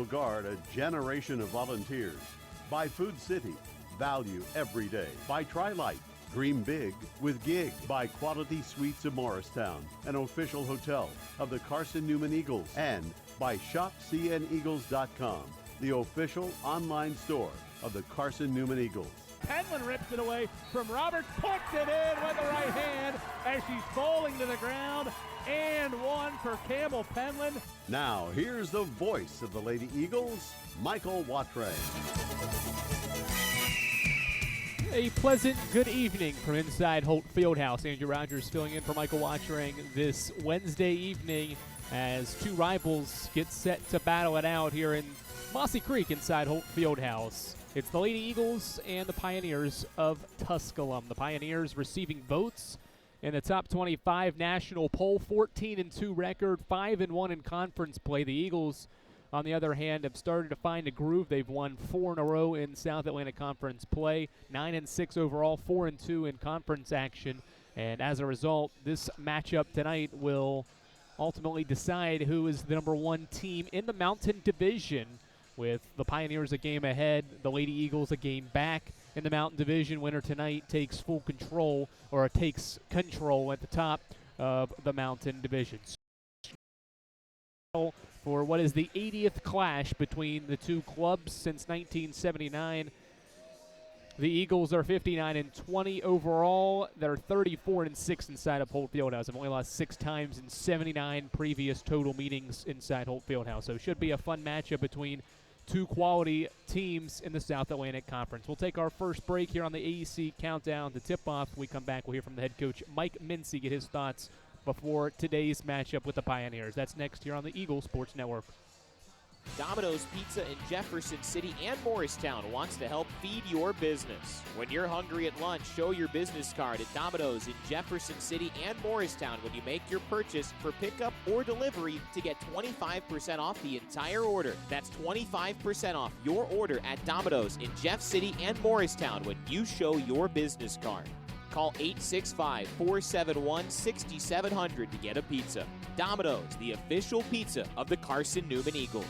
National Guard, a generation of volunteers. By Food City, value every day. By Tri-Light, dream big with gig. By Quality Suites of Morristown, an official hotel of the Carson-Newman Eagles. And by ShopCNEagles.com, the official online store of the Carson-Newman Eagles. Penland rips it away from Roberts, puts it in with the right hand as she's falling to the ground, and one for Campbell Penland. Now, here's the voice of the Lady Eagles, Michael Watray. A pleasant good evening from inside Holt Fieldhouse. Andrew Rogers filling in for Michael Watchering this Wednesday evening as two rivals get set to battle it out here in Mossy Creek inside Holt Fieldhouse. It's the Lady Eagles and the Pioneers of Tusculum. The Pioneers receiving votes in the top 25 national poll, 14-2 record, 5-1 in conference play. The Eagles, on the other hand, have started to find a groove. They've won 4 in a row in South Atlantic Conference play, 9-6 overall, 4-2 in conference action. And as a result, this matchup tonight will ultimately decide who is the number one team in the Mountain Division, with the Pioneers a game ahead, the Lady Eagles a game back. In the Mountain Division, winner tonight takes control at the top of the Mountain Division. For what is the 80th clash between the two clubs since 1979. The Eagles are 59-20 overall. They're 34-6 inside of Holt Fieldhouse. They've only lost 6 times in 79 previous total meetings inside Holt Fieldhouse. So it should be a fun matchup between two quality teams in the South Atlantic Conference. We'll take our first break here on the AEC Countdown to tip-off. When we come back, we'll hear from the head coach, Mike Mincy, get his thoughts before today's matchup with the Pioneers. That's next here on the Eagle Sports Network. Domino's Pizza in Jefferson City and Morristown wants to help feed your business. When you're hungry at lunch, show your business card at Domino's in Jefferson City and Morristown when you make your purchase for pickup or delivery to get 25% off the entire order. That's 25% off your order at Domino's in Jeff City and Morristown when you show your business card. Call 865-471-6700 to get a pizza. Domino's, the official pizza of the Carson-Newman Eagles.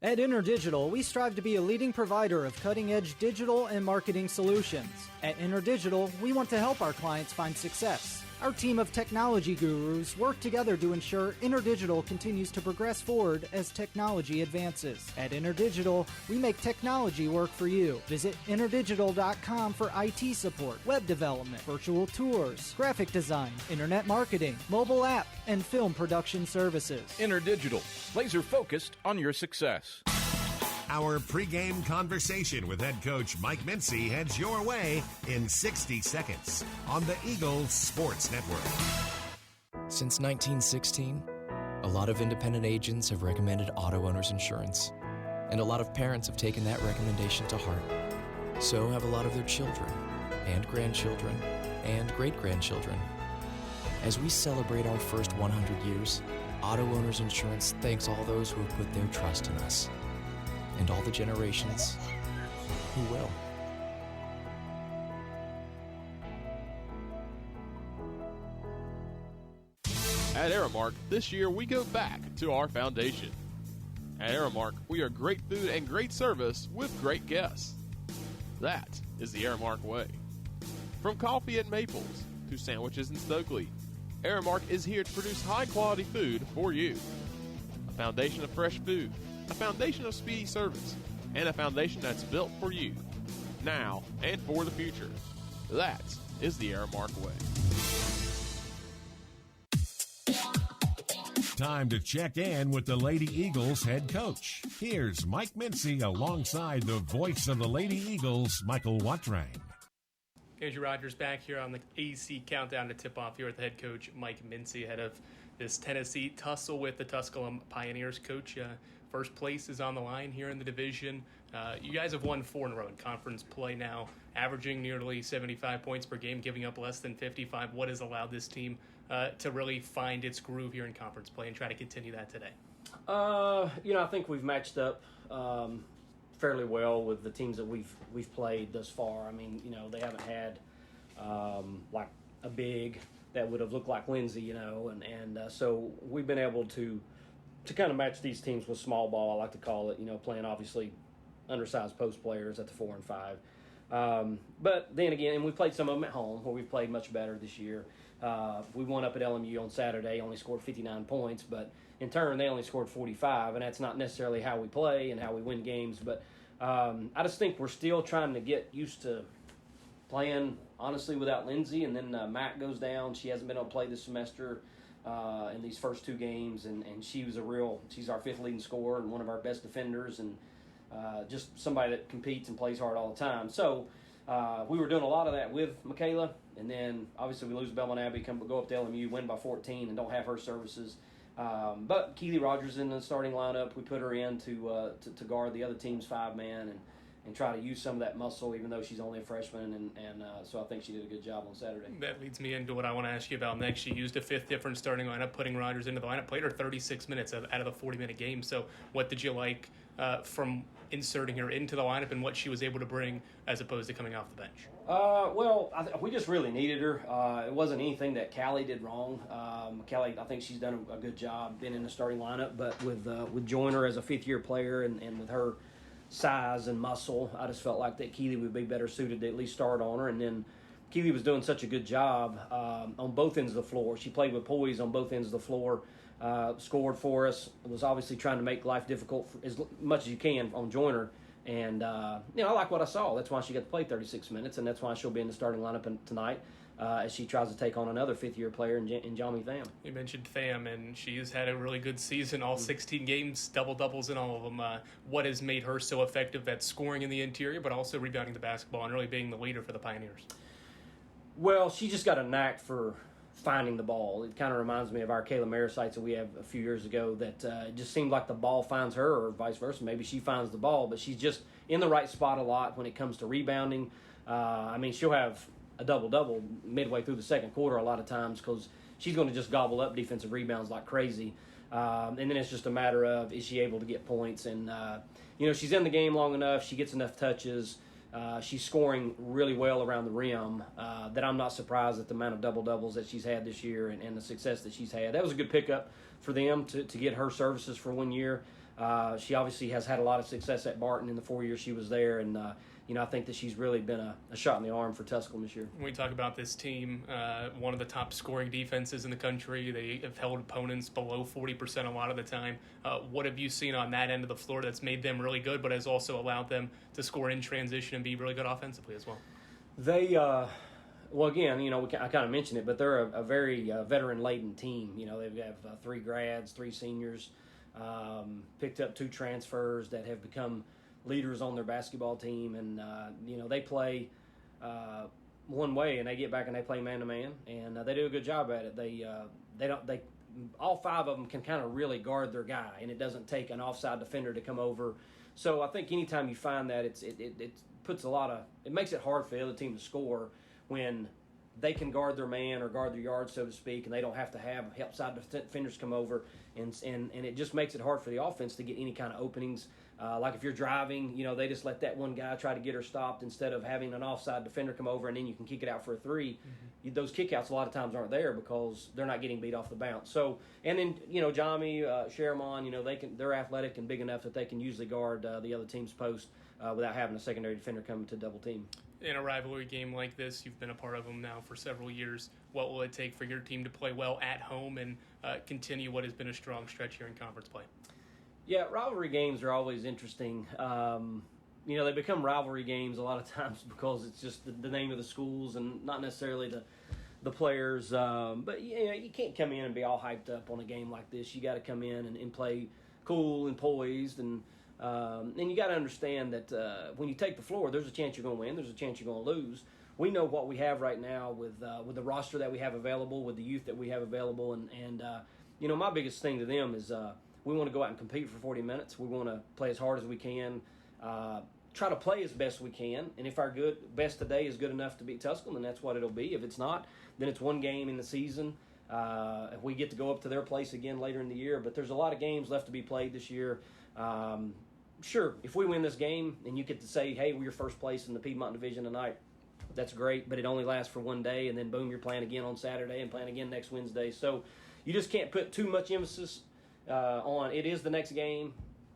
At InterDigital, we strive to be a leading provider of cutting-edge digital and marketing solutions. At InterDigital, we want to help our clients find success. Our team of technology gurus work together to ensure InterDigital continues to progress forward as technology advances. At InterDigital, we make technology work for you. Visit interdigital.com for IT support, web development, virtual tours, graphic design, internet marketing, mobile app, and film production services. InterDigital, laser focused on your success. Our pregame conversation with head coach Mike Mincy heads your way in 60 seconds on the Eagles Sports Network. Since 1916, a lot of independent agents have recommended auto owners insurance, and a lot of parents have taken that recommendation to heart. So have a lot of their children, and grandchildren, and great-grandchildren. As we celebrate our first 100 years, Auto Owners Insurance thanks all those who have put their trust in us, and all the generations who will. At Aramark, this year we go back to our foundation. At Aramark, we are great food and great service with great guests. That is the Aramark way. From coffee at Maples to sandwiches in Stokely, Aramark is here to produce high-quality food for you. A foundation of fresh food, a foundation of speedy service, and a foundation that's built for you, now and for the future. That is the Aramark way. Time to check in with the Lady Eagles head coach. Here's Mike Mincy alongside the voice of the Lady Eagles, Michael Wattrang. Andrew Rogers back here on the AEC Countdown to tip-off here with head coach Mike Mincy ahead of this Tennessee tussle with the Tusculum Pioneers. Coach, first place is on the line here in the division. You guys have won 4 in a row in conference play now, averaging nearly 75 points per game, giving up less than 55. What has allowed this team to really find its groove here in conference play and try to continue that today? I think we've matched up fairly well with the teams that we've played thus far. I mean, they haven't had like a big that would have looked like Lindsay, and so we've been able to to kind of match these teams with small ball, I like to call it, playing obviously undersized post players at the 4 and 5. But then again, and we played some of them at home where we've played much better this year. We won up at LMU on Saturday, only scored 59 points, but in turn they only scored 45, and that's not necessarily how we play and how we win games. But I just think we're still trying to get used to playing, honestly, without Lindsay, and then Matt goes down. She hasn't been able to play this semester in these first 2 games, and she's our 5th leading scorer and one of our best defenders, and just somebody that competes and plays hard all the time. So we were doing a lot of that with Michaela, and then obviously we lose Belmont Abbey, go up to LMU, win by 14, and don't have her services. But Keely Rogers in the starting lineup. We put her in to guard the other team's 5-man and try to use some of that muscle, even though she's only a freshman, and so I think she did a good job on Saturday. That leads me into what I want to ask you about next. She used a 5th different starting lineup, putting Rogers into the lineup, played her 36 minutes out of the 40-minute game. So what did you like from inserting her into the lineup and what she was able to bring as opposed to coming off the bench? Well, we just really needed her. It wasn't anything that Callie did wrong. Callie, I think she's done a good job being in the starting lineup, but with Joyner as a 5th-year player and with her size and muscle, I just felt like that Keely would be better suited to at least start on her. And then Keely was doing such a good job on both ends of the floor. She played with poise on both ends of the floor, scored for us, was obviously trying to make life difficult for as much as you can on Joyner. And, I like what I saw. That's why she got to play 36 minutes, and that's why she'll be in the starting lineup tonight as she tries to take on another 5th-year player in Jami Tham. You mentioned Tham, and she's had a really good season, all 16 games, double-doubles in all of them. What has made her so effective at scoring in the interior, but also rebounding the basketball and really being the leader for the Pioneers? Well, she just got a knack for finding the ball. It kind of reminds me of our Kayla Marisites that we had a few years ago, that it just seemed like the ball finds her, or vice versa. Maybe she finds the ball, but she's just in the right spot a lot when it comes to rebounding. She'll have a double-double midway through the second quarter a lot of times because she's going to just gobble up defensive rebounds like crazy. And then it's just a matter of, is she able to get points? And, she's in the game long enough. She gets enough touches. She's scoring really well around the rim that I'm not surprised at the amount of double-doubles that she's had this year and the success that she's had. That was a good pickup for them to get her services for 1 year. She obviously has had a lot of success at Barton in the 4 years she was there, and I think that she's really been a shot in the arm for Tusculum this year. When we talk about this team, one of the top scoring defenses in the country. They have held opponents below 40% a lot of the time. What have you seen on that end of the floor that's made them really good, but has also allowed them to score in transition and be really good offensively as well? They, well, again, I kind of mentioned it, but they're a very veteran-laden team. They have 3 grads, 3 seniors, picked up 2 transfers that have become leaders on their basketball team, and they play one way, and they get back and they play man-to-man, and they do a good job at it. They all 5 of them can kind of really guard their guy, and it doesn't take an offside defender to come over. So I think anytime you find that, it puts it makes it hard for the other team to score when they can guard their man or guard their yard, so to speak, and they don't have to have outside defenders come over, and it just makes it hard for the offense to get any kind of openings. Like if you're driving, they just let that one guy try to get her stopped instead of having an offside defender come over and then you can kick it out for a 3. Mm-hmm. Those kickouts a lot of times aren't there because they're not getting beat off the bounce. So, and then, Jami, Sharamon, they're athletic and big enough that they can usually guard the other team's post without having a secondary defender come to double team. In a rivalry game like this, you've been a part of them now for several years. What will it take for your team to play well at home and continue what has been a strong stretch here in conference play? Yeah, rivalry games are always interesting. They become rivalry games a lot of times because it's just the name of the schools and not necessarily the players. But you can't come in and be all hyped up on a game like this. You got to come in and play cool and poised, and you got to understand that when you take the floor, there's a chance you're going to win. There's a chance you're going to lose. We know what we have right now with the roster that we have available, with the youth that we have available, and my biggest thing to them is. We want to go out and compete for 40 minutes. We want to play as hard as we can, try to play as best we can. And if our best today is good enough to beat Tusculum, then that's what it'll be. If it's not, then it's one game in the season. If we get to go up to their place again later in the year. But there's a lot of games left to be played this year. Sure, if we win this game and you get to say, hey, we're first place in the Piedmont Division tonight, that's great. But it only lasts for one day, and then boom, you're playing again on Saturday and playing again next Wednesday. So you just can't put too much emphasis on it is the next game.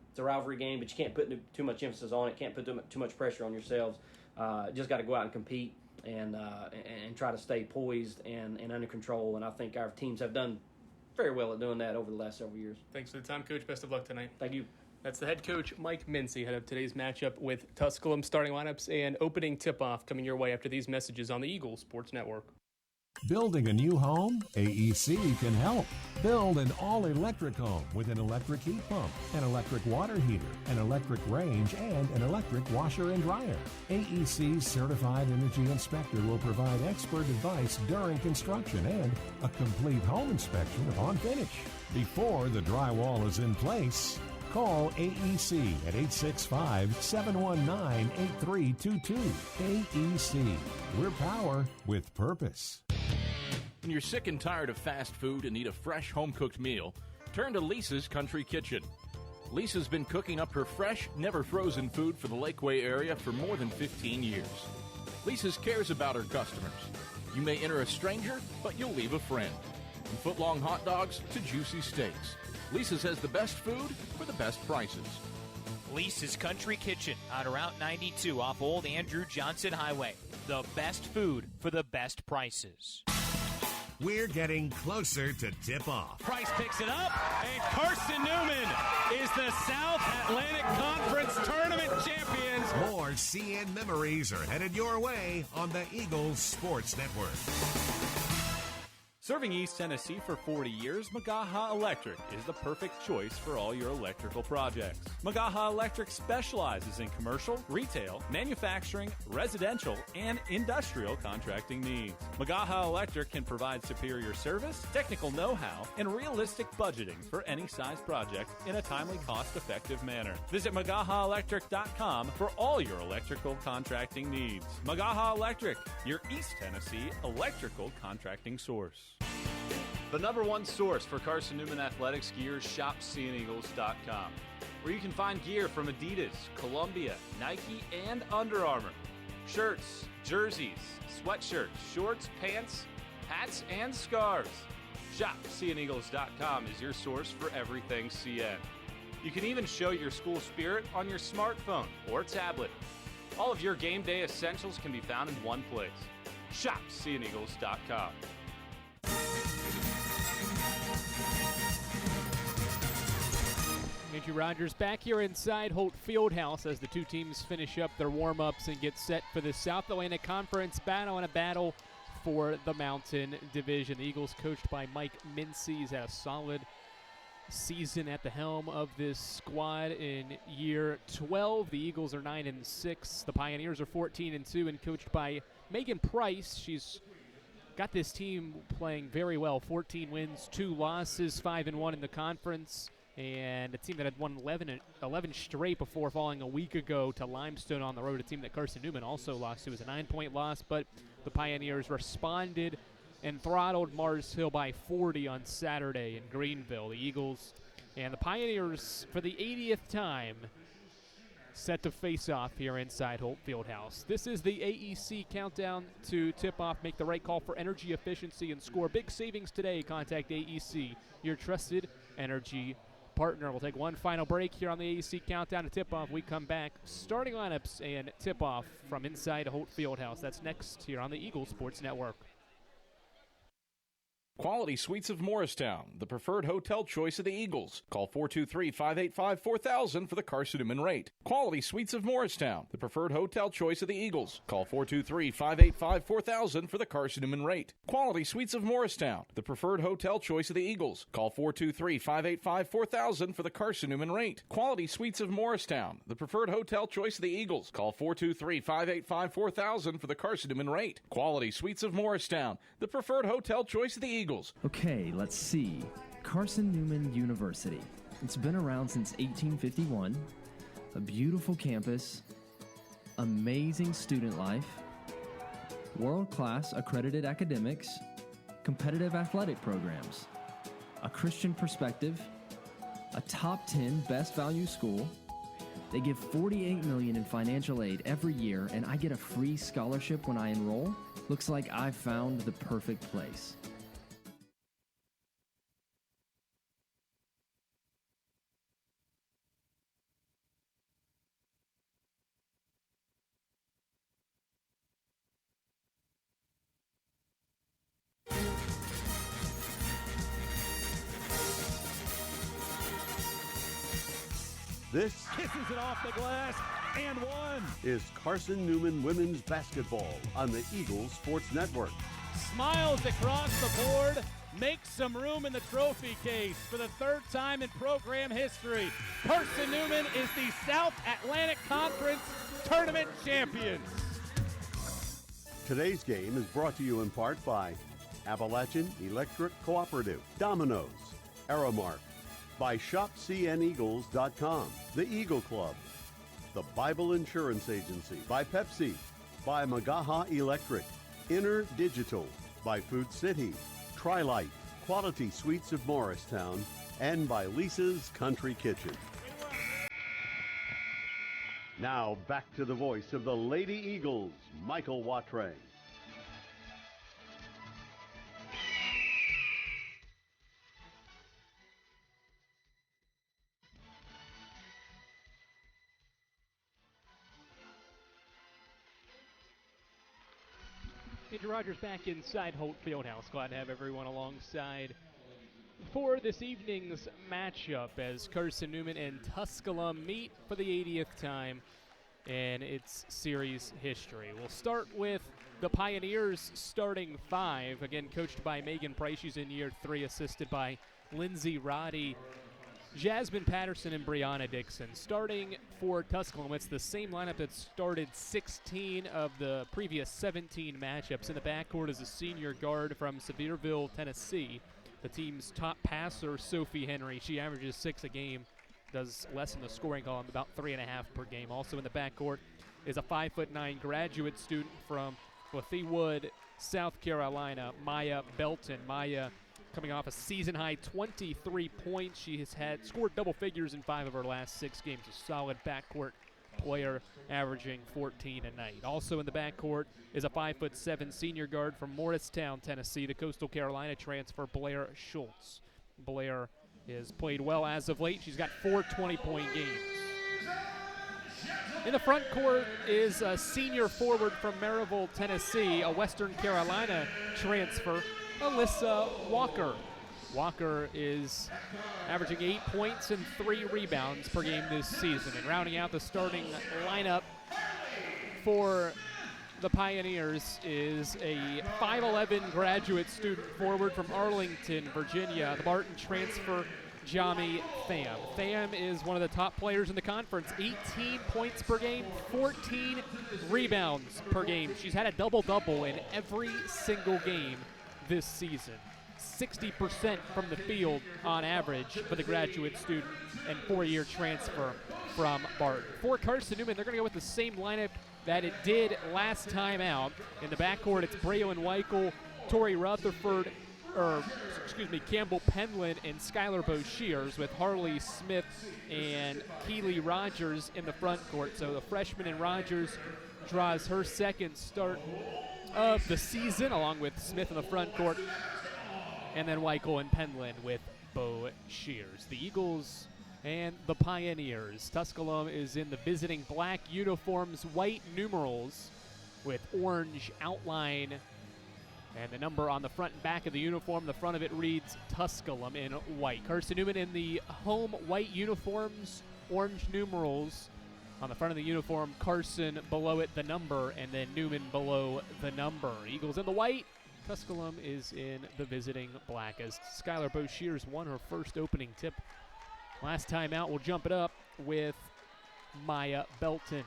It's a rivalry game, but you can't put too much emphasis on it. Can't put too much pressure on yourselves. Just got to go out and compete and try to stay poised and under control. And I think our teams have done very well at doing that over the last several years. Thanks for the time, Coach. Best of luck tonight. Thank you. That's the head coach, Mike Mincy, head of today's matchup with Tusculum. Starting lineups and opening tip-off coming your way after these messages on the Eagle Sports Network. Building a new home? AEC can help. Build an all-electric home with an electric heat pump, an electric water heater, an electric range, and an electric washer and dryer. AEC's certified energy inspector will provide expert advice during construction and a complete home inspection upon finish. Before the drywall is in place, call AEC at 865-719-8322. AEC. We're power with purpose. When you're sick and tired of fast food and need a fresh home-cooked meal, turn to Lisa's Country Kitchen. Lisa's been cooking up her fresh, never-frozen food for the Lakeway area for more than 15 years. Lisa's cares about her customers. You may enter a stranger, but you'll leave a friend. From foot-long hot dogs to juicy steaks, Lisa's has the best food for the best prices. Lisa's Country Kitchen on Route 92 off Old Andrew Johnson Highway. The best food for the best prices. We're getting closer to tip-off. Price picks it up, and Carson-Newman is the South Atlantic Conference Tournament champions. More CN memories are headed your way on the Eagles Sports Network. Serving East Tennessee for 40 years, Magaha Electric is the perfect choice for all your electrical projects. Magaha Electric specializes in commercial, retail, manufacturing, residential, and industrial contracting needs. Magaha Electric can provide superior service, technical know-how, and realistic budgeting for any size project in a timely, cost-effective manner. Visit MagahaElectric.com for all your electrical contracting needs. Magaha Electric, your East Tennessee electrical contracting source. The number one source for Carson-Newman athletics gear is ShopCNEagles.com, where you can find gear from Adidas, Columbia, Nike, and Under Armour. Shirts, jerseys, sweatshirts, shorts, pants, hats, and scarves. ShopCNEagles.com is your source for everything CN. You can even show your school spirit on your smartphone or tablet. All of your game day essentials can be found in one place. ShopCNEagles.com. Andrew Rogers back here inside Holt Fieldhouse as the two teams finish up their warm-ups and get set for the South Atlantic Conference battle and a battle for the Mountain Division. The Eagles, coached by Mike Mincy, has had a solid season at the helm of this squad in year 12. The Eagles are 9-6. The Pioneers are 14-2 and coached by Megan Price. She's got this team playing very well. 14 wins, 2 losses, 5-1 in the conference. And a team that had won 11 straight before falling a week ago to Limestone on the road, a team that Carson-Newman also lost to. It was a 9-point loss, but the Pioneers responded and throttled Mars Hill by 40 on Saturday in Greenville. The Eagles and the Pioneers, for the 80th time, set to face off here inside Holt Fieldhouse. This is the AEC countdown to tip-off. Make the right call for energy efficiency and score big savings today. Contact AEC, your trusted energy partner. We'll take one final break here on the AEC countdown to tip-off. We come back, starting lineups and tip-off from inside Holt Fieldhouse. That's next here on the Eagle Sports Network. Quality Suites of Morristown, the preferred hotel choice of the Eagles. Call 423-585-4000 for the Carson-Newman rate. Quality Suites of Morristown, the preferred hotel choice of the Eagles. Call 423-585-4000 for the Carson-Newman rate. Quality Suites of Morristown, the preferred hotel choice of the Eagles. Call 423-585-4000 for the Carson-Newman rate. Quality Suites of Morristown, the preferred hotel choice of the Eagles. Call 423-585-4000 for the Carson-Newman rate. Quality Suites of Morristown, the preferred hotel choice of the Eagles. Okay, let's see. Carson-Newman University. It's been around since 1851. A beautiful campus, amazing student life, world-class accredited academics, competitive athletic programs, a Christian perspective, a top 10 best value school. They give $48 million in financial aid every year, and I get a free scholarship when I enroll. Looks like I've found the perfect place. This Kisses it off the glass and one. is Carson-Newman Women's Basketball on the Eagles Sports Network. Smiles across the board, makes some room in the trophy case for the third time in program history. Carson-Newman is the South Atlantic Conference Tournament champions. Today's game is brought to you in part by Appalachian Electric Cooperative, Domino's, Aramark, by ShopCNEagles.com, the Eagle Club, the Bible Insurance Agency, by Pepsi, by Magaha Electric, Inner Digital, by Food City, Tri-Light, Quality Sweets of Morristown, and by Lisa's Country Kitchen. Now back to the voice of the Lady Eagles, Michael Watrang. Andrew Rogers back inside Holt Fieldhouse. Glad to have everyone alongside for this evening's matchup as Carson-Newman and Tusculum meet for the 80th time in its series history. We'll start with the Pioneers starting five, again coached by Megan Price. She's in year 3, assisted by Lindsay Roddy, Jasmine Patterson, and Brianna Dixon. Starting for Tusculum, it's the same lineup that started 16 of the previous 17 matchups. In the backcourt is a senior guard from Sevierville, Tennessee, the team's top passer, Sophie Henry. She averages 6 a game, does less in the scoring column, about 3.5 per game. Also in the backcourt is a 5'9" graduate student from Withywood, South Carolina, Maya Belton. Maya coming off a season-high 23 points. She has scored double figures in 5 of her last 6 games. A solid backcourt player, averaging 14 a night. Also in the backcourt is a 5'7" senior guard from Morristown, Tennessee, the Coastal Carolina transfer, Blair Schultz. Blair has played well as of late. She's got 4 20-point games. In the front court is a senior forward from Maryville, Tennessee, a Western Carolina transfer, Alyssa Walker. Walker is averaging 8 points and 3 rebounds per game this season. And rounding out the starting lineup for the Pioneers is a 5'11" graduate student forward from Arlington, Virginia, the Barton transfer, Jami Pham. Pham is one of the top players in the conference. 18 points per game, 14 rebounds per game. She's had a double-double in every single game this season. 60% from the field on average for the graduate student and 4-year transfer from Barton. For Carson-Newman, they're going to go with the same lineup that it did last time out. In the backcourt, it's Braylon Weichel, Tori Rutherford, Campbell Penland, and Skylar Boshears, with Harley Smith and Keely Rogers in the front court. So the freshman in Rogers draws her second start of the season, along with Smith in the front court, and then Weichel and Penland with Boshears. The Eagles and the Pioneers. Tusculum is in the visiting black uniforms, white numerals with orange outline, and the number on the front and back of the uniform. The front of it reads Tusculum in white. Carson-Newman in the home white uniforms, orange numerals. On the front of the uniform, Carson below it, the number, and then Newman below the number. Eagles in the white. Tusculum is in the visiting black as Skylar Boshears won her first opening tip last time out. We'll jump it up with Maya Belton.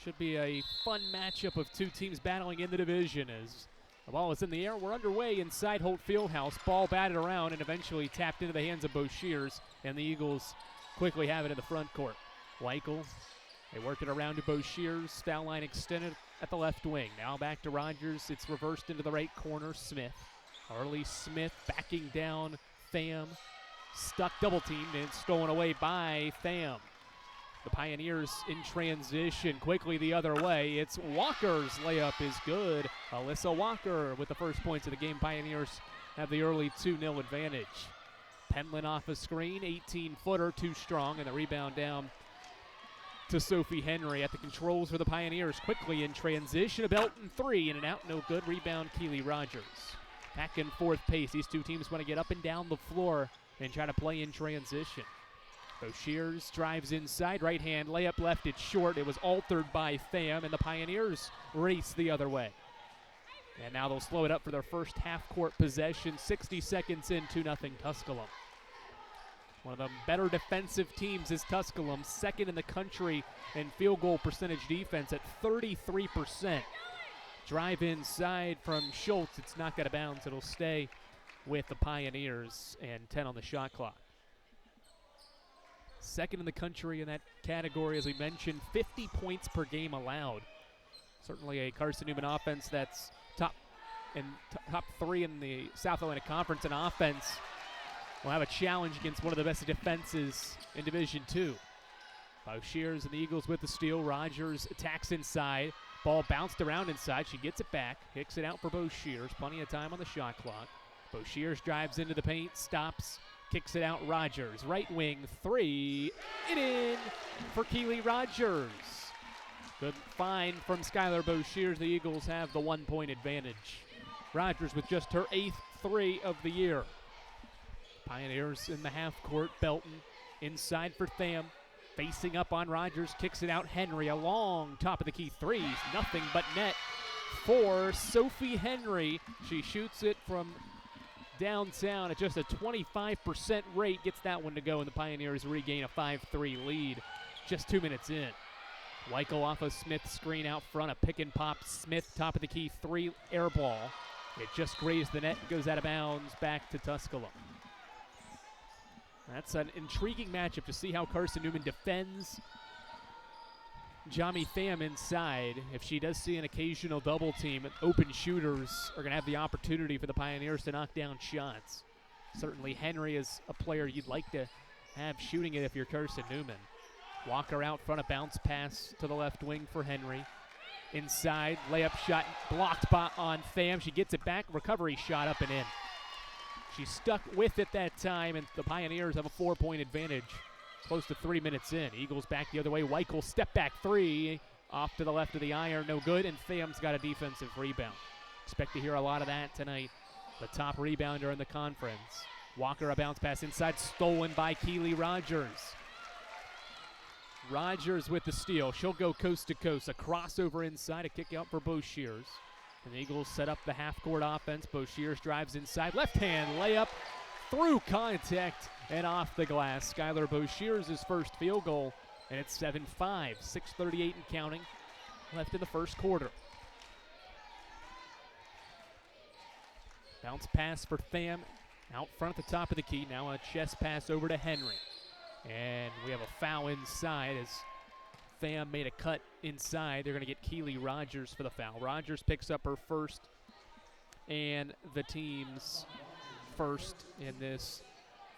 Should be a fun matchup of two teams battling in the division as the ball is in the air. We're underway inside Holt Fieldhouse. Ball batted around and eventually tapped into the hands of Boshears, and the Eagles quickly have it in the front court. Weichel, they work it around to Boshears. Foul line extended at the left wing. Now back to Rogers. It's reversed into the right corner. Smith. Harley Smith backing down Pham. Stuck double teamed and stolen away by Pham. The Pioneers in transition quickly the other way. It's Walker's layup is good. Alyssa Walker with the first points of the game. Pioneers have the early 2-0 advantage. Penland off a screen, 18-footer, too strong, and the rebound down to Sophie Henry at the controls for the Pioneers. Quickly in transition, a Belton 3, and an out, no good. Rebound, Keely Rogers. Back and forth pace. These two teams want to get up and down the floor and try to play in transition. Boshears drives inside, right hand layup left it short. It was altered by Tham, and the Pioneers race the other way. And now they'll slow it up for their first half-court possession. 60 seconds in, 2-0 Tusculum. One of the better defensive teams is Tusculum, second in the country in field goal percentage defense at 33%. Drive inside from Schultz. It's knocked out of bounds. It'll stay with the Pioneers, and 10 on the shot clock. Second in the country in that category, as we mentioned, 50 points per game allowed. Certainly a Carson-Newman offense that's top 3 in the South Atlantic Conference in offense. Will have a challenge against one of the best defenses in Division II. Boshears and the Eagles with the steal. Rogers attacks inside. Ball bounced around inside. She gets it back. Kicks it out for Boshears. Plenty of time on the shot clock. Boshears drives into the paint. Stops. Kicks it out. Rogers. Right wing. 3. It in for Keely Rogers. Good find from Skylar Boshears. The Eagles have the 1-point advantage. Rogers with just her 8th 3 of the year. Pioneers in the half court. Belton inside for Tham. Facing up on Rogers. Kicks it out. Henry, a long top of the key 3. Nothing but net for Sophie Henry. She shoots it from downtown at just a 25% rate. Gets that one to go, and the Pioneers regain a 5-3 lead just 2 minutes in. Weichel off of Smith screen out front. A pick and pop. Smith top of the key 3 air ball. It just grazed the net. Goes out of bounds back to Tusculum. That's an intriguing matchup to see how Carson-Newman defends Jami Tham inside. If she does see an occasional double team, open shooters are going to have the opportunity for the Pioneers to knock down shots. Certainly Henry is a player you'd like to have shooting it if you're Carson-Newman. Walker out front, a bounce pass to the left wing for Henry. Inside, layup shot blocked on Tham. She gets it back, recovery shot up and in. She stuck with it that time, and the Pioneers have a 4-point advantage. Close to 3 minutes in. Eagles back the other way. Weichel step back 3. Off to the left of the iron, no good, and Tham's got a defensive rebound. Expect to hear a lot of that tonight. The top rebounder in the conference. Walker, a bounce pass inside, stolen by Keely Rogers. Rogers with the steal. She'll go coast to coast. A crossover inside, a kick out for Boshears. And the Eagles set up the half-court offense. Boshears drives inside. Left-hand layup through contact and off the glass. Skylar Boshears' first field goal, and it's 7-5. 6:38 and counting left in the first quarter. Bounce pass for Tham out front at the top of the key. Now a chest pass over to Henry. And we have a foul inside as Tham made a cut inside. They're going to get Keely Rogers for the foul. Rogers picks up her first and the team's first in this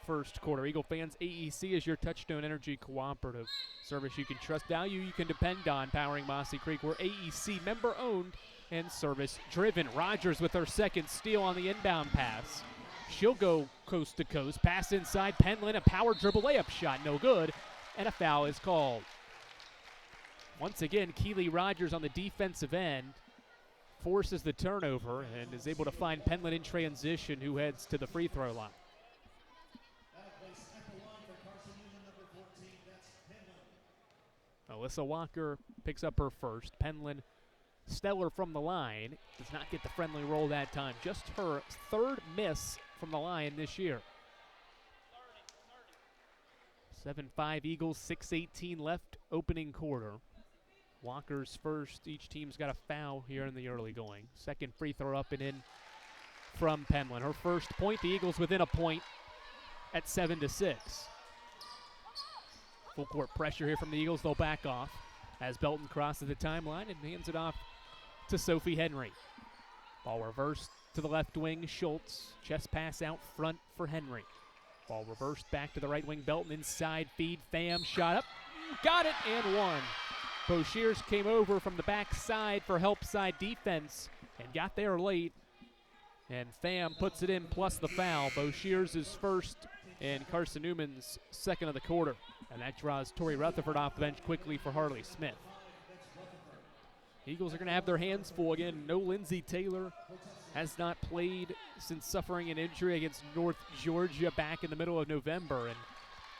first quarter. Eagle fans, AEC is your Touchstone Energy cooperative service you can trust, value you can depend on, powering Mossy Creek. We're AEC member owned and service driven. Rogers with her second steal on the inbound pass. She'll go coast to coast. Pass inside. Penland, a power dribble layup shot, no good, and a foul is called. Once again, Keely Rogers on the defensive end forces the turnover and is able to find Penland in transition, who heads to the free throw line. Alyssa Walker picks up her first. Penland, stellar from the line, does not get the friendly roll that time. Just her third miss from the line this year. 7-5 Eagles, 6:18 left, opening quarter. Walker's first. Each team's got a foul here in the early going. Second free throw up and in from Penland. Her first point. The Eagles within a point at 7-6. Full court pressure here from the Eagles. They'll back off as Belton crosses the timeline and hands it off to Sophie Henry. Ball reversed to the left wing. Schultz. Chest pass out front for Henry. Ball reversed back to the right wing. Belton inside feed. Tham shot up. Got it and one. Boshears came over from the backside for help side defense and got there late. And Tham puts it in plus the foul. Boshears is first and Carson-Newman's second of the quarter. And that draws Tori Rutherford off the bench quickly for Harley Smith. Eagles are going to have their hands full again. No Lindsey Taylor, has not played since suffering an injury against North Georgia back in the middle of November, and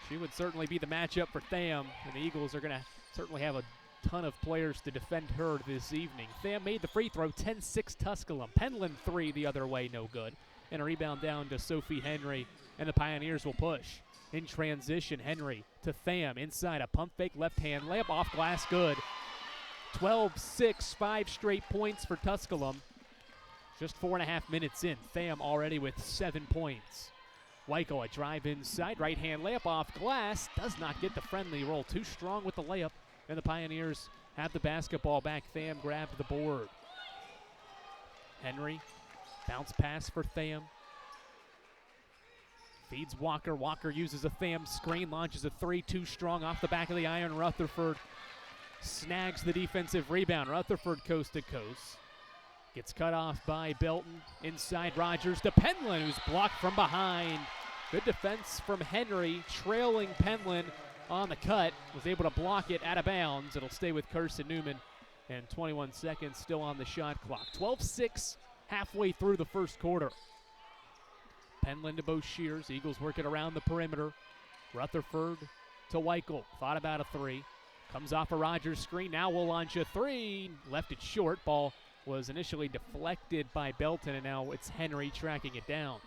she would certainly be the matchup for Tham, and the Eagles are going to certainly have a ton of players to defend her this evening. Tham made the free throw, 10-6 Tusculum. Penland 3 the other way, no good. And a rebound down to Sophie Henry, and the Pioneers will push. In transition, Henry to Tham, inside a pump fake left hand, layup off glass, good. 12-6, 5 straight points for Tusculum. Just 4.5 minutes in, Tham already with 7 points. Weichel, a drive inside, right hand layup off glass, does not get the friendly roll. Too strong with the layup, and the Pioneers have the basketball back. Tham grabbed the board. Henry, bounce pass for Tham. Feeds Walker. Walker uses a Tham screen, launches a 3, too strong off the back of the iron. Rutherford snags the defensive rebound. Rutherford coast to coast. Gets cut off by Belton. Inside Rogers to Penland, who's blocked from behind. Good defense from Henry, trailing Penland on the cut. Was able to block it out of bounds. It'll stay with Carson-Newman. And 21 seconds still on the shot clock. 12-6 halfway through the first quarter. Penland to Boshears. Eagles working around the perimeter. Rutherford to Weichel. Thought about a 3. Comes off a Rogers screen. Now will launch a 3. Left it short. Ball was initially deflected by Belton, and now it's Henry tracking it down.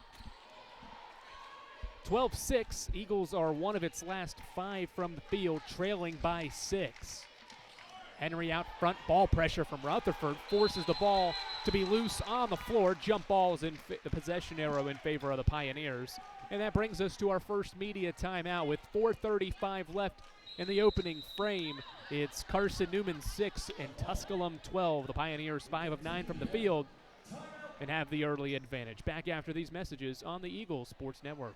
12-6. Eagles are one of its last 5 from the field, trailing by 6. Henry out front, ball pressure from Rutherford, forces the ball to be loose on the floor. Jump balls in the possession arrow in favor of the Pioneers. And that brings us to our first media timeout with 4:35 left in the opening frame. It's Carson-Newman 6 and Tusculum 12. The Pioneers 5 of 9 from the field and have the early advantage. Back after these messages on the Eagles Sports Network.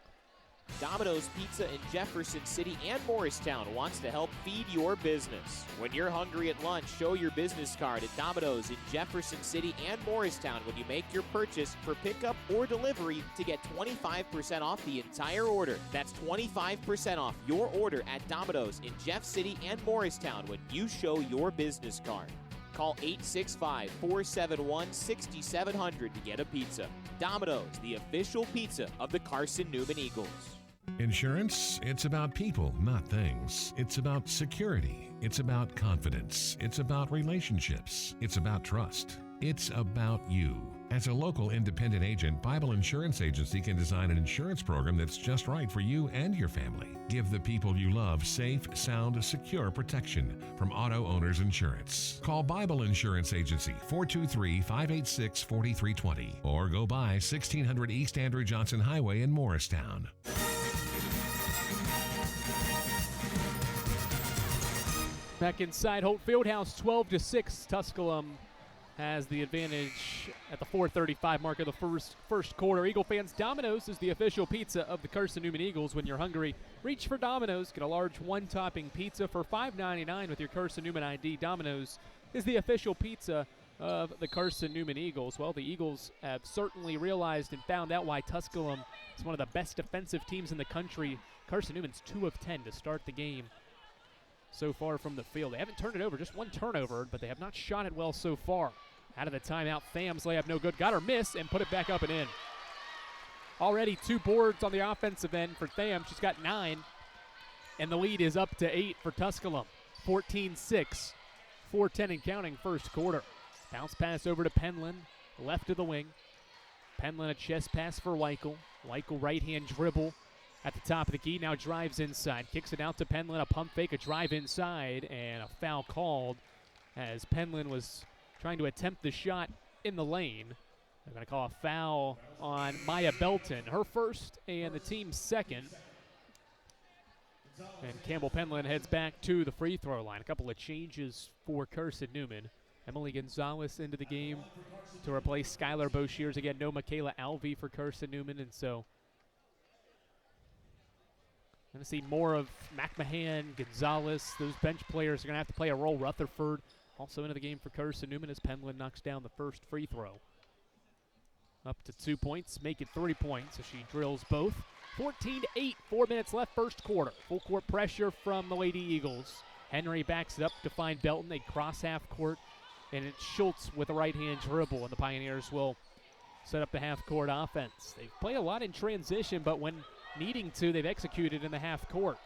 Domino's Pizza in Jefferson City and Morristown wants to help feed your business. When you're hungry at lunch, show your business card at Domino's in Jefferson City and Morristown when you make your purchase for pickup or delivery to get 25% off the entire order. That's 25% off your order at Domino's in Jeff City and Morristown when you show your business card. Call 865-471-6700 to get a pizza. Domino's, the official pizza of the Carson-Newman Eagles. Insurance, it's about people, not things. It's about security. It's about confidence. It's about relationships. It's about trust. It's about you. As a local independent agent, Bible Insurance Agency can design an insurance program that's just right for you and your family. Give the people you love safe, sound, secure protection from Auto Owners Insurance. Call Bible Insurance Agency 423-586-4320 or go by 1600 East Andrew Johnson Highway in Morristown. Back inside Holt Fieldhouse, 12-6. Tusculum has the advantage at the 4:35 mark of the first quarter. Eagle fans, Domino's is the official pizza of the Carson-Newman Eagles. When you're hungry, reach for Domino's. Get a large one-topping pizza for $5.99 with your Carson-Newman ID. Domino's is the official pizza of the Carson-Newman Eagles. Well, the Eagles have certainly realized and found out why Tusculum is one of the best defensive teams in the country. Carson-Newman's 2 of 10 to start the game so far from the field. They haven't turned it over, just one turnover, but they have not shot it well so far. Out of the timeout, Tham's layup no good. Got her miss and put it back up and in. Already 2 boards on the offensive end for Tham. She's got 9, and the lead is up to 8 for Tusculum. 14-6, 4:10 and counting first quarter. Bounce pass over to Penland, left of the wing. Penland a chest pass for Weichel. Weichel right-hand dribble at the top of the key, now drives inside. Kicks it out to Penland, a pump fake, a drive inside, and a foul called as Penland was trying to attempt the shot in the lane. They're going to call a foul on Maya Belton, her first and the team's second. And Campbell Penland heads back to the free throw line. A couple of changes for Carson-Newman. Emily Gonzalez into the game to replace Skylar Boshears. Again, no Michaela Alvey for Carson-Newman, and so going to see more of McMahon, Gonzalez. Those bench players are going to have to play a role. Rutherford also into the game for Carson-Newman as Penland knocks down the first free throw. Up to 2 points, make it 3 points as she drills both. 14-8, 4 minutes left first quarter. Full court pressure from the Lady Eagles. Henry backs it up to find Belton. They cross half court and it's Schultz with a right-hand dribble, and the Pioneers will set up the half-court offense. They play a lot in transition, but when needing to, they've executed in the half court.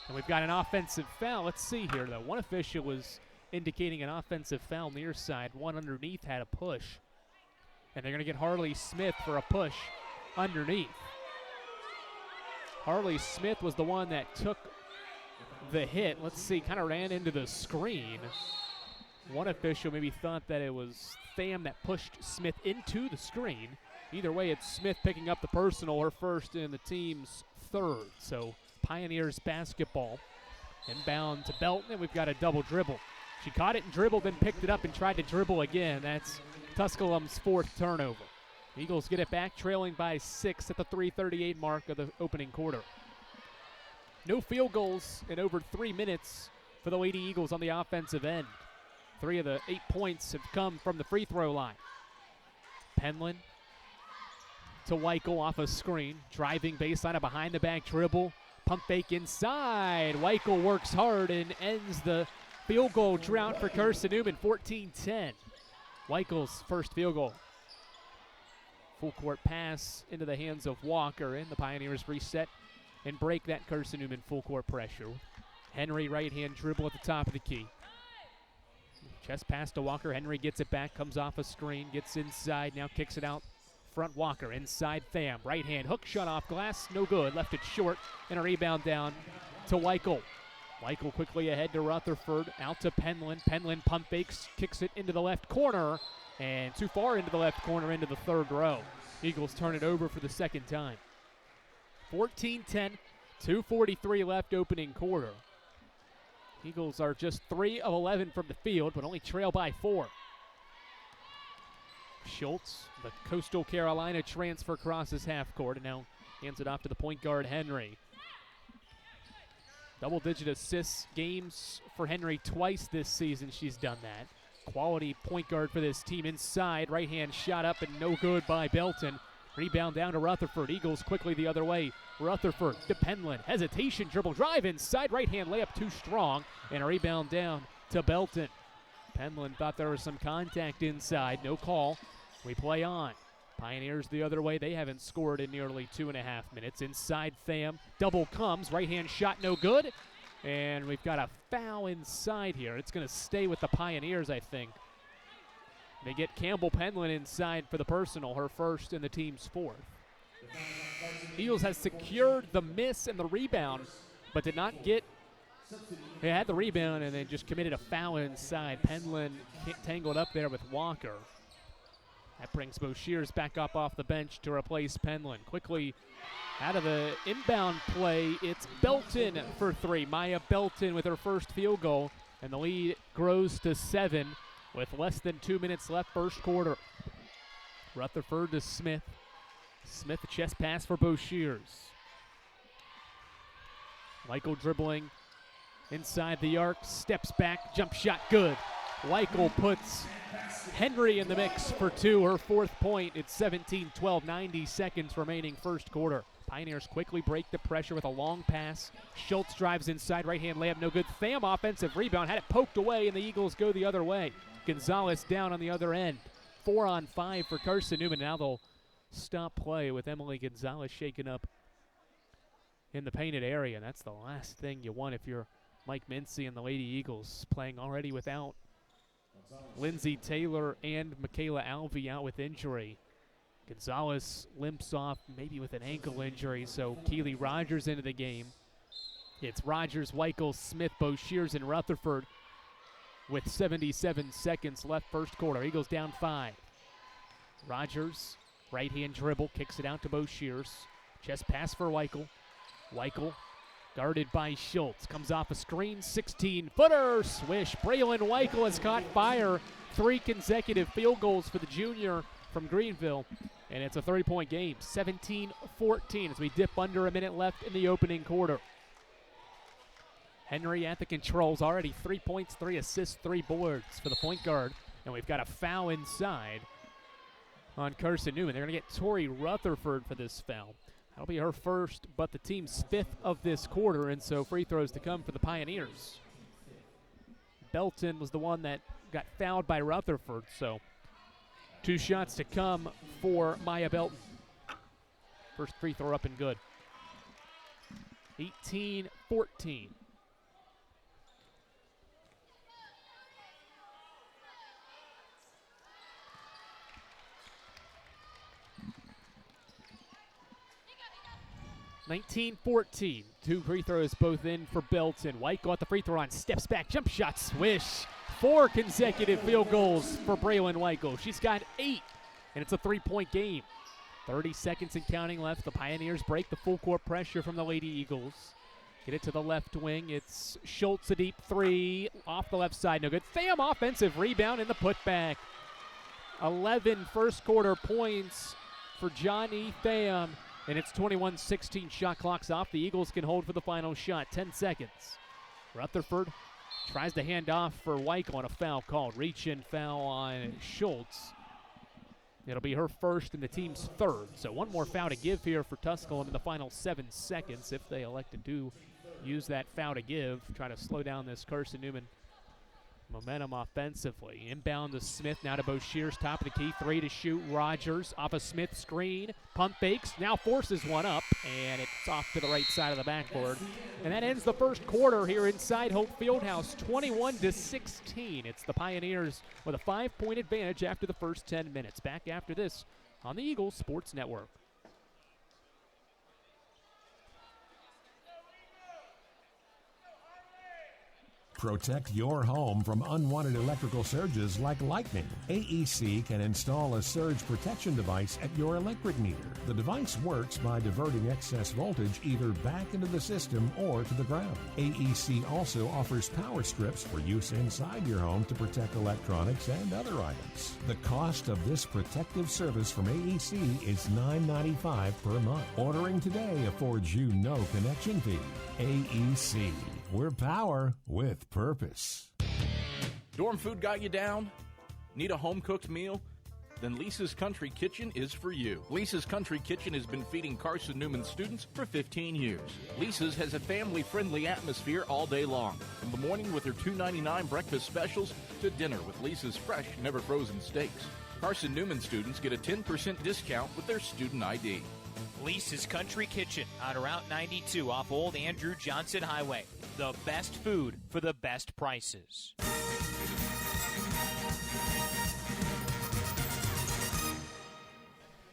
And we've got an offensive foul. Let's see here, though. One official was indicating an offensive foul near side. One underneath had a push. And they're going to get Harley Smith for a push underneath. Harley Smith was the one that took the hit. Let's see, kind of ran into the screen. One official maybe thought that it was Tham that pushed Smith into the screen. Either way, it's Smith picking up the personal, her first and the team's third. So Pioneers basketball. Inbound to Belton, and we've got a double dribble. She caught it and dribbled, then picked it up and tried to dribble again. That's Tusculum's fourth turnover. Eagles get it back, trailing by 6 at the 3:38 mark of the opening quarter. No field goals in over 3 minutes for the Lady Eagles on the offensive end. 3 of the 8 points have come from the free throw line. Penland to Weichel off a screen. Driving baseline, a behind-the-back dribble. Pump fake inside. Weichel works hard and ends the field goal drought for Carson-Newman, 14-10. Weichel's first field goal. Full court pass into the hands of Walker, and the Pioneers reset and break that Carson-Newman full court pressure. Henry right-hand dribble at the top of the key. Chest pass to Walker. Henry gets it back, comes off a screen, gets inside, now kicks it out front. Walker inside Tham. Right hand hook shot off glass, no good. Left it short, and a rebound down to Weichel. Weichel quickly ahead to Rutherford, out to Penland. Penland pump fakes, kicks it into the left corner, and too far into the left corner into the third row. Eagles turn it over for the second time. 14-10, 2:43 left opening quarter. Eagles are just 3 of 11 from the field, but only trail by 4. Schultz, the Coastal Carolina transfer, crosses half court and now hands it off to the point guard, Henry. Double-digit assists games for Henry twice this season. She's done that. Quality point guard for this team inside. Right-hand shot up and no good by Belton. Rebound down to Rutherford. Eagles quickly the other way. Rutherford to Penland. Hesitation, dribble drive inside. Right-hand layup too strong. And a rebound down to Belton. Penland thought there was some contact inside. No call. We play on. Pioneers the other way. They haven't scored in nearly 2.5 minutes. Inside Tham. Double comes. Right-hand shot no good. And we've got a foul inside here. It's going to stay with the Pioneers, I think. They get Campbell Penland inside for the personal, her first and the team's fourth. Eagles has secured the miss and the rebound, but did not get. They had the rebound and then just committed a foul inside. Penland tangled up there with Walker. That brings Boshears back up off the bench to replace Penland. Quickly out of the inbound play, it's Belton for 3. Maya Belton with her first field goal, and the lead grows to 7 with less than 2 minutes left first quarter. Rutherford to Smith. Smith, a chest pass for Boshears. Weichel dribbling inside the arc, steps back, jump shot good. Weichel puts Henry in the mix for 2, her fourth point. It's 17-12, 90 seconds remaining first quarter. Pioneers quickly break the pressure with a long pass. Schultz drives inside, right-hand layup, no good. Tham offensive rebound, had it poked away, and the Eagles go the other way. Gonzalez down on the other end. 4 on 5 for Carson-Newman. Now they'll stop play with Emily Gonzalez shaken up in the painted area. That's the last thing you want if you're Mike Mincy and the Lady Eagles, playing already without Lindsey Taylor and Michaela Alvey out with injury. Gonzalez limps off maybe with an ankle injury, so Keely Rogers into the game. It's Rogers, Weichel, Smith, Boshears, and Rutherford with 77 seconds left first quarter. Eagles down 5. Rogers, right-hand dribble, kicks it out to Boshears. Chest pass for Weichel. Weichel guarded by Schultz. Comes off a screen, 16-footer, swish. Braylon Weichel has caught fire. 3 consecutive field goals for the junior from Greenville, and it's a 30-point game, 17-14 as we dip under a minute left in the opening quarter. Henry at the controls, already 3 points, 3 assists, 3 boards for the point guard, and we've got a foul inside on Carson-Newman. They're going to get Tori Rutherford for this foul. That'll be her first, but the team's 5th of this quarter, and so free throws to come for the Pioneers. Belton was the one that got fouled by Rutherford, so 2 shots to come for Maya Belton. First free throw up and good. 18-14. (19-14). 2 free throws both in for Belton. White got the free throw on, steps back, jump shot, swish. 4 consecutive field goals for Braylon Weichel. She's got 8, and it's a 3-point game. 30 seconds and counting left. The Pioneers break the full court pressure from the Lady Eagles. Get it to the left wing. It's Schultz, a deep 3 off the left side. No good. Tham offensive rebound in the putback. 11 first quarter points for Johnny Tham. And it's 21-16. Shot clock's off. The Eagles can hold for the final shot. 10 seconds. Rutherford tries to hand off for Weichel on a foul called. Reach-in foul on Schultz. It'll be her first and the team's third. So one more foul to give here for Tusculum in the final 7 seconds if they elected to use that foul to give. Try to slow down this Carson-Newman momentum offensively. Inbound to Smith, now to Boshears, top of the key, 3 to shoot. Rogers off a Smith screen, pump fakes, now forces one up, and it's off to the right side of the backboard. And that ends the first quarter here inside Hope Fieldhouse, 21-16. It's the Pioneers with a 5-point advantage after the first 10 minutes. Back after this on the Eagles Sports Network. Protect your home from unwanted electrical surges like lightning. AEC can install a surge protection device at your electric meter. The device works by diverting excess voltage either back into the system or to the ground. AEC also offers power strips for use inside your home to protect electronics and other items. The cost of this protective service from AEC is $9.95 per month. Ordering today affords you no connection fee. AEC. We're power with purpose. Dorm food got you down? Need a home-cooked meal? Then Lisa's Country Kitchen is for you. Lisa's Country Kitchen has been feeding Carson-Newman students for 15 years. Lisa's has a family-friendly atmosphere all day long. From the morning with their $2.99 breakfast specials to dinner with Lisa's fresh, never-frozen steaks. Carson-Newman students get a 10% discount with their student ID. Lisa's Country Kitchen on Route 92 off Old Andrew Johnson Highway. The best food for the best prices.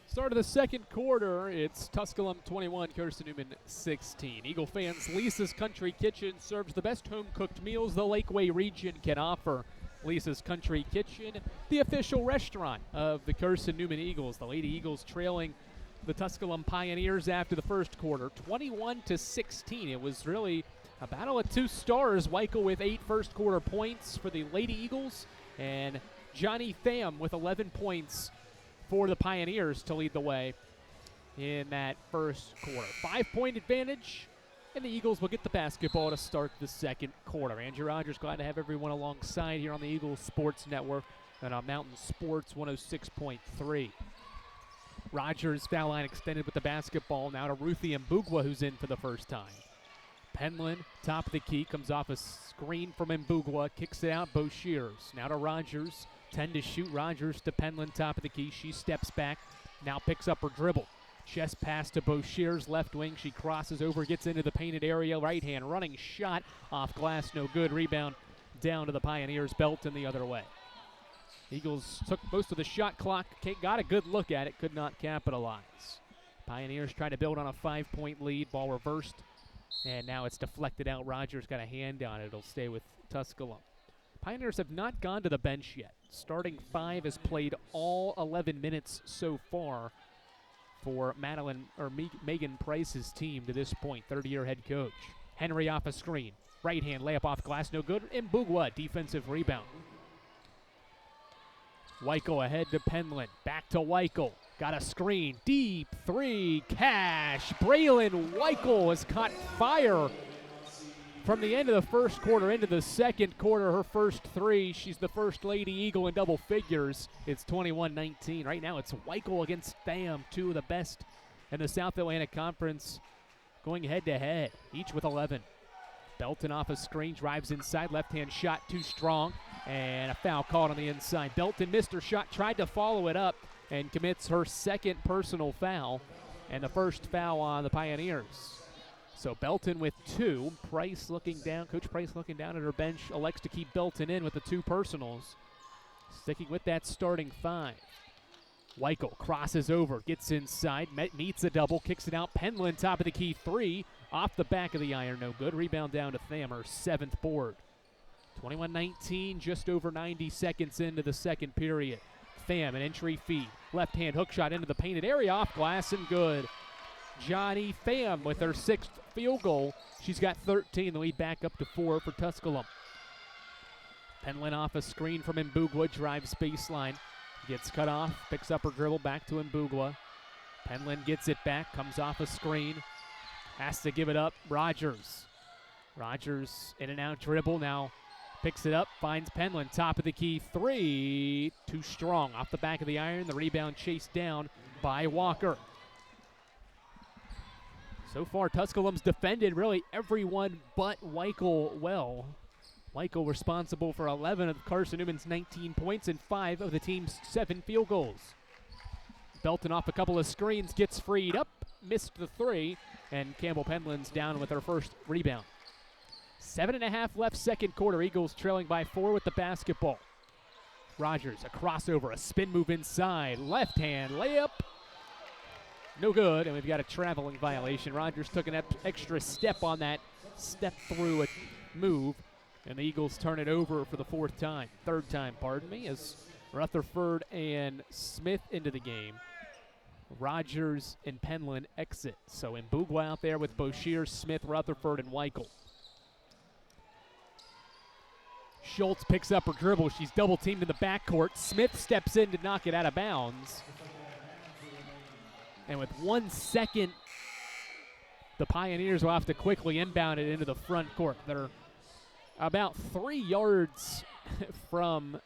Start of the second quarter, it's Tusculum 21, Carson-Newman 16. Eagle fans, Lisa's Country Kitchen serves the best home-cooked meals the Lakeway region can offer. Lisa's Country Kitchen, the official restaurant of the Carson-Newman Eagles. The Lady Eagles trailing the Tusculum Pioneers after the first quarter, 21-16. It was really a battle of 2 stars. Weichel with 8 first quarter points for the Lady Eagles, and Johnny Tham with 11 points for the Pioneers to lead the way in that first quarter. 5-point advantage, and the Eagles will get the basketball to start the second quarter. Andrew Rogers, glad to have everyone alongside here on the Eagles Sports Network and on Mountain Sports 106.3. Rogers, foul line extended with the basketball. Now to Ruthie Mbugwa, who's in for the first time. Penland, top of the key, comes off a screen from Mbugwa, kicks it out, Boshears. Now to Rogers, 10 to shoot. Rogers to Penland, top of the key. She steps back, now picks up her dribble. Chest pass to Boshears, left wing. She crosses over, gets into the painted area. Right hand running shot off glass, no good. Rebound down to the Pioneers, Belton the other way. Eagles took most of the shot clock, got a good look at it, could not capitalize. Pioneers trying to build on a 5-point lead, ball reversed, and now it's deflected out. Rogers got a hand on it. It'll stay with Tusculum. Pioneers have not gone to the bench yet. Starting 5 has played all 11 minutes so far for Megan Price's team to this point, third-year head coach. Henry off a screen. Right hand layup off glass, no good. Mbugwa, defensive rebound. Weichel ahead to Penland. Back to Weichel. Got a screen. Deep 3. Cash. Braylon Weichel has caught fire from the end of the first quarter into the second quarter. Her first 3. She's the first Lady Eagle in double figures. It's 21-19. Right now it's Weichel against Tham, 2 of the best in the South Atlantic Conference going head-to-head, each with 11. Belton off a screen, drives inside, left-hand shot too strong, and a foul called on the inside. Belton missed her shot, tried to follow it up, and commits her second personal foul, and the first foul on the Pioneers. So Belton with 2. Price looking down, Coach Price looking down at her bench, elects to keep Belton in with the 2 personals. Sticking with that starting 5. Weichel crosses over, gets inside, meets a double, kicks it out. Penland top of the key 3, off the back of the iron, no good. Rebound down to Tham, her 7th board. 21-19, just over 90 seconds into the second period. Tham, an entry feed. Left-hand hook shot into the painted area, off glass and good. Johnny Pham with her 6th field goal. She's got 13, the lead back up to 4 for Tusculum. Penland off a screen from Mbugwa, drives baseline. Gets cut off, picks up her dribble, back to Mbugwa. Penland gets it back, comes off a screen. Has to give it up, Rogers. Rogers in and out dribble, now picks it up, finds Penland, top of the key 3. Too strong, off the back of the iron. The rebound chased down by Walker. So far, Tusculum's defended really everyone but Weichel well. Weichel responsible for 11 of Carson-Newman's 19 points and 5 of the team's 7 field goals. Belton off a couple of screens, gets freed up, missed the 3, and Campbell Penland's down with her first rebound. 7.5 left second quarter. Eagles trailing by 4 with the basketball. Rogers, a crossover, a spin move inside. Left hand layup. No good, and we've got a traveling violation. Rogers took an extra step on that step through a move, and the Eagles turn it over for the third time, as Rutherford and Smith into the game. Rogers and Penland exit. So Mbugwa out there with Boshier, Smith, Rutherford, and Weichel. Schultz picks up her dribble. She's double-teamed in the backcourt. Smith steps in to knock it out of bounds. And with 1 second, the Pioneers will have to quickly inbound it into the front court. They're about 3 yards from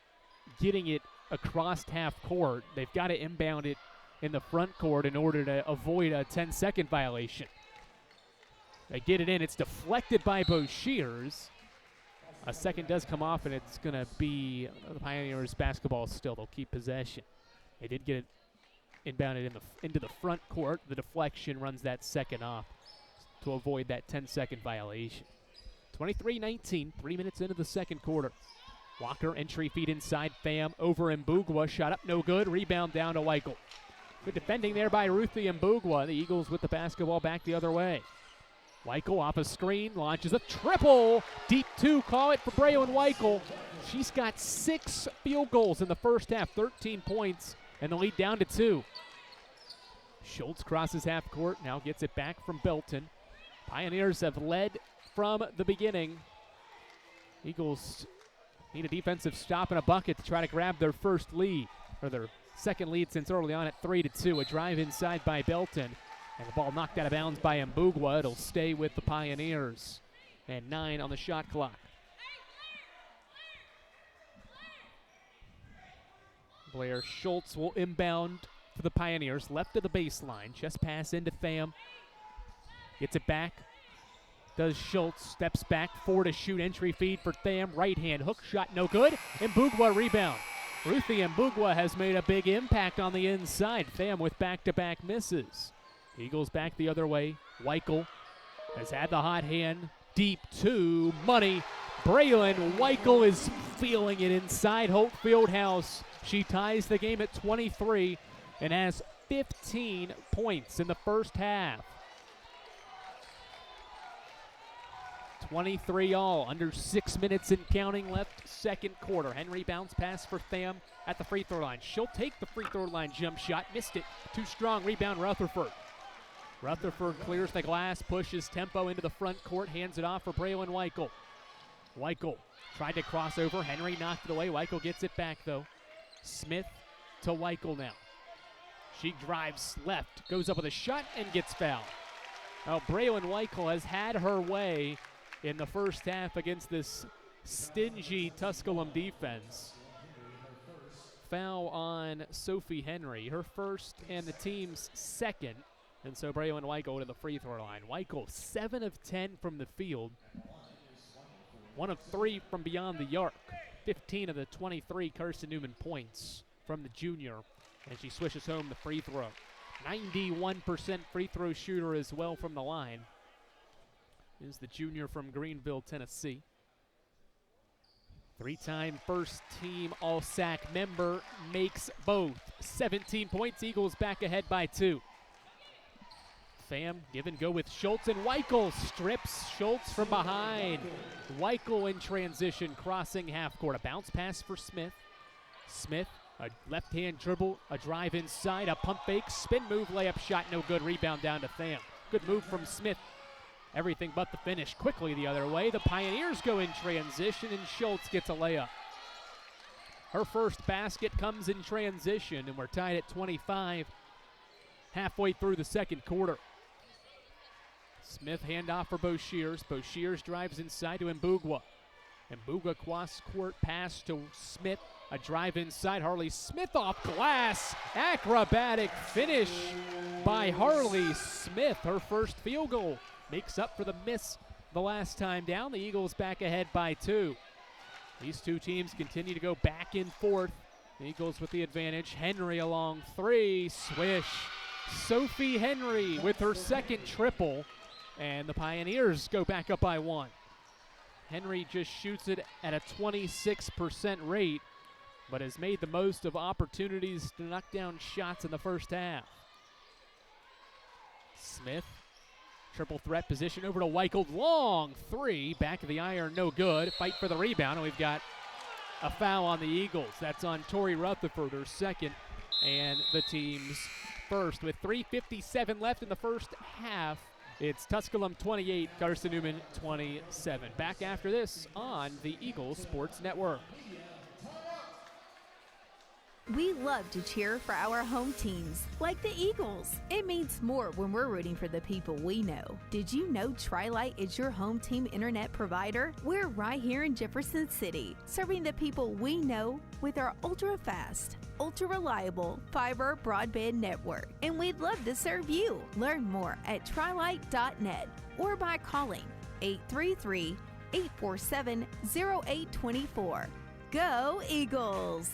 getting it across half court. They've got to inbound it in the front court in order to avoid a 10-second violation. They get it in. It's deflected by Boshiers. A second does come off, and it's going to be the Pioneers basketball still. They'll keep possession. They did get it inbounded into the front court. The deflection runs that second off to avoid that 10-second violation. 23-19, 3 minutes into the second quarter. Walker, entry feed inside. Pham over Mbugwa. Shot up, no good. Rebound down to Weichel. Good defending there by Ruthie Mbugwa. The Eagles with the basketball back the other way. Weichel off a screen, launches a triple. Deep 2, call it for Braylon Weichel. She's got 6 field goals in the first half, 13 points, and the lead down to 2. Schultz crosses half court, now gets it back from Belton. Pioneers have led from the beginning. Eagles need a defensive stop and a bucket to try to grab their first lead, or their second lead since early on at 3-2. A drive inside by Belton, and the ball knocked out of bounds by Mbugwa. It'll stay with the Pioneers, and 9 on the shot clock. Blair Schultz will inbound for the Pioneers, left of the baseline. Chest pass into Pham. Gets it back. Does Schultz, steps back, 4 to shoot, entry feed for Pham. Right hand hook shot, no good. Mbugwa rebound. Ruthie Mbugwa has made a big impact on the inside. Pham with back-to-back misses. Eagles back the other way. Weichel has had the hot hand. Deep 2, money. Braylon Weichel is feeling it inside Hope Fieldhouse. She ties the game at 23 and has 15 points in the first half. 23 all, under 6 minutes and counting left, second quarter. Henry bounce pass for Pham at the free throw line. She'll take the free throw line jump shot, missed it. Too strong, rebound Rutherford. Rutherford clears the glass, pushes tempo into the front court, hands it off for Braylon Weichel. Weichel tried to cross over, Henry knocked it away. Weichel gets it back though. Smith to Weichel now. She drives left, goes up with a shot and gets fouled. Now Braylon Weichel has had her way in the first half against this stingy Tusculum defense. Foul on Sophie Henry, her first and the team's second. And so Braylon Weichel to the free throw line. Weichel 7 of 10 from the field. 1 of 3 from beyond the arc. 15 of the 23 Carson-Newman points from the junior, and she swishes home the free throw. 91% free throw shooter as well from the line is the junior from Greenville, Tennessee. 3-time first-team All-SAC member, makes both. 17 points, Eagles back ahead by 2. Pham give and go with Schultz, and Weichel strips Schultz from behind. Weichel in transition, crossing half court. A bounce pass for Smith. Smith, a left-hand dribble, a drive inside, a pump fake, spin move, layup shot, no good. Rebound down to Pham. Good move from Smith. Everything but the finish. Quickly the other way. The Pioneers go in transition, and Schultz gets a layup. Her first basket comes in transition, and we're tied at 25 halfway through the second quarter. Smith handoff for Boshears. Boshears drives inside to Mbugwa. Mbugwa cross-court pass to Smith. A drive inside. Harley Smith off glass. Acrobatic finish by Harley Smith. Her first field goal makes up for the miss the last time down. The Eagles back ahead by 2. These two teams continue to go back and forth. The Eagles with the advantage. Henry along 3. Swish. Sophie Henry with her second triple. And the Pioneers go back up by 1. Henry just shoots it at a 26% rate, but has made the most of opportunities to knock down shots in the first half. Smith, triple threat position over to Weichel. Long 3, back of the iron, no good. Fight for the rebound, and we've got a foul on the Eagles. That's on Tori Rutherford, her second, and the team's first. With 3:57 left in the first half, it's Tusculum 28, Carson-Newman 27. Back after this on the Eagles Sports Network. We love to cheer for our home teams, like the Eagles. It means more when we're rooting for the people we know. Did you know Tri-Lite is your home team internet provider? We're right here in Jefferson City, serving the people we know with our ultra-fast, ultra-reliable fiber broadband network. And we'd love to serve you. Learn more at trilite.net or by calling 833-847-0824. Go Eagles!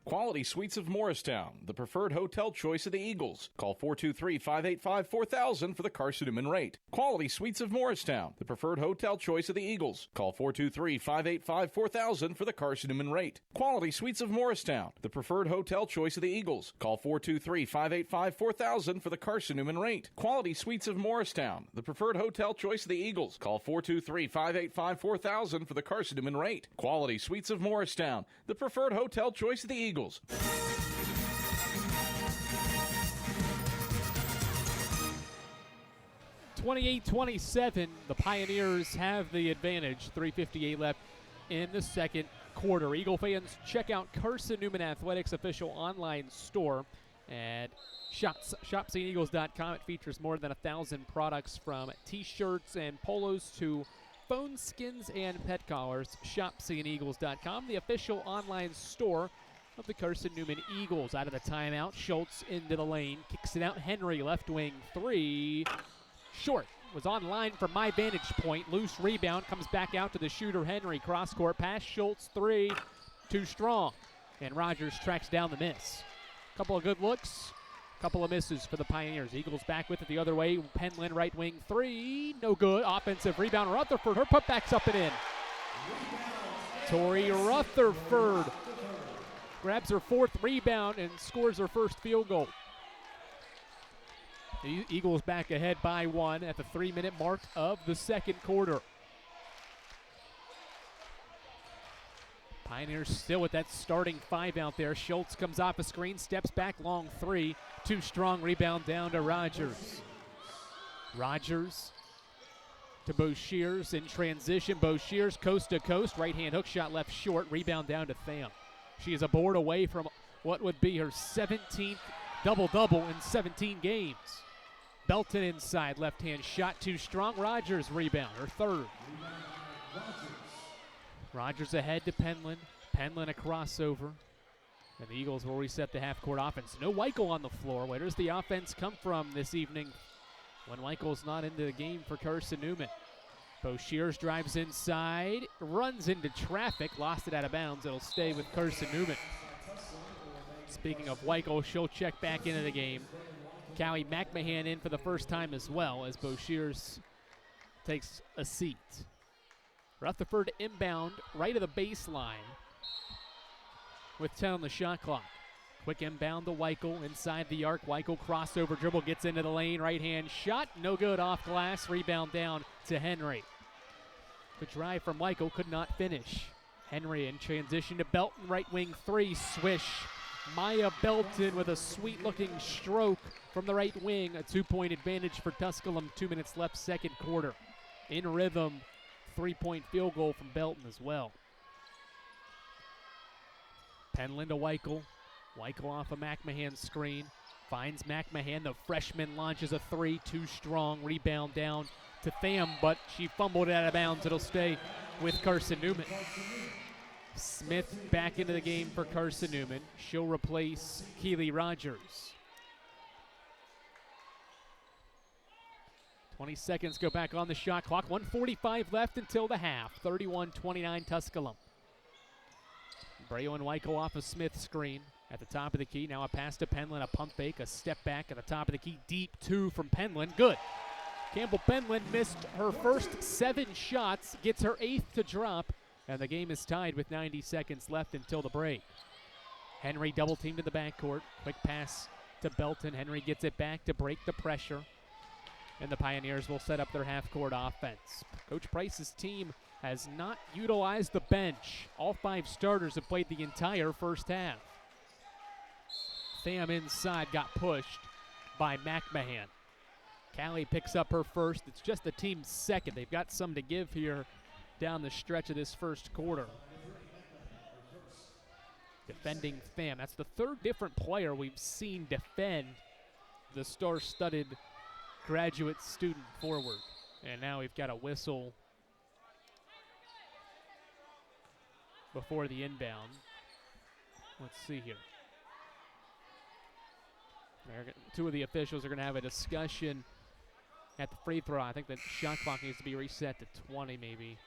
Quality Suites of Morristown, the preferred hotel choice of the Eagles. Call 423-585-4000 for the Carson-Newman rate. Quality Suites of Morristown, the preferred hotel choice of the Eagles. Call 423-585-4000 for the Carson-Newman rate. Quality Suites of Morristown, the preferred hotel choice of the Eagles. Call 423-585-4000 for the Carson-Newman rate. Quality Suites of Morristown, the preferred hotel choice of the Eagles. Call 423-585-4000 for the Carson-Newman rate. Quality Suites of Morristown, the preferred hotel choice of the Eagles. 28-27, the Pioneers have the advantage. 3:58 left in the second quarter. Eagle fans, check out Carson-Newman Athletics official online store at shopseeeagles.com. It features more than 1,000 products from T-shirts and polos to phone skins and pet collars. Shopseeeagles.com, the official online store of the Carson-Newman Eagles. Out of the timeout, Schultz into the lane, kicks it out. Henry, left wing 3, short. Was online from my vantage point. Loose rebound, comes back out to the shooter Henry. Cross-court pass, Schultz 3, too strong. And Rogers tracks down the miss. Couple of good looks, couple of misses for the Pioneers. Eagles back with it the other way. Penland, right wing 3, no good. Offensive rebound, Rutherford, her putback's up and in. Tori Rutherford grabs her 4th rebound and scores her first field goal. The Eagles back ahead by 1 at the 3-minute mark of the second quarter. Pioneers still with that starting 5 out there. Schultz comes off a screen, steps back, long 3. Too strong, rebound down to Rogers. Rogers to Boshears in transition. Boshears coast to coast, right-hand hook shot left short, rebound down to Pham. She is a board away from what would be her 17th double-double in 17 games. Belton inside, left-hand shot too strong. Rogers rebound, her 3rd. Rogers ahead to Penland. Penland a crossover. And the Eagles will reset the half-court offense. No Weichel on the floor. Where does the offense come from this evening when Weichel's not into the game for Carson-Newman? Boshears drives inside, runs into traffic, lost it out of bounds. It'll stay with Carson-Newman. Speaking of Weichel, she'll check back into the game. Callie McMahon in for the first time as well as Boshears takes a seat. Rutherford inbound right of the baseline with 10 on the shot clock. Quick inbound to Weichel inside the arc. Weichel crossover dribble, gets into the lane. Right hand shot, no good, off glass. Rebound down to Henry. The drive from Weichel could not finish. Henry in transition to Belton, right wing three, swish. Maya Belton with a sweet-looking stroke from the right wing. A 2-point advantage for Tusculum. 2 minutes left, second quarter. In rhythm, 3-point field goal from Belton as well. Penland to Weichel. Weichel off a McMahon screen. Finds McMahon. The freshman launches a three. Too strong. Rebound down to Tham, but she fumbled it out of bounds. It'll stay with Carson-Newman. Smith back into the game for Carson-Newman. She'll replace Keely Rogers. 20 seconds go back on the shot clock. 1:45 left until the half. 31-29 Tusculum. Breo and Weichel off a Smith screen at the top of the key. Now a pass to Penland, a pump fake, a step back at the top of the key. Deep two from Penland. Good. Campbell Penland missed her first 7 shots, gets her 8th to drop, and the game is tied with 90 seconds left until the break. Henry double teamed in the backcourt. Quick pass to Belton. Henry gets it back to break the pressure. And the Pioneers will set up their half-court offense. Coach Price's team has not utilized the bench. All 5 starters have played the entire first half. Tham inside got pushed by McMahon. Callie picks up her first. It's just the team's second. They've got some to give here down the stretch of this first quarter. Defending Tham. That's the 3rd different player we've seen defend the star-studded graduate student forward. And now we've got a whistle before the inbound. Let's see here. 2 of the officials are going to have a discussion at the free throw. I think the shot clock needs to be reset to 20 maybe.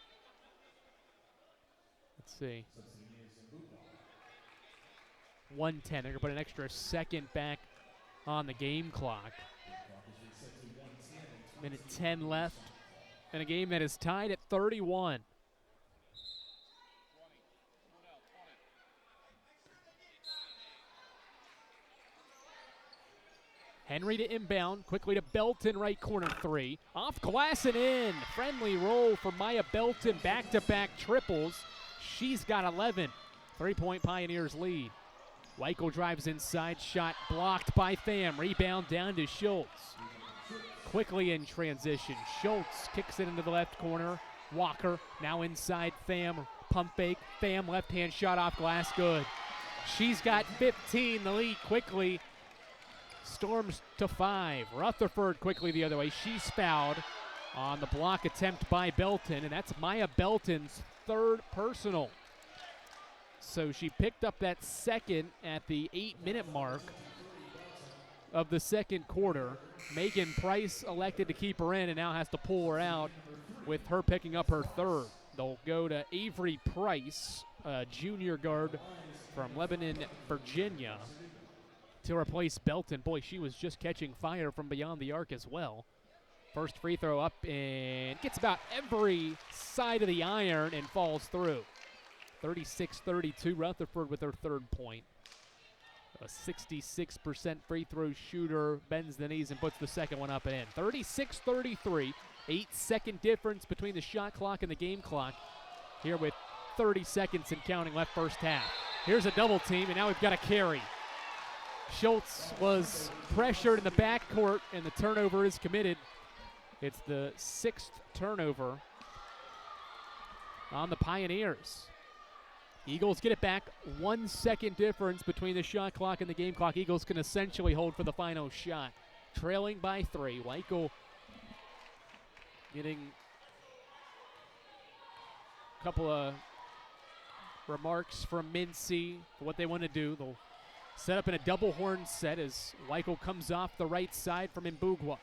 Let's see. 1:10. They're going to put an extra second back on the game clock. Minute 10 left in a game that is tied at 31. Henry to inbound, quickly to Belton, right corner three. Off glass and in. Friendly roll for Maya Belton, back-to-back triples. She's got 11. 3-point Pioneers lead. Weichel drives inside, shot blocked by Tham. Rebound down to Schultz. Quickly in transition. Schultz kicks it into the left corner. Walker now inside Tham. Pump fake. Tham left-hand shot off glass. Good. She's got 15. The lead quickly storms to 5. Rutherford quickly the other way. She's fouled on the block attempt by Belton, and that's Maya Belton's 3rd personal. So she picked up that second at the 8-minute mark of the second quarter. Megan Price elected to keep her in and now has to pull her out with her picking up her 3rd. They'll go to Avery Price, a junior guard from Lebanon, Virginia, to replace Belton. Boy, she was just catching fire from beyond the arc as well. First free throw up and gets about every side of the iron and falls through. 36-32, Rutherford with her 3rd point. A 66% free throw shooter bends the knees and puts the second one up and in. 36-33, 8-second difference between the shot clock and the game clock here with 30 seconds and counting left first half. Here's a double team, and now we've got a carry. Schultz was pressured in the backcourt, and the turnover is committed. It's the 6th turnover on the Pioneers. Eagles get it back. 1 second difference between the shot clock and the game clock. Eagles can essentially hold for the final shot. Trailing by 3. Weichel getting a couple of remarks from Mincy for what they want to do. They'll set up in a double horn set as Weichel comes off the right side from Mbugwa.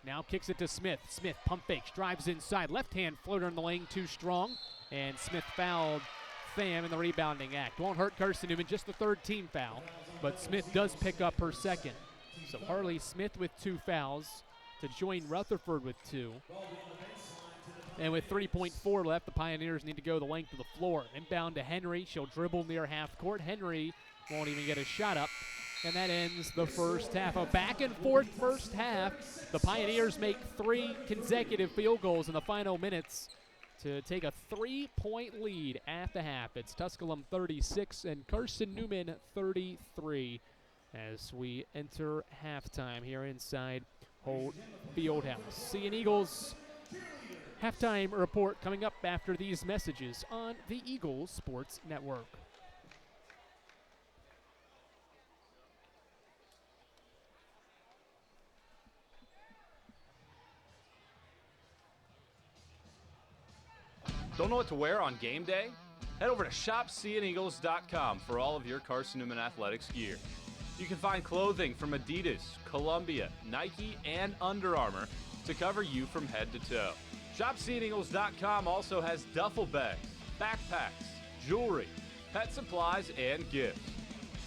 now kicks it to Smith. Smith pump fakes, drives inside. Left-hand floater in the lane, too strong. And Smith fouled Pham in the rebounding act. Won't hurt Carson-Newman, just the third team foul. But Smith does pick up her second. So Harley Smith with 2 fouls to join Rutherford with 2. And with 3.4 left, the Pioneers need to go the length of the floor. Inbound to Henry. She'll dribble near half court. Henry won't even get a shot up. And that ends the first half. A back-and-forth first half. The Pioneers make 3 consecutive field goals in the final minutes to take a 3-point lead at the half. It's Tusculum 36 and Carson-Newman 33 as we enter halftime here inside Holt Fieldhouse. Seeing Eagles halftime report coming up after these messages on the Eagles Sports Network. Don't know what to wear on game day? Head over to shopseeandeagles.com for all of your Carson-Newman athletics gear. You can find clothing from Adidas, Columbia, Nike, and Under Armour to cover you from head to toe. ShopSeeingEagles.com also has duffel bags, backpacks, jewelry, pet supplies, and gifts.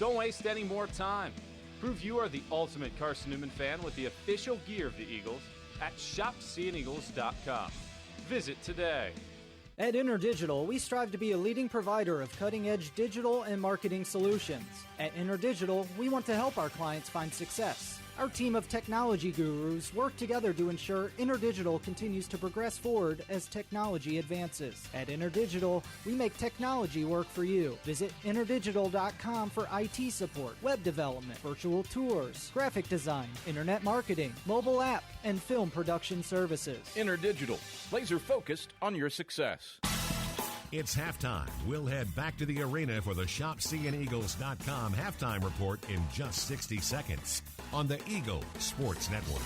Don't waste any more time. Prove you are the ultimate Carson-Newman fan with the official gear of the Eagles at ShopSeeingEagles.com. Visit today. At InterDigital, we strive to be a leading provider of cutting-edge digital and marketing solutions. At InterDigital, we want to help our clients find success. Our team of technology gurus work together to ensure InterDigital continues to progress forward as technology advances. At InterDigital, we make technology work for you. Visit interdigital.com for IT support, web development, virtual tours, graphic design, internet marketing, mobile app, and film production services. InterDigital, laser focused on your success. It's halftime. We'll head back to the arena for the ShopSeeingEagles.com halftime report in just 60 seconds on the Eagle Sports Network.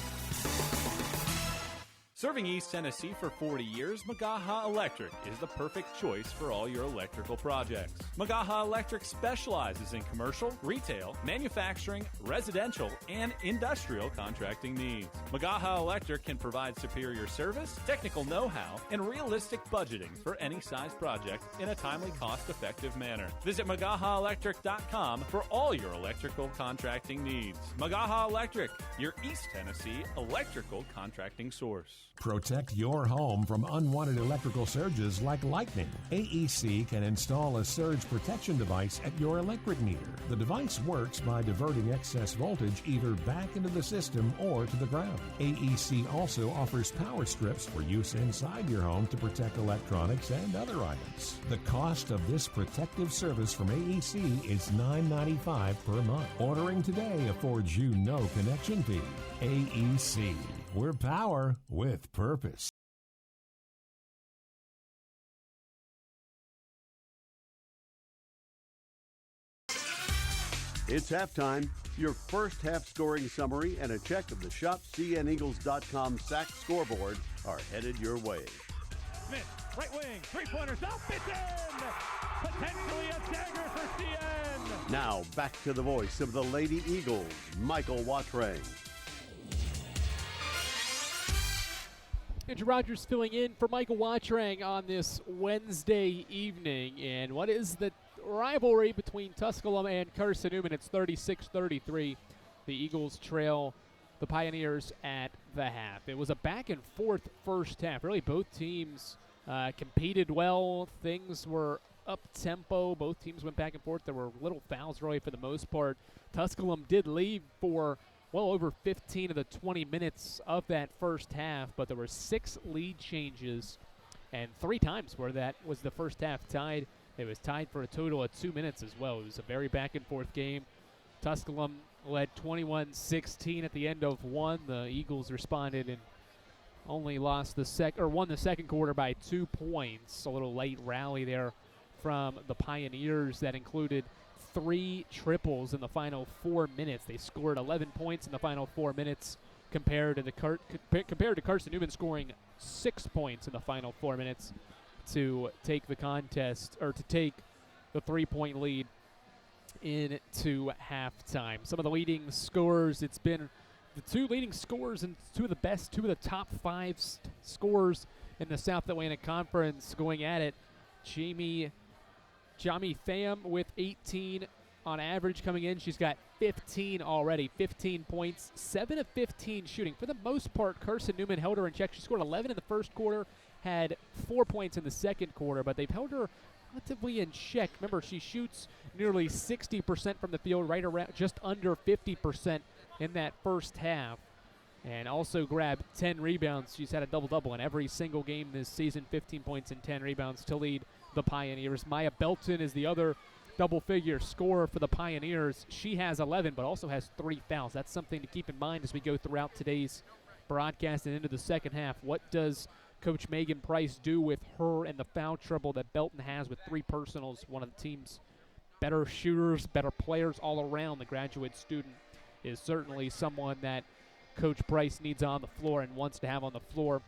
Serving East Tennessee for 40 years, Magaha Electric is the perfect choice for all your electrical projects. Magaha Electric specializes in commercial, retail, manufacturing, residential, and industrial contracting needs. Magaha Electric can provide superior service, technical know-how, and realistic budgeting for any size project in a timely, cost-effective manner. Visit MagahaElectric.com for all your electrical contracting needs. Magaha Electric, your East Tennessee electrical contracting source. Protect your home from unwanted electrical surges like lightning. AEC can install a surge protection device at your electric meter. The device works by diverting excess voltage either back into the system or to the ground. AEC also offers power strips for use inside your home to protect electronics and other items. The cost of this protective service from AEC is $9.95 per month. Ordering today affords you no connection fee. AEC. We're power with purpose. It's halftime. Your first half scoring summary and a check of the ShopCNEagles.com sack scoreboard are headed your way. Smith, right wing, three-pointers up, it's in! Potentially a dagger for CN! Now back to the voice of the Lady Eagles, Michael Watrang. Andrew Rogers filling in for Michael Watrang on this Wednesday evening. And what is the rivalry between Tusculum and Carson-Newman? It's 36-33. The Eagles trail the Pioneers at the half. It was a back-and-forth first half. Really, both teams competed well. Things were up-tempo. Both teams went back and forth. There were little fouls, really, for the most part. Tusculum did lead for well over 15 of the 20 minutes of that first half, but there were 6 lead changes, and 3 times where that was the first half tied. It was tied for a total of 2 minutes as well. It was a very back-and-forth game. Tusculum led 21-16 at the end of one. The Eagles responded and only won the second quarter by 2 points. A little late rally there from the Pioneers that included 3 triples in the final 4 minutes. They scored 11 points in the final 4 minutes compared to Carson-Newman scoring 6 points in the final 4 minutes to take the contest, or to take the 3-point lead into halftime. Some of the leading scorers, it's been the two leading scorers and two of the top five scorers in the South Atlantic Conference going at it. Jamie Pham with 18 on average coming in. She's got 15 already, 15 points, 7 of 15 shooting. For the most part, Carson-Newman held her in check. She scored 11 in the first quarter, had 4 points in the second quarter, but they've held her relatively in check. Remember, she shoots nearly 60% from the field, right around just under 50% in that first half, and also grabbed 10 rebounds. She's had a double-double in every single game this season, 15 points and 10 rebounds to lead the Pioneers. Maya Belton is the other double-figure scorer for the Pioneers. She has 11, but also has 3 fouls. That's something to keep in mind as we go throughout today's broadcast and into the second half. What does Coach Megan Price do with her and the foul trouble that Belton has with 3 personals? One of the team's better shooters, better players all around. The graduate student is certainly someone that Coach Price needs on the floor and wants to have on the floor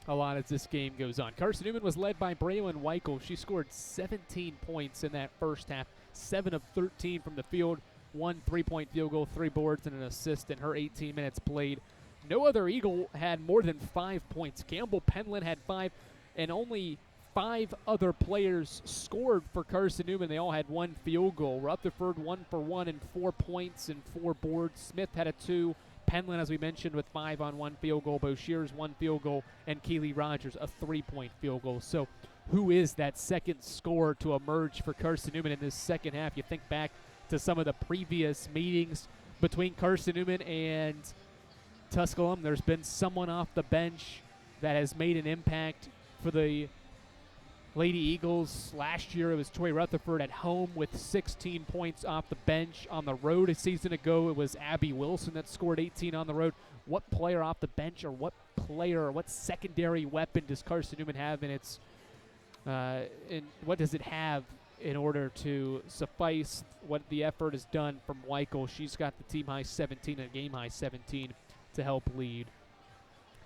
a lot as this game goes on. Carson-Newman was led by Braylon Weichel. She scored 17 points in that first half, 7 of 13 from the field, 1 3-point field goal, 3 boards, and an assist in her 18 minutes played. No other Eagle had more than 5 points. Campbell Penland had 5, and only 5 other players scored for Carson-Newman. They all had 1 field goal. Rutherford 1 for 1 and 4 points and 4 boards. Smith had a 2. Penland, as we mentioned, with 5 on 1 field goal. Boshears 1 field goal, and Keely Rogers a 3-point field goal. So who is that second scorer to emerge for Carson-Newman in this second half? You think back to some of the previous meetings between Carson-Newman and Tusculum. There's been someone off the bench that has made an impact for the Lady Eagles. Last year it was Toy Rutherford at home with 16 points off the bench. On the road a season ago it was Abby Wilson that scored 18 on the road. What player off the bench or what player or what secondary weapon does Carson-Newman have in its and what does it have in order to suffice what the effort has done from Weichel? She's got the team high 17 and game high 17 to help lead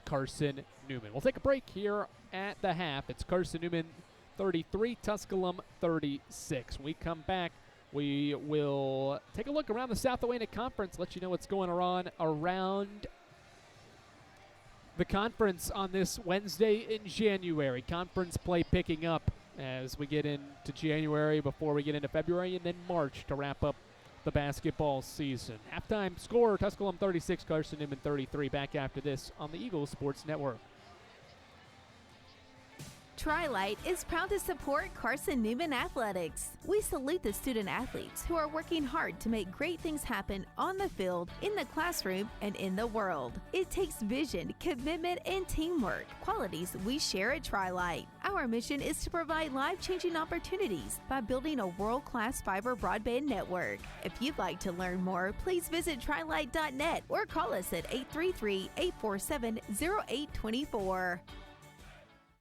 Carson-Newman. We'll take a break here at the half. It's Carson-Newman 33, Tusculum 36. When we come back, we will take a look around the South Atlantic Conference, let you know what's going on around the conference on this Wednesday in January. Conference play picking up as we get into January before we get into February, and then March to wrap up the basketball season. Halftime score, Tusculum 36, Carson-Newman 33. Back after this on the Eagles Sports Network. Tri-Light is proud to support Carson-Newman Athletics. We salute the student athletes who are working hard to make great things happen on the field, in the classroom, and in the world. It takes vision, commitment, and teamwork, qualities we share at Tri-Light. Our mission is to provide life-changing opportunities by building a world-class fiber broadband network. If you'd like to learn more, please visit trilight.net or call us at 833-847-0824.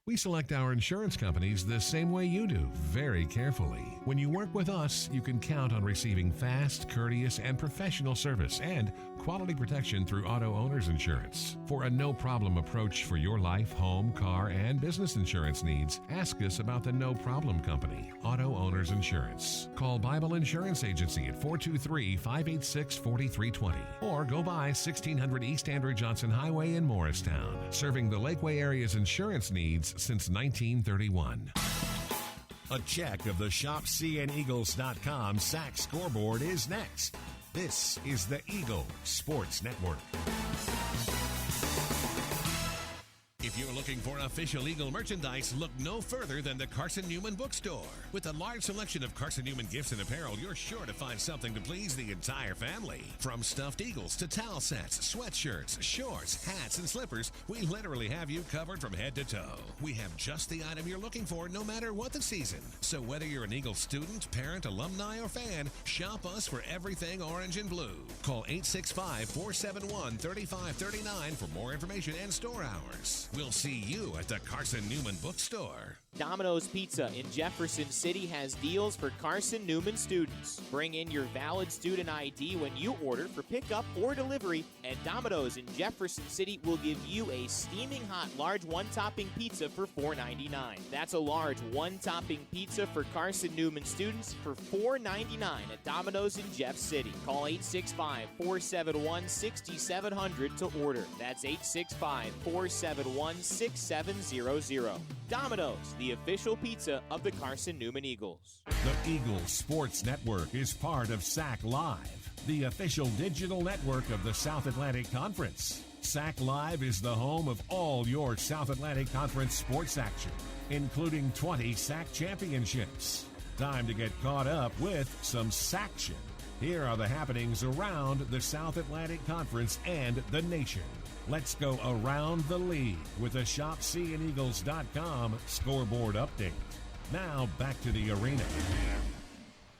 We select our insurance companies the same way you do, very carefully. When you work with us, you can count on receiving fast, courteous, and professional service and quality protection through Auto Owners Insurance. For a no-problem approach for your life, home, car, and business insurance needs, ask us about the No Problem Company, Auto Owners Insurance. Call Bible Insurance Agency at 423-586-4320 or go by 1600 East Andrew Johnson Highway in Morristown, serving the Lakeway area's insurance needs since 1931. A check of the ShopCNEagles.com SAC scoreboard is next. This is the Eagle Sports Network. If you're looking for official Eagle merchandise, look no further than the Carson-Newman Bookstore. With a large selection of Carson-Newman gifts and apparel, you're sure to find something to please the entire family. From stuffed eagles to towel sets, sweatshirts, shorts, hats, and slippers, we literally have you covered from head to toe. We have just the item you're looking for no matter what the season. So whether you're an Eagle student, parent, alumni, or fan, shop us for everything orange and blue. Call 865-471-3539 for more information and store hours. We'll see you at the Carson-Newman Bookstore. Domino's Pizza in Jefferson City has deals for Carson-Newman students. Bring in your valid student ID when you order for pickup or delivery, and Domino's in Jefferson City will give you a steaming hot large one-topping pizza for $4.99. That's a large one-topping pizza for Carson-Newman students for $4.99 at Domino's in Jeff City. Call 865-471-6700 to order. That's 865-471-6700. Domino's, the official pizza of the Carson-Newman Eagles. The Eagles Sports Network is part of SAC Live, the official digital network of the South Atlantic Conference. SAC Live is the home of all your South Atlantic Conference sports action, including 20 SAC championships. Time to get caught up with some SACtion. Here are the happenings around the South Atlantic Conference and the nation. Let's go around the league with a ShopSeeAndEagles.com scoreboard update. Now back to the arena.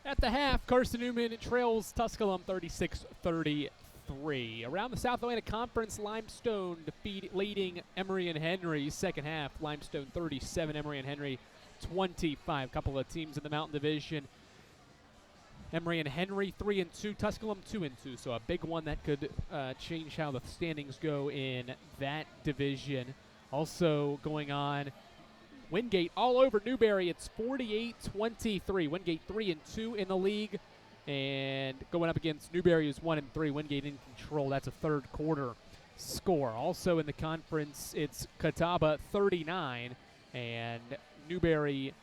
At the half, Carson-Newman trails Tusculum 36-33. Around the South Atlantic Conference, Limestone leading Emory and Henry. Second half, Limestone 37, Emory and Henry 25. Couple of teams in the Mountain Division. Emory and Henry 3-2, Tusculum 2-2. So a big one that could change how the standings go in that division. Also going on, Wingate all over Newberry. It's 48-23. Wingate 3-2 in the league, and going up against Newberry is 1-3. Wingate in control. That's a third quarter score. Also in the conference, it's Catawba 39 and Newberry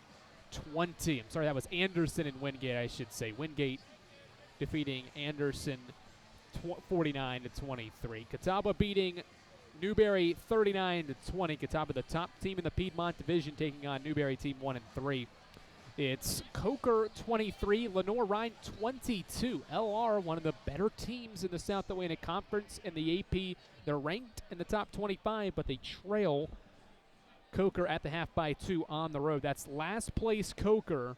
20. I'm sorry, that was Anderson and Wingate, I should say. Wingate defeating Anderson 49-23. Catawba beating Newberry 39-20. Catawba, the top team in the Piedmont Division, taking on Newberry team 1-3. It's Coker 23, Lenore-Rhine 22. LR, one of the better teams in the South Atlantic Conference in the AP. They're ranked in the top 25, but they trail Coker at the half by 2 on the road. That's last place Coker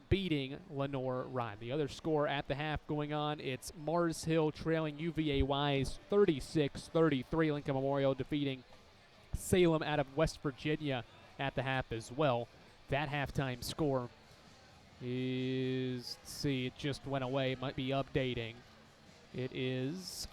beating Lenore-Rhine. The other score at the half going on, it's Mars Hill trailing UVA Wise 36-33. Lincoln Memorial defeating Salem out of West Virginia at the half as well. That halftime score is, let's see, it just went away. It might be updating. It is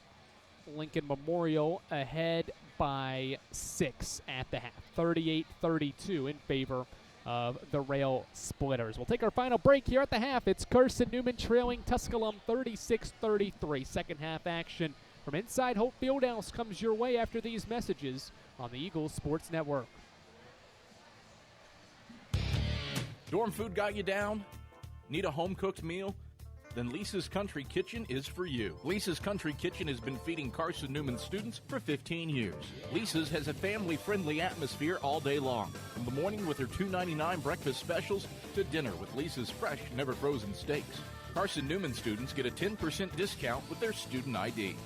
Lincoln Memorial ahead by 6 at the half. 38-32 in favor of the Rail Splitters. We'll take our final break here at the half. It's Carson-Newman trailing Tusculum 36-33. Second half action from inside Hope Fieldhouse comes your way after these messages on the Eagles Sports Network. Dorm food got you down? Need a home-cooked meal? Then Lisa's Country Kitchen is for you. Lisa's Country Kitchen has been feeding Carson-Newman students for 15 years. Lisa's has a family-friendly atmosphere all day long. From the morning with her $2.99 breakfast specials to dinner with Lisa's fresh, never-frozen steaks. Carson-Newman students get a 10% discount with their student ID.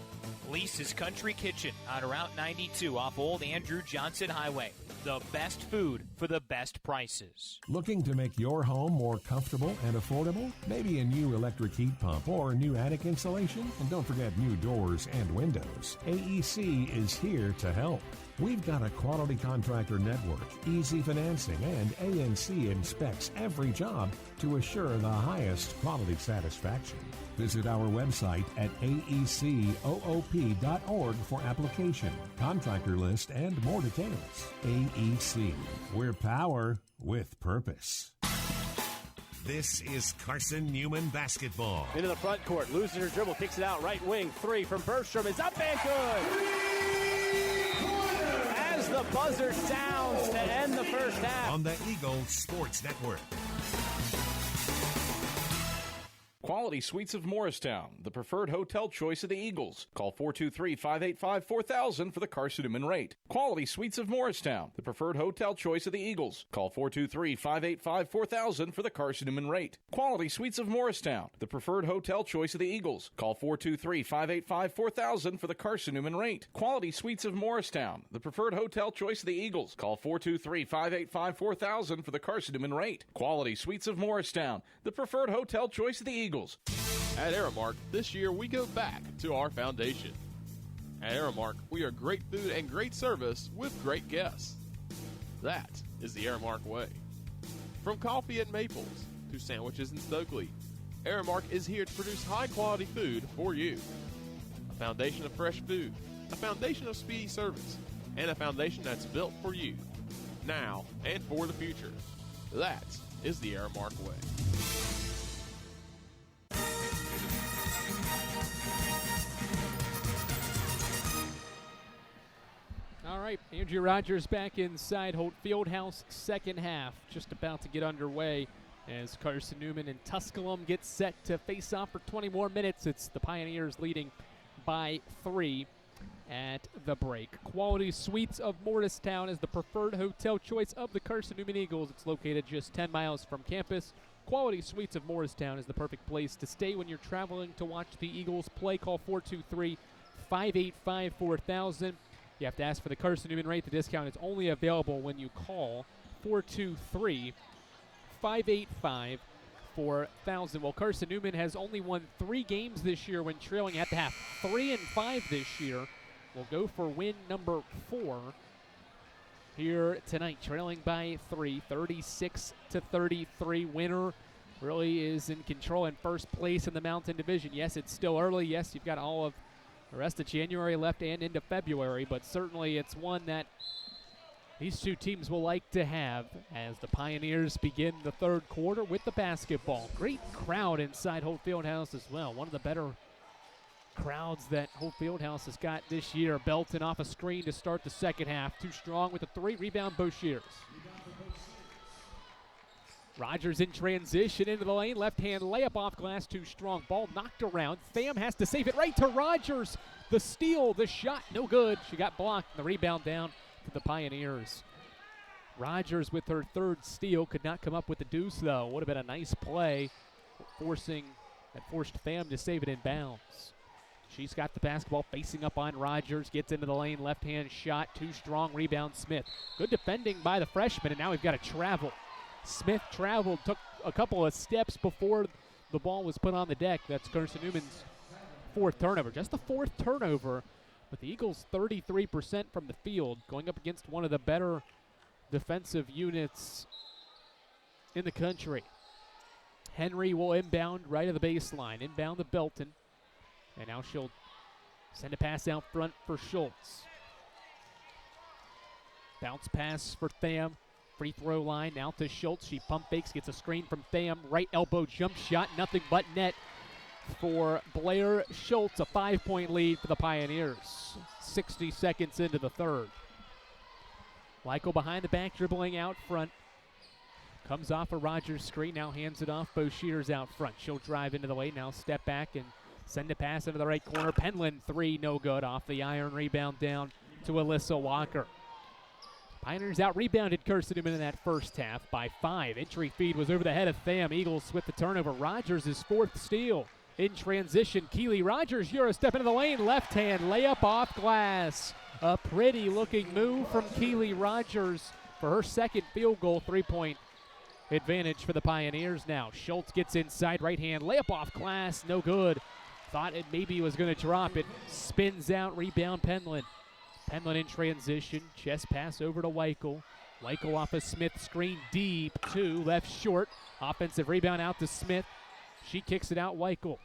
Lisa's Country Kitchen on Route 92 off Old Andrew Johnson Highway. The best food for the best prices. Looking to make your home more comfortable and affordable? Maybe a new electric heat pump or new attic insulation? And don't forget new doors and windows. AEC is here to help. We've got a quality contractor network, easy financing, and ANC inspects every job to assure the highest quality satisfaction. Visit our website at aecoop.org for application, contractor list, and more details. AEC, we're power with purpose. This is Carson-Newman basketball. Into the front court, loses her dribble, kicks it out, right wing, 3 from Bergstrom is up and good! As the buzzer sounds to end the first half. On the Eagles Sports Network. Quality Suites of Morristown, the preferred hotel choice of the Eagles. Call 423-585-4000 for the Carson-Newman rate. Quality Suites of Morristown, the preferred hotel choice of the Eagles. Call 423-585-4000 for the Carson-Newman rate. Quality Suites of Morristown, the preferred hotel choice of the Eagles. Call 423-585-4000 for the Carson-Newman rate. Quality Suites of Morristown, the preferred hotel choice of the Eagles. Call 423-585-4000 for the Carson-Newman rate. Quality Suites of Morristown, the preferred hotel choice of the Eagles. At Aramark, this year we go back to our foundation. At Aramark, we are great food and great service with great guests. That is the Aramark way. From coffee at Maples to sandwiches in Stokely, Aramark is here to produce high-quality food for you. A foundation of fresh food, a foundation of speedy service, and a foundation that's built for you, now and for the future. That is the Aramark way. All right, Andrew Rogers back inside Holt Fieldhouse. Second half just about to get underway as Carson-Newman and Tusculum get set to face off for 20 more minutes. It's the Pioneers leading by 3 at the break. Quality Suites of Morristown is the preferred hotel choice of the Carson-Newman Eagles. It's located just 10 miles from campus. Quality Suites of Morristown is the perfect place to stay when you're traveling to watch the Eagles play. Call 423-585-4000. You have to ask for the Carson-Newman rate. The discount is only available when you call 423-585-4000. Well, Carson-Newman has only won 3 games this year when trailing at the half. 3-5 this year. Will go for win number 4 here tonight, trailing by 3, 36-33. Winner really is in control in first place in the Mountain Division. Yes, it's still early. Yes, you've got all of the rest of January left and into February, but certainly it's one that these two teams will like to have as the Pioneers begin the third quarter with the basketball. Great crowd inside Holt Fieldhouse as well. One of the better crowds that Holt Fieldhouse has got this year. Belton off a screen to start the second half. Too strong with a 3. Rebound, Boshiers. Rogers in transition into the lane. Left-hand layup off glass. Too strong. Ball knocked around. Tham has to save it right to Rogers. The steal, the shot, no good. She got blocked. The rebound down to the Pioneers. Rogers with her 3rd steal. Could not come up with the deuce, though. Would have been a nice play. Forced Tham to save it in bounds. She's got the basketball facing up on Rogers. Gets into the lane. Left-hand shot. Too strong. Rebound, Smith. Good defending by the freshman, and now we've got a travel. Smith traveled, took a couple of steps before the ball was put on the deck. That's Carson-Newman's 4th turnover. Just the 4th turnover, but the Eagles 33% from the field, going up against one of the better defensive units in the country. Henry will inbound right of the baseline. Inbound to Belton. And now she'll send a pass out front for Schultz. Bounce pass for Tham. Free throw line now to Schultz. She pump fakes, gets a screen from Tham. Right elbow jump shot, nothing but net for Blair Schultz. A 5-point lead for the Pioneers. 60 seconds into the third. Michael behind the back, dribbling out front. Comes off a Rogers screen, now hands it off. Boshiers out front. She'll drive into the lane, now step back and send a pass into the right corner. Penland 3, no good. Off the iron, rebound down to Alyssa Walker. Pioneers out-rebounded Carson-Newman in that first half by 5. Entry feed was over the head of Tham. Eagles with the turnover. Rogers' 4th steal. In transition, Keely Rogers, Euro step into the lane. Left-hand layup off glass. A pretty-looking move from Keely Rogers for her 2nd field goal. 3-point advantage for the Pioneers now. Schultz gets inside, right-hand layup off glass. No good. Thought it maybe was going to drop. It spins out, rebound Penland. Penland in transition, chest pass over to Weichel. Weichel off a Smith screen, deep, 2, left short. Offensive rebound out to Smith. She kicks it out, Weichel.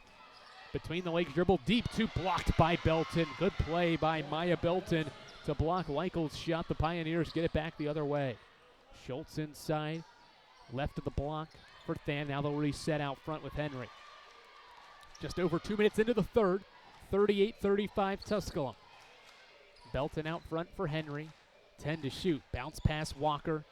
Between the legs dribble, deep, 2, blocked by Belton. Good play by Maya Belton to block Weichel's shot. The Pioneers get it back the other way. Schultz inside, left of the block for Tham. Now they'll reset out front with Henry. Just over 2 minutes into the third, 38-35 Tusculum. Belton out front for Henry. 10 to shoot. Bounce pass Walker.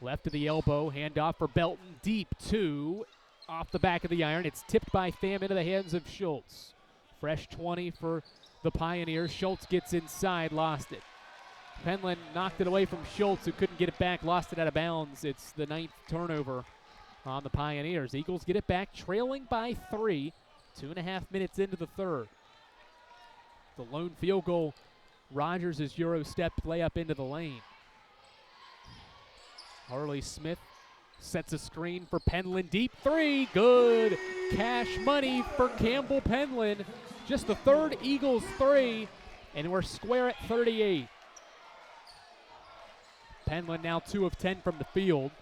Left of the elbow. Handoff for Belton. Deep 2. Off the back of the iron. It's tipped by Tham into the hands of Schultz. Fresh 20 for the Pioneers. Schultz gets inside. Lost it. Penland knocked it away from Schultz, who couldn't get it back. Lost it out of bounds. It's the 9th turnover on the Pioneers. Eagles get it back, trailing by 3. 2.5 minutes into the third. The lone field goal. Rogers' Euro step layup into the lane. Harley Smith sets a screen for Penland. Deep 3. Good. Cash money for Campbell Penland. Just the 3rd Eagles 3. And we're square at 38. Penland now 2 of 10 from the field.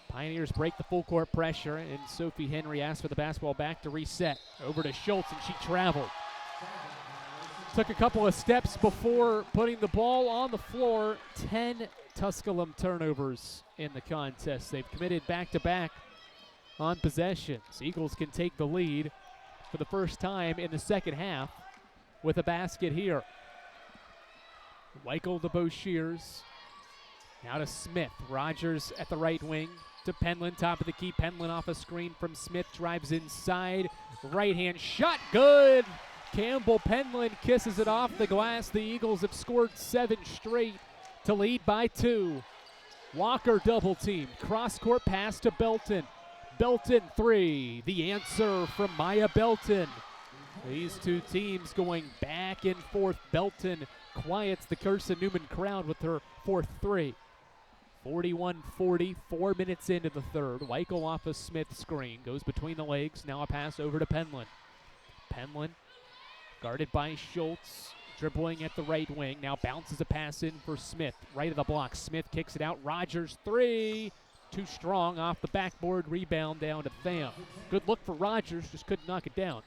Pioneers break the full court pressure, and Sophie Henry asks for the basketball back to reset. Over to Schultz, and she traveled. Took a couple of steps before putting the ball on the floor. 10 Tusculum turnovers in the contest. They've committed back-to-back on possessions. Eagles can take the lead for the first time in the second half with a basket here. Weichel to Boshears. Now to Smith. Rogers at the right wing to Penland. Top of the key. Penland off a screen from Smith. Drives inside. Right-hand shot. Good. Campbell Penland kisses it off the glass. The Eagles have scored 7 straight to lead by 2. Walker double team. Cross-court pass to Belton. Belton 3. The answer from Maya Belton. These two teams going back and forth. Belton quiets the Carson-Newman crowd with her 4th 3. 41-40, 4 minutes into the third. Weichel off a Smith screen. Goes between the legs. Now a pass over to Penland. Penland guarded by Schultz. Dribbling at the right wing. Now bounces a pass in for Smith. Right of the block. Smith kicks it out. Rogers 3. Too strong off the backboard. Rebound down to Tham. Good look for Rogers. Just couldn't knock it down.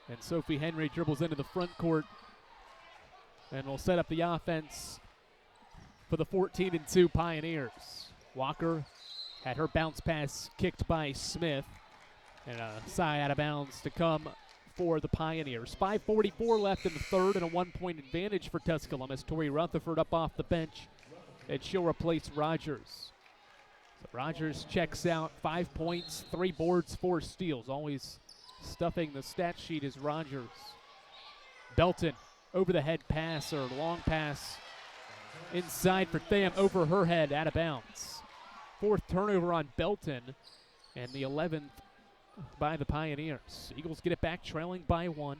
And Sophie Henry dribbles into the front court and will set up the offense for the 14-2 Pioneers. Walker had her bounce pass kicked by Smith. And a sigh out of bounds to come for the Pioneers. 5:44 left in the third and a 1-point advantage for Tusculum as Tori Rutherford up off the bench, and she'll replace Rogers. So Rogers checks out. 5 points, 3 boards, 4 steals. Always stuffing the stat sheet is Rogers. Belton, over the head pass or long pass inside for Tham, over her head, out of bounds. 4th turnover on Belton, and the 11th by the Pioneers. Eagles get it back, trailing by 1.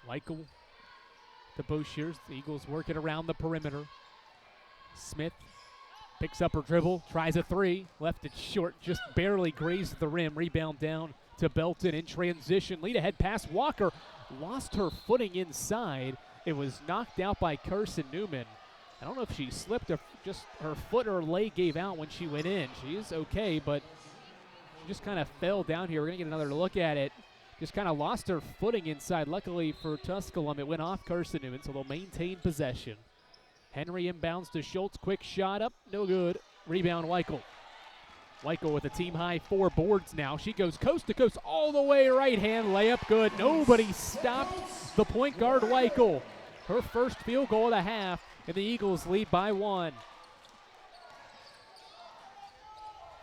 Weichel to Boshears. The Eagles work it around the perimeter. Smith picks up her dribble, tries a 3, left it short, just barely grazed the rim. Rebound down to Belton in transition. Lead ahead pass. Walker lost her footing inside. It was knocked out by Carson-Newman. I don't know if she slipped or just her foot or leg gave out when she went in. She is okay, but she just kind of fell down here. We're going to get another look at it. Just kind of lost her footing inside. Luckily for Tusculum, it went off Carson-Newman, so they'll maintain possession. Henry inbounds to Schultz. Quick shot up. No good. Rebound, Weichel. Weichel with a team-high 4 boards now. She goes coast to coast all the way right-hand layup. Good. Nobody stopped the point guard, Weichel. Her first field goal of the half, and the Eagles lead by 1.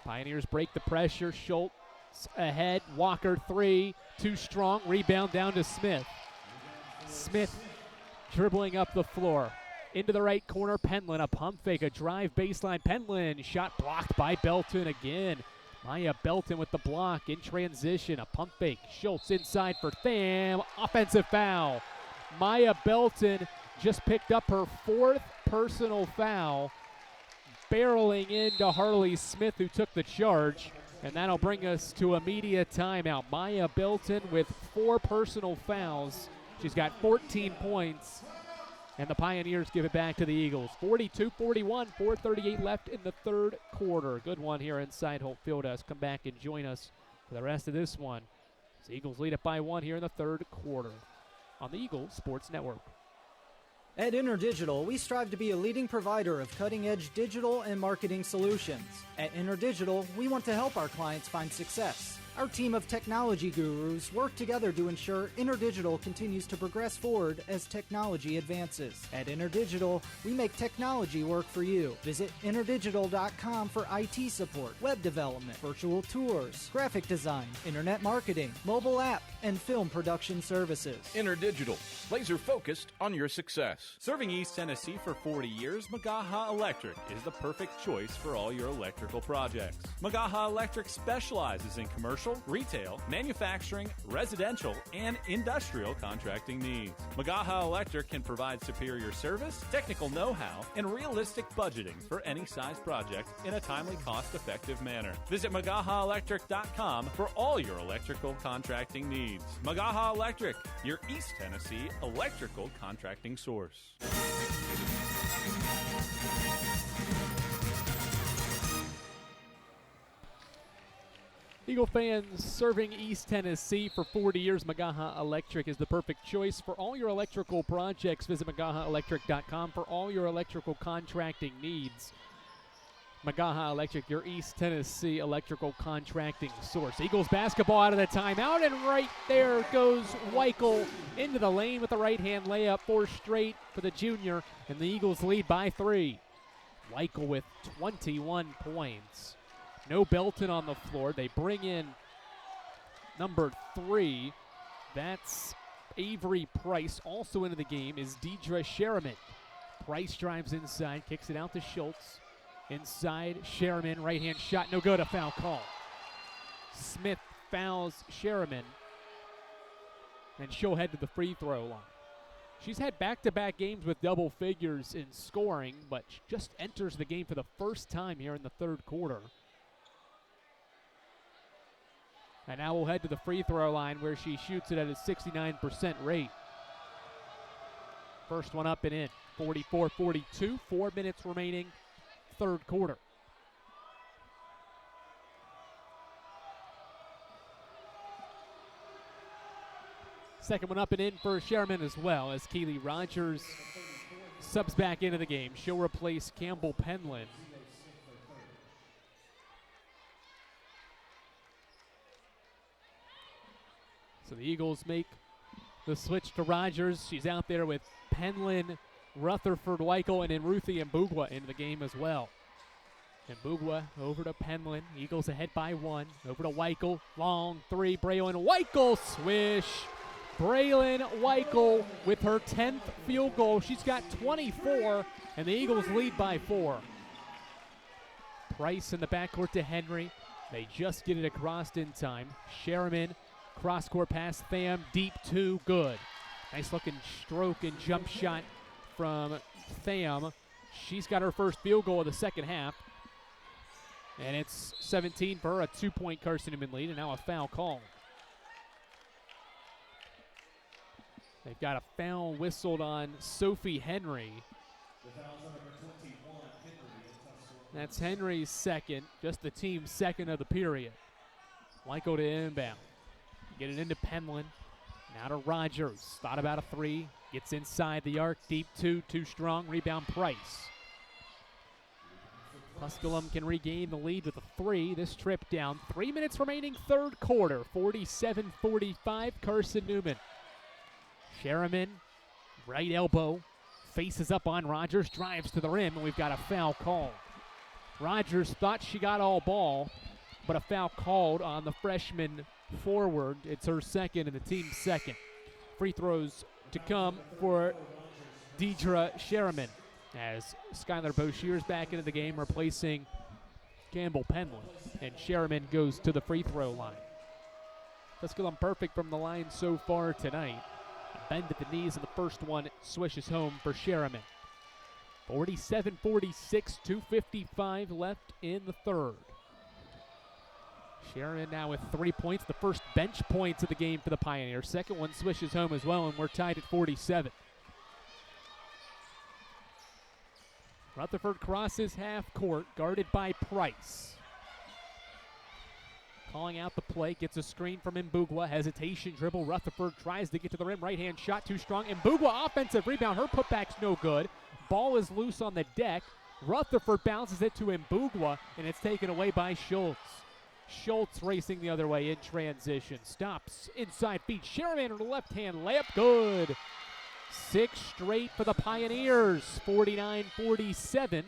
Pioneers break the pressure. Schultz ahead. Walker 3. Too strong. Rebound down to Smith. Smith dribbling up the floor. Into the right corner. Penland, a pump fake, a drive baseline. Penland, shot blocked by Belton again. Maya Belton with the block in transition. A pump fake. Schultz inside for Tham. Offensive foul. Maya Belton just picked up her 4th personal foul, barreling into Harley Smith, who took the charge, and that'll bring us to a media timeout. Maya Belton with 4 personal fouls. She's got 14 points, and the Pioneers give it back to the Eagles. 42-41, 4:38 left in the third quarter. Good one here inside Holt Fieldhouse. Come back and join us for the rest of this one. The Eagles lead it by 1 here in the third quarter on the Eagles Sports Network. At InterDigital, we strive to be a leading provider of cutting-edge digital and marketing solutions. At InterDigital, we want to help our clients find success. Our team of technology gurus work together to ensure InterDigital continues to progress forward as technology advances. At InterDigital, we make technology work for you. Visit interdigital.com for IT support, web development, virtual tours, graphic design, internet marketing, mobile app, and film production services. InterDigital, laser focused on your success. Serving East Tennessee for 40 years, Magaha Electric is the perfect choice for all your electrical projects. Magaha Electric specializes in commercial, retail, manufacturing, residential, and industrial contracting needs. Magaha Electric can provide superior service, technical know-how, and realistic budgeting for any size project in a timely, cost-effective manner. Visit MagahaElectric.com for all your electrical contracting needs. Magaha Electric, your East Tennessee electrical contracting source. Eagle fans, serving East Tennessee for 40 years, Magaha Electric is the perfect choice for all your electrical projects. Visit MagahaElectric.com for all your electrical contracting needs. Magaha Electric, your East Tennessee electrical contracting source. Eagles basketball out of the timeout, and right there goes Weichel into the lane with a right-hand layup, 4 straight for the junior, and the Eagles lead by 3. Weichel with 21 points. No Belton on the floor. They bring in number 3. That's Avery Price. Also into the game is Deidre Sherriman. Price drives inside, kicks it out to Schultz. Inside, Sherriman, right-hand shot, no good, a foul call. Smith fouls Sherriman, and she'll head to the free throw line. She's had back-to-back games with double figures in scoring, but she just enters the game for the first time here in the third quarter. And now we'll head to the free throw line where she shoots it at a 69% rate. First one up and in, 44-42, 4 minutes remaining, third quarter. Second one up and in for Sherriman as well, as Keely Rogers subs back into the game. She'll replace Campbell Penland. So the Eagles make the switch to Rogers. She's out there with Penland, Rutherford, Weichel, and then Ruthie Mbugwa into the game as well. Mbugwa over to Penland. Eagles ahead by 1. Over to Weichel. Long 3. Braylon Weichel. Swish. Braylon Weichel with her 10th field goal. She's got 24, and the Eagles lead by 4. Price in the backcourt to Henry. They just get it across in time. Sherriman. Cross-court pass. Tham. Deep 2. Good. Nice-looking stroke and jump shot from Tham. She's got her first field goal of the second half. And it's 17 for her, a 2-point Carson-Newman lead, and now a foul call. They've got a foul whistled on Sophie Henry. That's Henry's second, just the team's second of the period. Weichel to inbound. Get it into Penland. Now to Rogers. Thought about a 3. Gets inside the arc. Deep 2. Too strong. Rebound Price. Tusculum can regain the lead with a 3. This trip down. 3 minutes remaining third quarter. 47-45. Carson-Newman. Sherriman. Right elbow. Faces up on Rogers. Drives to the rim. And we've got a foul call. Rogers thought she got all ball, but a foul called on the freshman forward. It's her second and the team's second. Free throws to come for Deidre Sherriman as Skylar Boshear's back into the game, replacing Campbell Penland. And Sherriman goes to the free throw line. Tusculum perfect from the line so far tonight. A bend at the knees, and the first one swishes home for Sherriman. 47-46, 2:55 left in the third. Sherriman now with 3 points, the first bench points of the game for the Pioneers. Second one swishes home as well, and we're tied at 47. Rutherford crosses half court, guarded by Price. Calling out the play, gets a screen from Mbugwa. Hesitation dribble. Rutherford tries to get to the rim. Right hand shot too strong. Mbugwa offensive rebound. Her putback's no good. Ball is loose on the deck. Rutherford bounces it to Mbugwa, and it's taken away by Schultz. Schultz racing the other way in transition. Stops inside feet. Sherriman with a left-hand layup. Good. 6 straight for the Pioneers. 49-47.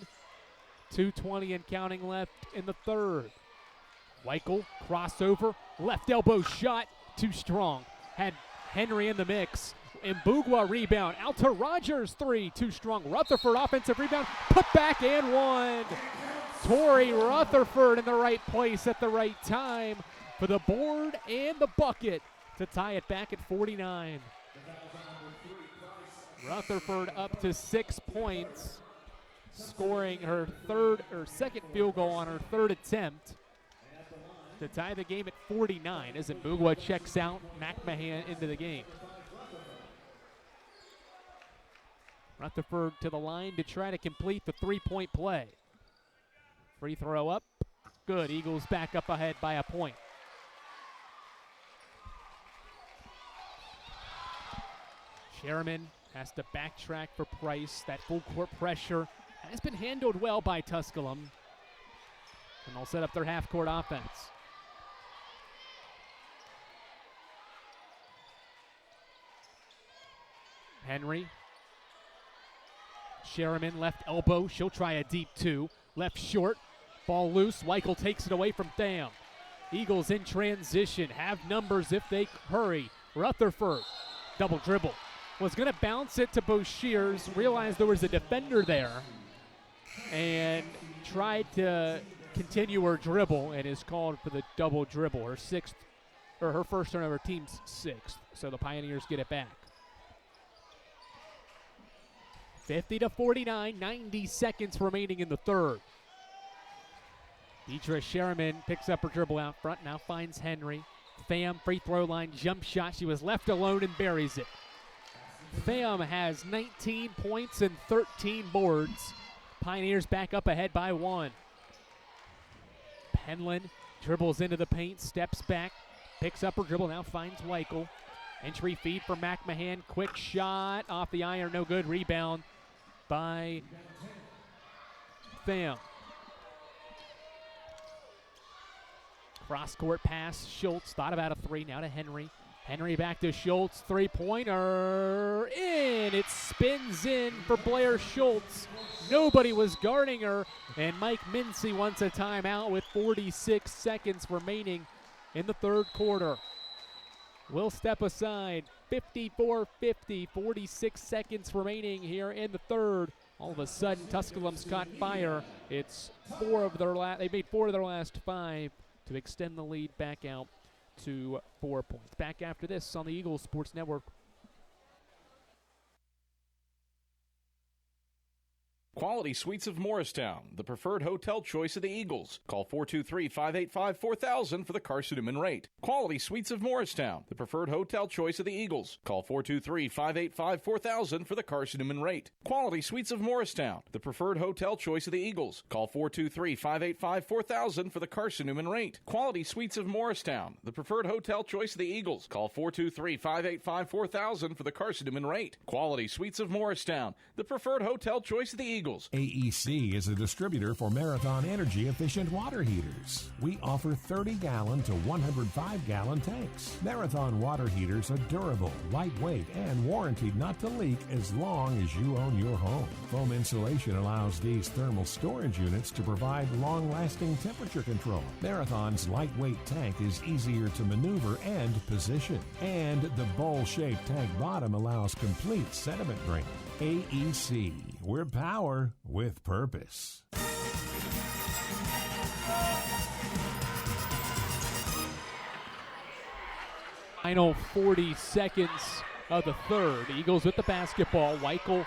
2:20 and counting left in the third. Weichel, crossover, left elbow shot, too strong. Had Henry in the mix. Mbugwa rebound, out to Rogers, 3, too strong. Rutherford offensive rebound, put back and 1. Tori Rutherford in the right place at the right time for the board and the bucket to tie it back at 49. Rutherford up to 6 points, scoring her second field goal on her third attempt to tie the game at 49 as Mbugwa checks out. McMahon into the game. Rutherford to the line to try to complete the 3-point play. Free throw up. Good. Eagles back up ahead by a point. Sherman has to backtrack for Price. That full court pressure has been handled well by Tusculum. And they'll set up their half-court offense. Henry. Sherman, left elbow. She'll try a deep two. Left short. Ball loose. Weichel takes it away from Tham. Eagles in transition. Have numbers if they hurry. Rutherford. Double dribble. Was going to bounce it to Boshears. Realized there was a defender there. And tried to continue her dribble and is called for the double dribble. Her first turnover, team's sixth. So the Pioneers get it back. 50-49, 90 seconds remaining in the third. Deidre Sherman picks up her dribble out front, now finds Henry. Tham, free throw line, jump shot. She was left alone and buries it. Tham has 19 points and 13 boards. Pioneers back up ahead by 1. Penland dribbles into the paint, steps back, picks up her dribble, now finds Weichel. Entry feed for McMahon, quick shot, off the iron, no good. Rebound by Tham. Cross-court pass, Schultz thought about a three, now to Henry. Henry back to Schultz, three-pointer, in! It spins in for Blair Schultz. Nobody was guarding her, and Mike Mincy wants a timeout with 46 seconds remaining in the third quarter. We'll step aside, 54-50, 46 seconds remaining here in the third. All of a sudden, Tusculum's caught fire. It's they made 4 of their last 5 to extend the lead back out to 4 points. Back after this on the Eagles Sports Network. Quality Suites of Morristown, the preferred hotel choice of the Eagles. Call 423-585-4000 for the Carson-Newman rate. Quality Suites of Morristown, the preferred hotel choice of the Eagles. Call 423-585-4000 for the Carson-Newman rate. Quality Suites of Morristown, the preferred hotel choice of the Eagles. Call 423-585-4000 for the Carson-Newman rate. Quality Suites of Morristown, the preferred hotel choice of the Eagles. Call 423-585-4000 for the Carson-Newman rate. Quality Suites of Morristown, the preferred hotel choice of the Eagles. AEC is a distributor for Marathon energy-efficient water heaters. We offer 30-gallon to 105-gallon tanks. Marathon water heaters are durable, lightweight, and warranted not to leak as long as you own your home. Foam insulation allows these thermal storage units to provide long-lasting temperature control. Marathon's lightweight tank is easier to maneuver and position. And the bowl-shaped tank bottom allows complete sediment draining. AEC. We're power with purpose. Final 40 seconds of the third. Eagles with the basketball. Weichel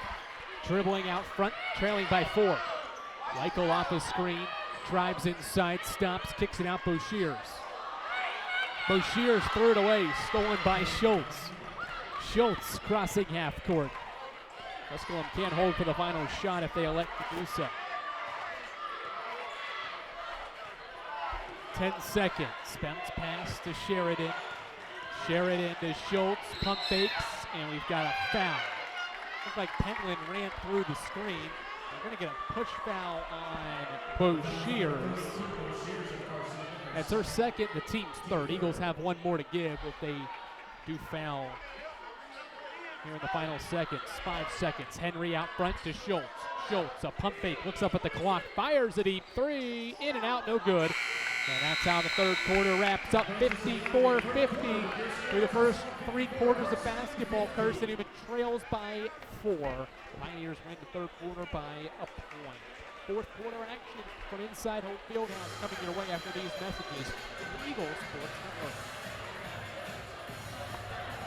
dribbling out front, trailing by 4. Weichel off the screen, drives inside, stops, kicks it out. Boshears threw it away, stolen by Schultz. Schultz crossing half court. Tusculum can't hold for the final shot if they elect to do so. 10 seconds. Bounce pass to Sheridan. Sheridan to Schultz. Pump fakes, and we've got a foul. Looks like Penland ran through the screen. We're going to get a push foul on Boshears. That's her second, the team's third. Eagles have one more to give if they do foul here in the final seconds. 5 seconds. Henry out front to Schultz. Schultz, a pump fake, looks up at the clock, fires a deep three, in and out, no good. And that's how the third quarter wraps up. 54-50 through the first 3 quarters of basketball. Carson-Newman trails by 4. The Pioneers win the third quarter by a point. Fourth quarter action from inside Holt Fieldhouse coming your way after these messages. The Eagles Sports Network.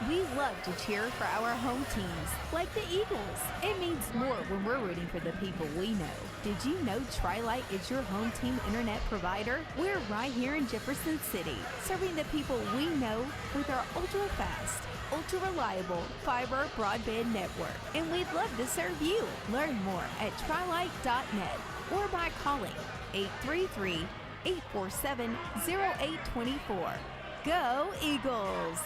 We love to cheer for our home teams, like the Eagles. It means more when we're rooting for the people we know. Did you know Tri-Light is your home team internet provider? We're right here in Jefferson City, serving the people we know with our ultra-fast, ultra-reliable fiber broadband network. And we'd love to serve you. Learn more at trilight.net or by calling 833-847-0824. Go Eagles!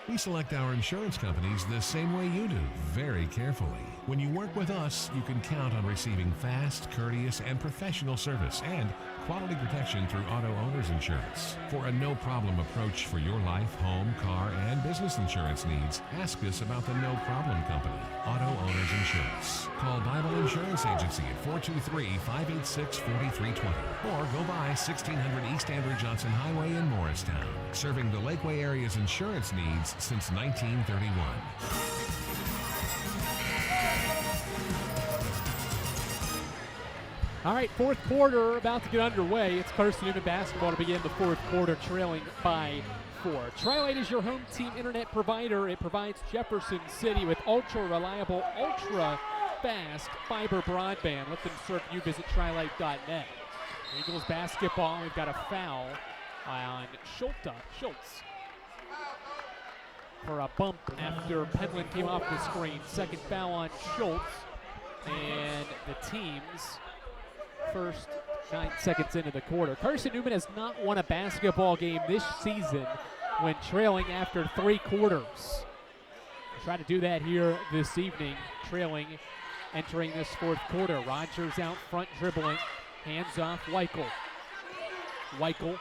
We select our insurance companies the same way you do, very carefully. When you work with us, you can count on receiving fast, courteous, and professional service and quality protection through auto owner's insurance. For a no-problem approach for your life, home, car, and business insurance needs, ask us about the No Problem Company, Auto Owners Insurance. Call Bible Insurance Agency at 423-586-4320 or go by 1600 East Andrew Johnson Highway in Morristown, serving the Lakeway area's insurance needs since 1931. All right, fourth quarter about to get underway. It's Carson-Newman basketball to begin the fourth quarter, trailing by 4. Tri-Lite is your home team internet provider. It provides Jefferson City with ultra-reliable, ultra-fast fiber broadband. Let them serve you. Visit trilite.net. Eagles basketball. We've got a foul on Schultz for a bump after Penland came off the screen. Second foul on Schultz, and the team's first 9 seconds into the quarter. Carson-Newman has not won a basketball game this season when trailing after 3 quarters. Try to do that here this evening, trailing, entering this fourth quarter. Rogers out front dribbling, hands off Weichel. Weichel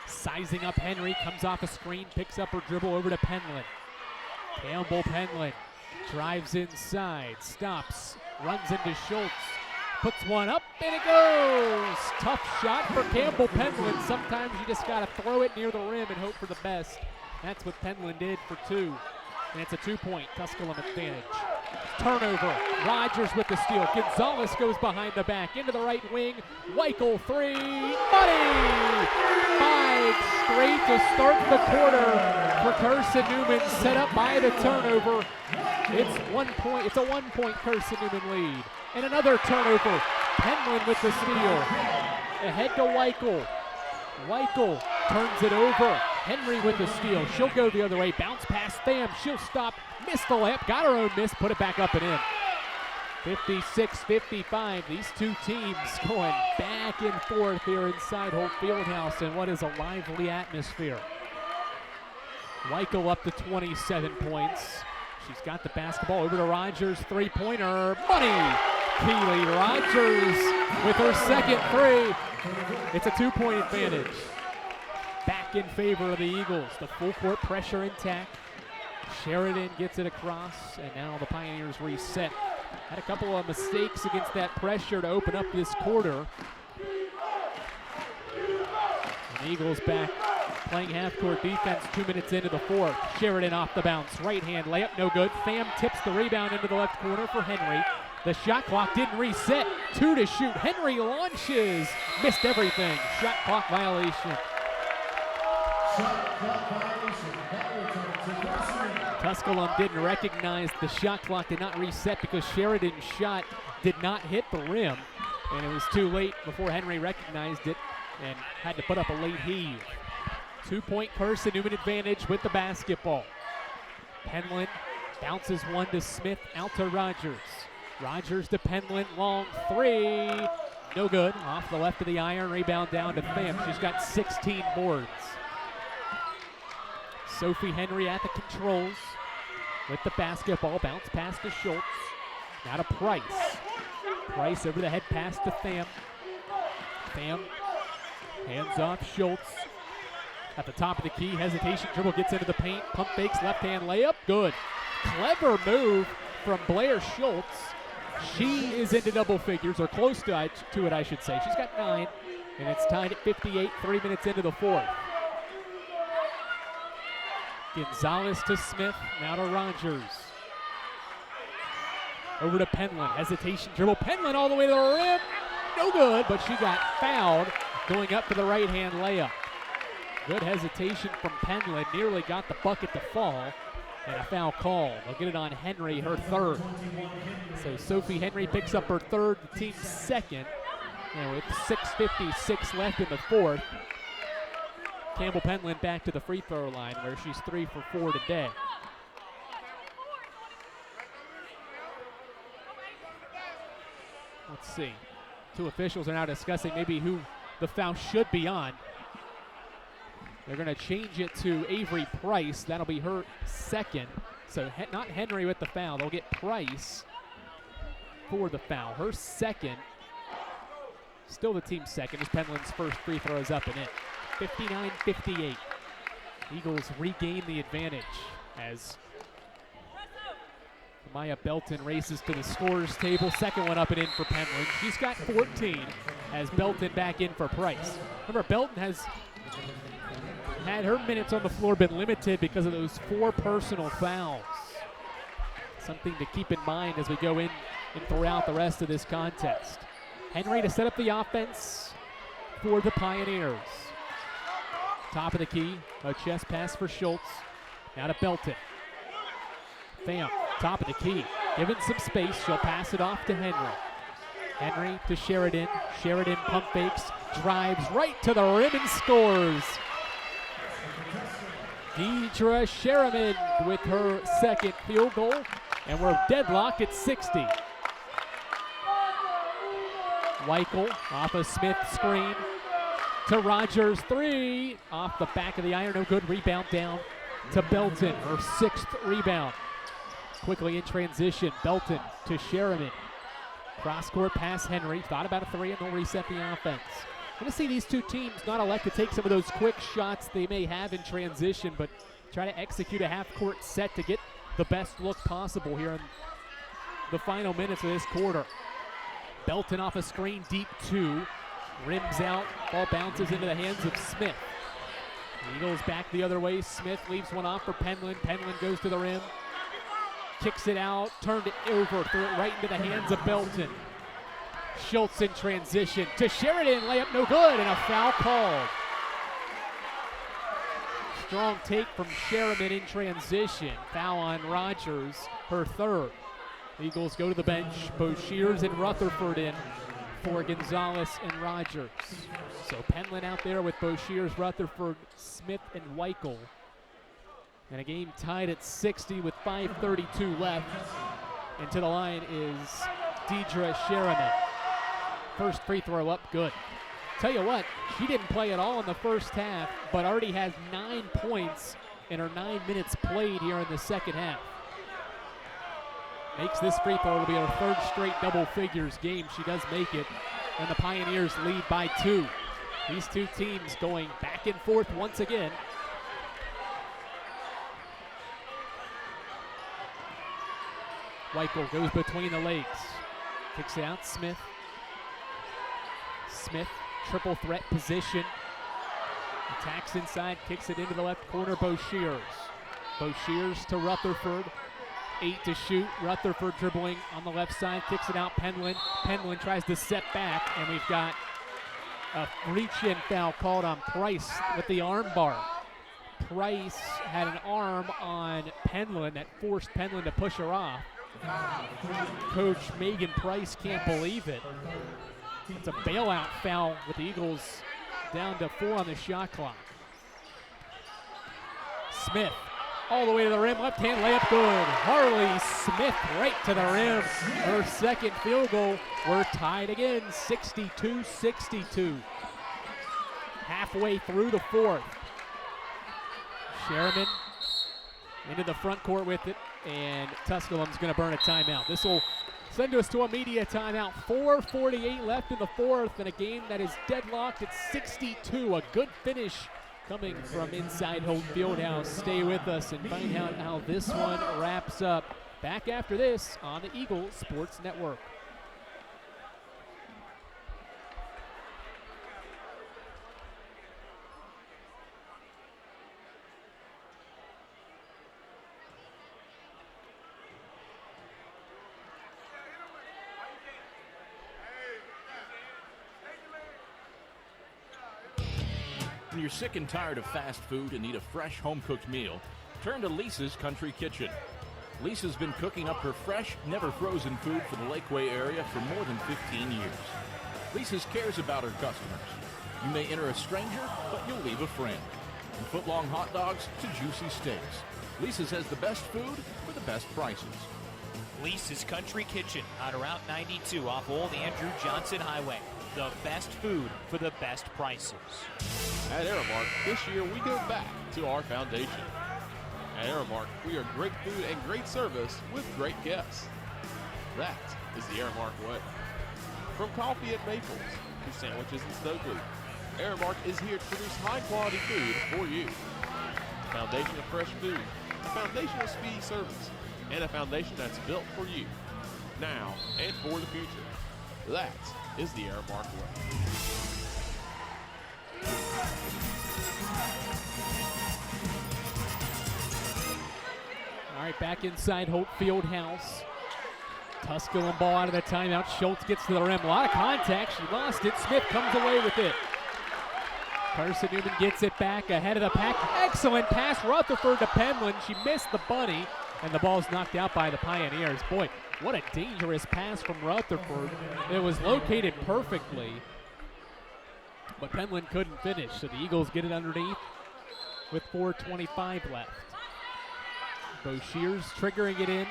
sizing up Henry, comes off a screen, picks up her dribble over to Penland. Campbell Penland drives inside, stops, runs into Schultz. Puts one up, and it goes! Tough shot for Campbell Penland. Sometimes you just got to throw it near the rim and hope for the best. That's what Penland did for 2. And it's a 2-point Tusculum advantage. Turnover. Rogers with the steal. Gonzalez goes behind the back. Into the right wing. Weichel 3. Money! 5 straight to start the quarter for Carson-Newman, set up by the turnover. It's 1 point. It's a 1-point Carson-Newman lead. And another turnover. Penland with the steal. Ahead to Weichel. Weichel turns it over. Henry with the steal. She'll go the other way. Bounce past Tham. She'll stop. Missed the layup. Got her own miss. Put it back up and in. 56-55. These two teams going back and forth here inside Holt Fieldhouse in what is a lively atmosphere. Weichel up to 27 points. She's got the basketball over to Rogers. 3-pointer. Money! Keely Rogers with her second 3. It's a 2-point advantage. Back in favor of the Eagles. The full court pressure intact. Sheridan gets it across, and now the Pioneers reset. Had a couple of mistakes against that pressure to open up this quarter. And the Eagles back playing half-court defense 2 minutes into the fourth. Sheridan off the bounce. Right-hand layup, no good. Tham tips the rebound into the left corner for Henry. The shot clock didn't reset. 2 to shoot. Henry launches. Missed everything. Shot clock violation. Tusculum didn't recognize the shot clock did not reset because Sheridan's shot did not hit the rim. And it was too late before Henry recognized it and had to put up a late heave. 2-point Carson-Newman advantage with the basketball. Penland bounces one to Smith, out to Rogers. Rogers to Penland, long 3. No good. Off the left of the iron, rebound down to Tham. She's got 16 boards. Sophie Henry at the controls with the basketball. Bounce pass to Schultz. Now to Price. Price over the head pass to Tham. Tham hands off Schultz. At the top of the key, hesitation dribble, gets into the paint. Pump fakes, left-hand layup. Good. Clever move from Blair Schultz. She is into double figures, or close to it, I should say. She's got 9, and it's tied at 58, 3 minutes into the fourth. Gonzalez to Smith, now to Rogers. Over to Penland, hesitation dribble. Penland all the way to the rim. No good, but she got fouled going up for the right-hand layup. Good hesitation from Penland, nearly got the bucket to fall, and a foul call. They'll get it on Henry, her 3rd. So Sophie Henry picks up her 3rd, the team's 2nd, and with 6:56 left in the fourth, Campbell Penland back to the free throw line where she's 3 for 4 today. Let's see. 2 officials are now discussing maybe who the foul should be on. They're going to change it to Avery Price. That'll be her second. So not Henry with the foul. They'll get Price for the foul. Her second. Still the team's second as Penland's first free throw is up and in. 59-58. Eagles regain the advantage as Maya Belton races to the scorer's table. Second one up and in for Penland. She's got 14 as Belton back in for Price. Remember, Belton has had her minutes on the floor been limited because of those 4 personal fouls. Something to keep in mind as we go in and throughout the rest of this contest. Henry to set up the offense for the Pioneers. Top of the key, a chest pass for Schultz. Now to Belton. Pham, top of the key, given some space. She'll pass it off to Henry. Henry to Sheridan. Sheridan pump fakes, drives right to the rim and scores. Deidre Sherriman with her second field goal, and we're deadlocked at 60. Weichel off a Smith screen to Rogers. 3 off the back of the iron. No good. Rebound down to Belton. Her 6th rebound. Quickly in transition. Belton to Sherriman. Cross-court pass Henry. Thought about a 3 and they'll reset the offense. Going to see these two teams not elect to take some of those quick shots they may have in transition, but try to execute a half-court set to get the best look possible here in the final minutes of this quarter. Belton off a screen, deep 2. Rims out, ball bounces into the hands of Smith. Eagles back the other way. Smith leaves one off for Penland. Penland goes to the rim. Kicks it out, turned it over, threw it right into the hands of Belton. Schultz in transition to Sheridan, layup no good, and a foul called. Strong take from Sherriman in transition. Foul on Rogers, her 3rd. Eagles go to the bench. Boshears and Rutherford in for Gonzalez and Rogers. So Penland out there with Boshears, Rutherford, Smith, and Weichel. And a game tied at 60 with 5:32 left. And to the line is Deidre Sherriman. First free throw up, good. Tell you what, she didn't play at all in the first half, but already has 9 points in her 9 minutes played here in the second half. Makes this free throw. It'll be her 3rd straight double figures game. She does make it, and the Pioneers lead by 2. These two teams going back and forth once again. Weichel goes between the legs. Kicks it out, Smith. Smith, triple threat position. Attacks inside, kicks it into the left corner, Boshears. Boshears to Rutherford. 8 to shoot. Rutherford dribbling on the left side, kicks it out, Penland. Penland tries to set back, and we've got a reach-in foul called on Price with the arm bar. Price had an arm on Penland that forced Penland to push her off. Coach Megan Price can't believe it. It's a bailout foul with the Eagles down to 4 on the shot clock. Smith all the way to the rim, left hand layup good. Harley Smith right to the rim. Her 2nd field goal. We're tied again, 62-62. Halfway through the 4th. Sherriman into the front court with it, and Tusculum's going to burn a timeout. This will send us to a media timeout. 4:48 left in the 4th, and a game that is deadlocked at 62. A good finish coming from inside Holt Fieldhouse. Stay with us and find out how this one wraps up. Back after this on the Eagles Sports Network. When you're sick and tired of fast food and need a fresh home-cooked meal, turn to Lisa's Country Kitchen. Lisa's been cooking up her fresh, never-frozen food for the Lakeway area for more than 15 years. Lisa's cares about her customers. You may enter a stranger, but you'll leave a friend. From foot-long hot dogs to juicy steaks, Lisa's has the best food for the best prices. Lisa's Country Kitchen on Route 92 off Old Andrew Johnson Highway. The best food for the best prices. At Aramark, this year we go back to our foundation. At Aramark, we are great food and great service with great guests. That is the Aramark way. From coffee at Maples to sandwiches in Stokely, Aramark is here to produce high-quality food for you. A foundation of fresh food, a foundation of speedy service, and a foundation that's built for you, now and for the future. That is the Aramark way. All right, back inside Holt Fieldhouse. Tusculum ball out of the timeout. Schultz gets to the rim. A lot of contact. She lost it. Smith comes away with it. Carson-Newman gets it back ahead of the pack. Excellent pass. Rutherford to Penland. She missed the bunny, and the ball's knocked out by the Pioneers. Boy, what a dangerous pass from Rutherford. It was located perfectly, but Penland couldn't finish, so the Eagles get it underneath with 4:25 left. Boshears triggering it in,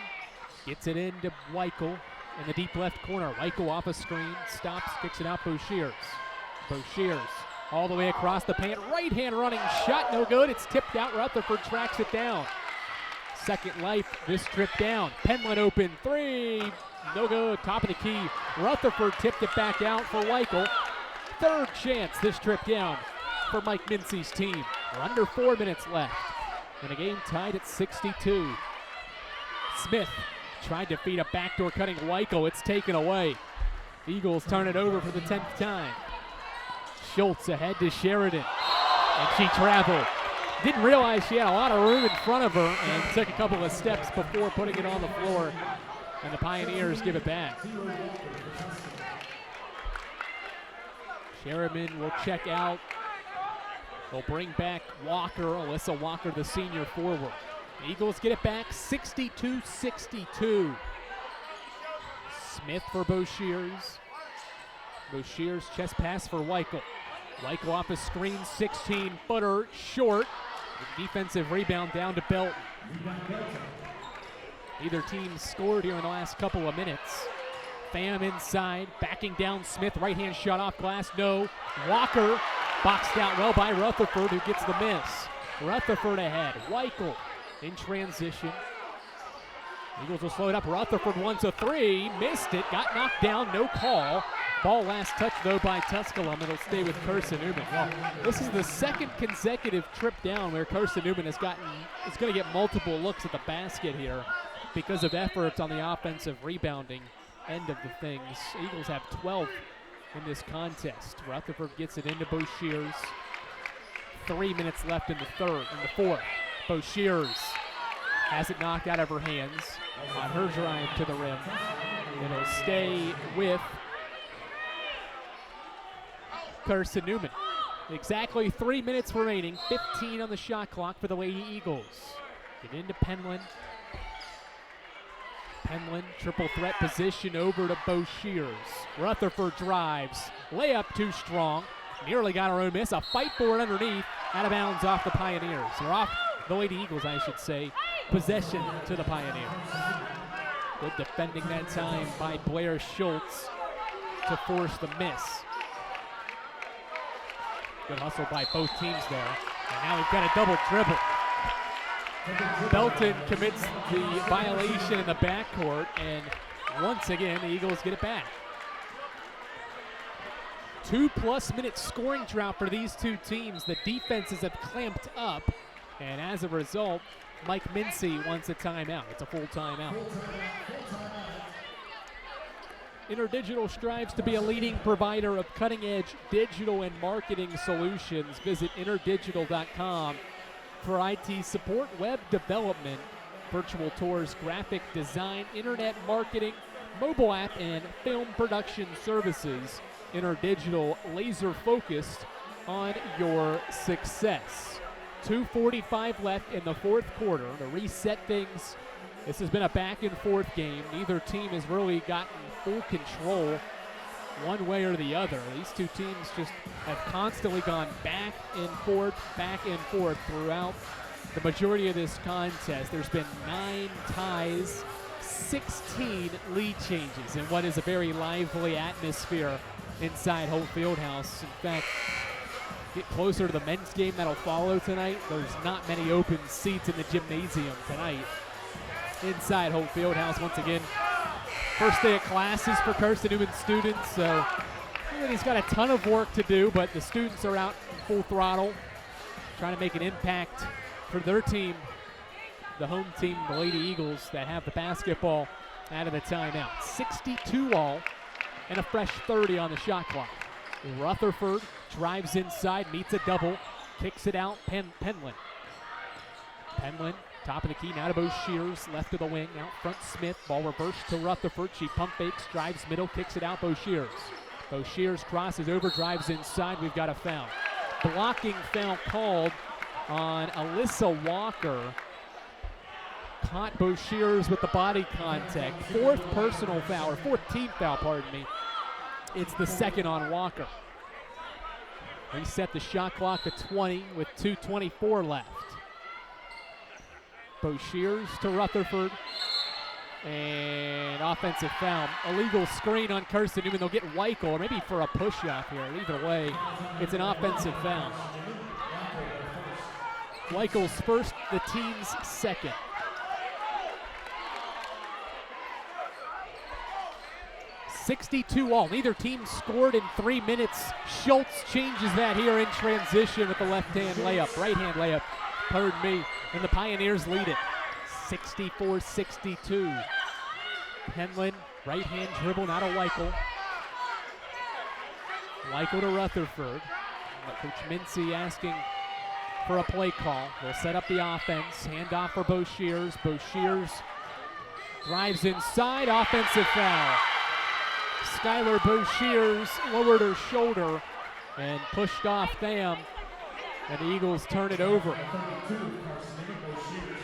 gets it into Weichel in the deep left corner. Weichel off a screen, stops, kicks it out Boshears. Boshears all the way across the paint. Right hand running shot, no good. It's tipped out. Rutherford tracks it down. Second life, this trip down. Penland open three, no good. Top of the key. Rutherford tipped it back out for Weichel. Third chance this trip down for Mike Mincy's team. We're under 4 minutes left, and the game tied at 62. Smith tried to feed a backdoor cutting Weichel. It's taken away. Eagles turn it over for the 10th time. Schultz ahead to Sheridan, and she traveled. Didn't realize she had a lot of room in front of her and took a couple of steps before putting it on the floor, and the Pioneers give it back. Sheridan will check out. They'll bring back Walker, Alyssa Walker, the senior forward. The Eagles get it back 62-62. Smith for Boshears. Boshears chest pass for Weichel. Weichel off a screen, 16-footer, short. Defensive rebound down to Belton. Neither team scored here in the last couple of minutes. Pham inside, backing down Smith. Right-hand shot off glass, no. Walker boxed out well by Rutherford, who gets the miss. Rutherford ahead. Weichel in transition. Eagles will slow it up. Rutherford wants a three, missed it, got knocked down, no call. Ball last touch, though, by Tusculum. It'll stay with Carson-Newman. Well, this is the second consecutive trip down where Carson-Newman is going to get multiple looks at the basket here because of efforts on the offensive rebounding end of the things. Eagles have 12 in this contest. Rutherford gets it into Boshears. 3 minutes left in the fourth. Boshears has it knocked out of her hands on her drive to the rim. It'll stay with Carson-Newman. Exactly 3 minutes remaining, 15 on the shot clock for the Lady Eagles. Get into Penland. Penland, triple threat position over to Boshears. Rutherford drives, layup too strong. Nearly got her own miss, a fight for it underneath, out of bounds off the Pioneers. Or off the Lady Eagles, I should say. Possession to the Pioneers. Good defending that time by Blair Schultz to force the miss. Good hustle by both teams there. And now we've got a double dribble. Belton commits the violation in the backcourt, and once again, the Eagles get it back. 2+ minute scoring drought for these two teams. The defenses have clamped up, and as a result, Mike Mincy wants a timeout. It's a full timeout. InterDigital strives to be a leading provider of cutting-edge digital and marketing solutions. Visit interdigital.com for IT support, web development, virtual tours, graphic design, internet marketing, mobile app, and film production services. InterDigital, laser-focused on your success. 2:45 left in the fourth quarter to reset things. This has been a back-and-forth game. Neither team has really gotten full control one way or the other. These two teams just have constantly gone back and forth throughout the majority of this contest. There's been 9 ties, 16 lead changes in what is a very lively atmosphere inside Holt Fieldhouse. In fact, get closer to the men's game that'll follow tonight. There's not many open seats in the gymnasium tonight. Inside Holt Fieldhouse once again. First day of classes for Carson-Newman students, so he's got a ton of work to do, but the students are out full throttle, trying to make an impact for their team, the home team, the Lady Eagles, that have the basketball out of the timeout. 62 all and a fresh 30 on the shot clock. Rutherford drives inside, meets a double, kicks it out, Penland. Penland, top of the key, now to Bo Shears, left of the wing, out front Smith, ball reversed to Rutherford. She pump fakes, drives middle, kicks it out, Bo Shears. Bo Shears crosses over, drives inside, we've got a foul. Blocking foul called on Alyssa Walker. Caught Bo Shears with the body contact. Fourth personal foul, or fourth team foul, pardon me. It's the second on Walker. Reset the shot clock to 20 with 2:24 left. Bo Shears to Rutherford. And offensive foul. Illegal screen on Carson-Newman. They'll get Weichel, or maybe for a push-off here. Either way, it's an offensive foul. Weichel's first, the team's second. (62 all). Neither team scored in 3 minutes. Schultz changes that here in transition with the left-hand layup, right-hand layup, pardon me, and the Pioneers lead it 64-62. Penland, right-hand dribble, not a Weichel. Weichel to Rutherford. Coach Mincy asking for a play call. They'll set up the offense. Handoff for Bo Shears. Bo Shears drives inside. Offensive foul. Skylar Bo Shears lowered her shoulder and pushed off Tham, and the Eagles turn it over.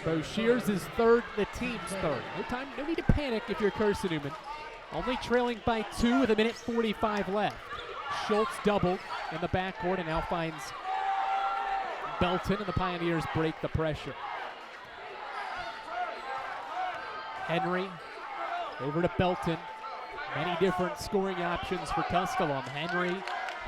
Bo Shears is third, the team's third. No need to panic if you're Carson-Newman. Only trailing by 2 with 1:45 left. Schultz doubled in the backcourt and now finds Belton, and the Pioneers break the pressure. Henry over to Belton. Many different scoring options for Tusculum. Henry,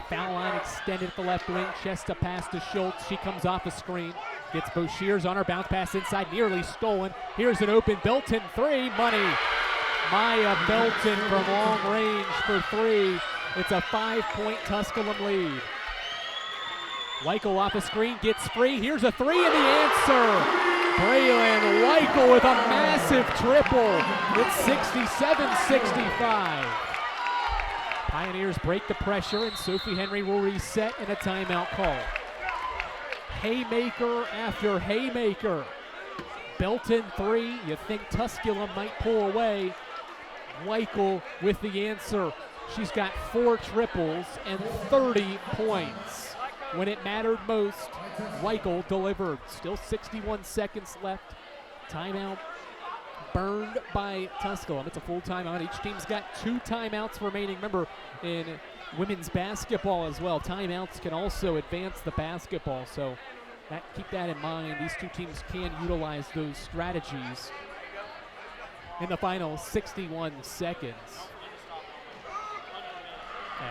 foul line extended at the left wing. Chest to pass to Schultz. She comes off a screen. Gets Bo Shears on her bounce pass inside, nearly stolen. Here's an open Belton three, money. Maya Belton from long range for three. It's a 5-point Tusculum lead. Weichel off a screen, gets free. Here's a three and the answer. Braylon Weichel with a massive triple. It's 67-65. Pioneers break the pressure, and Sophie Henry will reset in a timeout call. Haymaker after haymaker. Belton three. You think Tusculum might pull away. Weichel with the answer. She's got 4 triples and 30 points. When it mattered most, Weichel delivered. Still 61 seconds left. Timeout burned by Tusculum. It's a full timeout. Each team's got 2 timeouts remaining. Remember, in women's basketball as well, timeouts can also advance the basketball. So keep that in mind. These 2 teams can utilize those strategies in the final 61 seconds.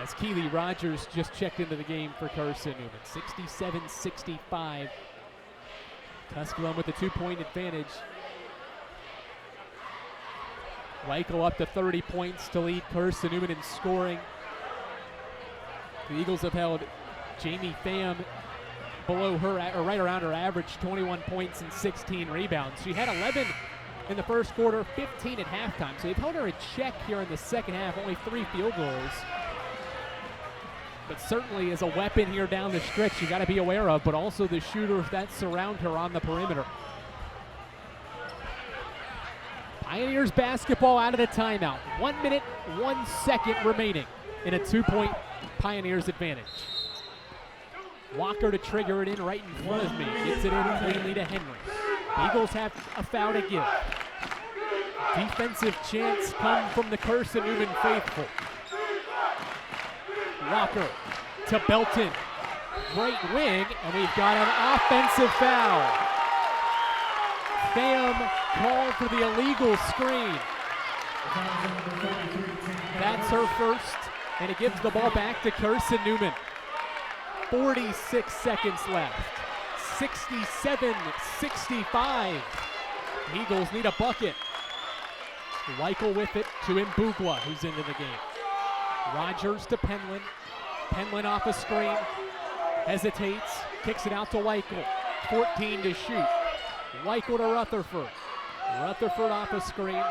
As Keely Rogers just checked into the game for Carson-Newman. 67-65. Tusculum with a 2-point advantage. Weichel up to 30 points to lead Carson-Newman in scoring. The Eagles have held Jamie Pham below her, or right around her average, 21 points and 16 rebounds. She had 11 in the first quarter, 15 at halftime. So they've held her in check here in the second half, only 3 field goals. But certainly is a weapon here down the stretch you got to be aware of, but also the shooters that surround her on the perimeter. Pioneers basketball out of the timeout. 1 minute, 1 second remaining in a 2-point Pioneers advantage. Walker to trigger it in right in front of me. Gets it in cleanly to Henry. Eagles have a foul to give. Defensive chance come from the Carson-Newman faithful. Walker to Belton, right wing, and we've got an offensive foul. Pham called for the illegal screen. That's her first, And it gives the ball back to Carson-Newman. 46 seconds left. 67-65. Eagles need a bucket. Weichel with it to Mbugwa, who's into the game. Rogers to Penland. Penland off a screen. Hesitates. Kicks it out to Weichel. 14 to shoot. Weichel to Rutherford. Rutherford off a screen.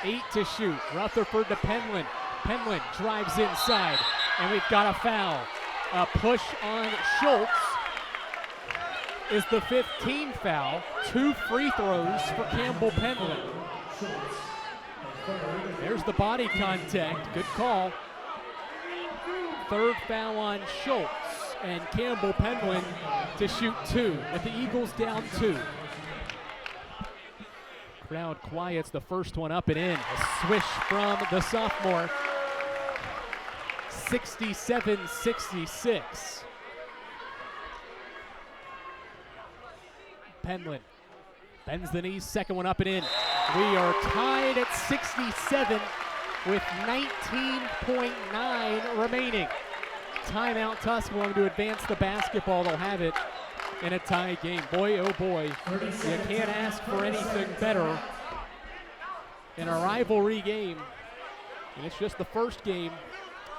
8 to shoot. Rutherford to Penland. Penland drives inside. And we've got a foul. A push on Schultz is the 15th foul. 2 free throws for Campbell Penland. There's the body contact. Good call. 3rd foul on Schultz. And Campbell Penland to shoot 2. With the Eagles down 2. Crowd quiets the first one up and in. A swish from the sophomore. 67-66. Penland bends the knees, second one up and in. We are tied at 67 with 19.9 remaining. Timeout Tusculum to advance the basketball. They'll have it in a tie game. Boy, oh boy, you can't ask for anything better in a rivalry game. And it's just the first game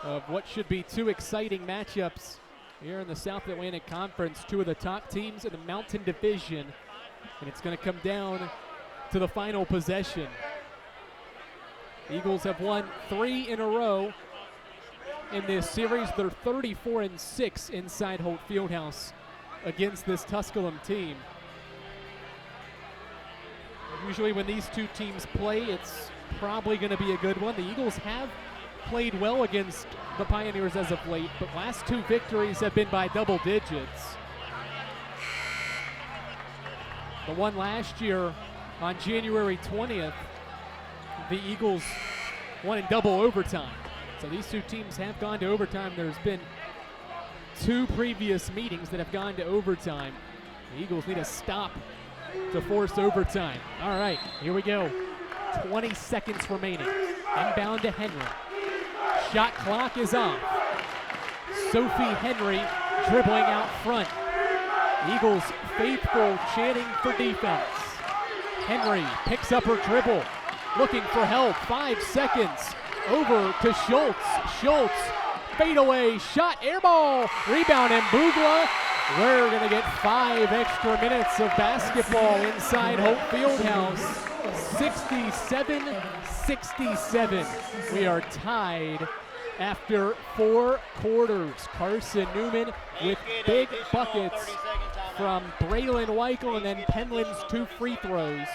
of what should be 2 exciting matchups here in the South Atlantic Conference. 2 of the top teams in the Mountain Division. And it's going to come down to the final possession. The Eagles have won 3 in a row in this series. They're 34-6 inside Holt Fieldhouse against this Tusculum team. Usually when these 2 teams play, it's probably going to be a good one. The Eagles have played well against the Pioneers as of late, but last 2 victories have been by double digits. The one last year on January 20th, the Eagles won in double overtime. So these 2 teams have gone to overtime. There's been 2 previous meetings that have gone to overtime. The Eagles need a stop to force overtime. All right, here we go. 20 seconds remaining. Inbound to Henry. Shot clock is off. Sophie Henry dribbling out front. Eagles faithful chanting for defense. Henry picks up her dribble. Looking for help. 5 seconds. Over to Schultz. Schultz, fadeaway shot, air ball. Rebound and Mbugwa. We're going to get 5 extra minutes of basketball inside Holt Fieldhouse. 67-67. We are tied after 4 quarters. Carson-Newman with big buckets from Braylon Weichel and then Penland's 2 free throws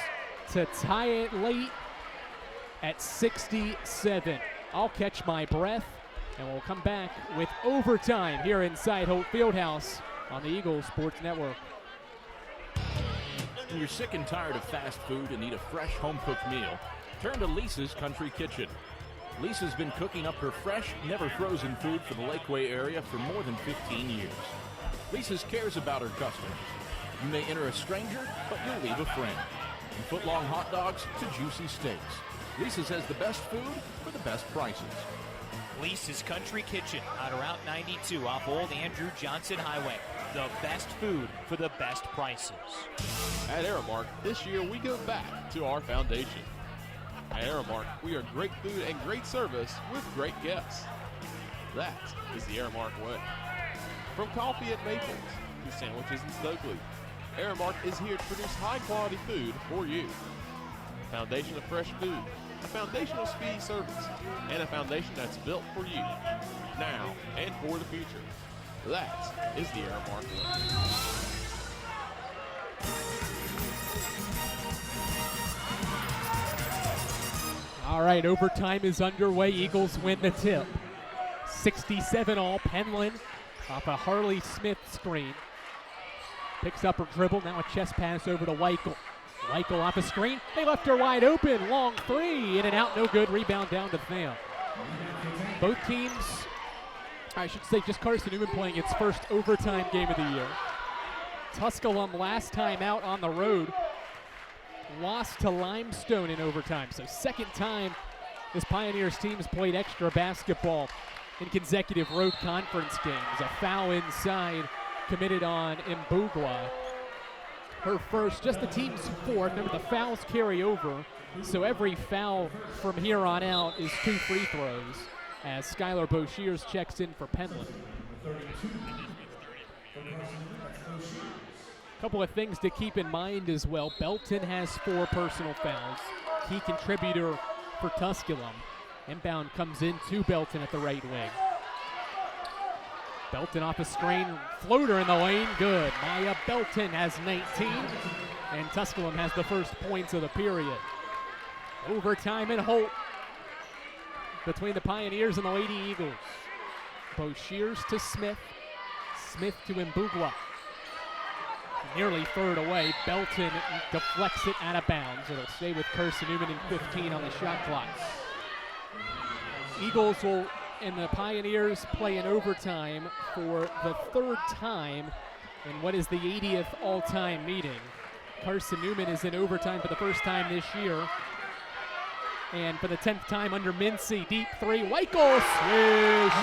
to tie it late at 67. I'll catch my breath, and we'll come back with overtime here inside Holt Fieldhouse on the Eagles Sports Network. When you're sick and tired of fast food and need a fresh home-cooked meal, turn to Lisa's Country Kitchen. Lisa's been cooking up her fresh, never-frozen food for the Lakeway area for more than 15 years. Lisa's cares about her customers. You may enter a stranger, but you'll leave a friend. From foot-long hot dogs to juicy steaks, Lisa's has the best food for the best prices. Lisa's Country Kitchen on Route 92 off Old Andrew Johnson Highway. The best food for the best prices. At Aramark, this year we go back to our foundation. At Aramark, we are great food and great service with great guests. That is the Aramark way. From coffee at Maples to sandwiches in Stokely, Aramark is here to produce high-quality food for you. A foundation of fresh food, a foundation of speedy service, and a foundation that's built for you, now and for the future. That is the Aramark way. All right, overtime is underway. Eagles win the tip. 67 all. Penland off a Harley Smith screen. Picks up her dribble. Now a chest pass over to Weichel. Weichel off a screen. They left her wide open. Long 3. In and out. No good. Rebound down to Tham. Both teams, I should say just Carson-Newman playing its first overtime game of the year. Tusculum last time out on the road lost to Limestone in overtime. So second time this Pioneers team has played extra basketball in consecutive road conference games. A foul inside committed on Mbugwa. Her first, just the team's fourth. Remember, the fouls carry over, so every foul from here on out is 2 free throws as Skylar Boshears checks in for Penland. Couple of things to keep in mind as well. Belton has 4 personal fouls. Key contributor for Tusculum. Inbound comes in to Belton at the right wing. Belton off a screen, floater in the lane, good. Maya Belton has 19, and Tusculum has the first points of the period. Overtime in Holt between the Pioneers and the Lady Eagles. Boshears to Smith, Smith to Mbugwa. Nearly third away, Belton deflects it out of bounds. It'll stay with Carson-Newman in 15 on the shot clock. Eagles will, and the Pioneers play in overtime for the 3rd time in what is the 80th all-time meeting. Carson-Newman is in overtime for the first time this year. And for the 10th time under Mincy, deep 3, Weichel, swish!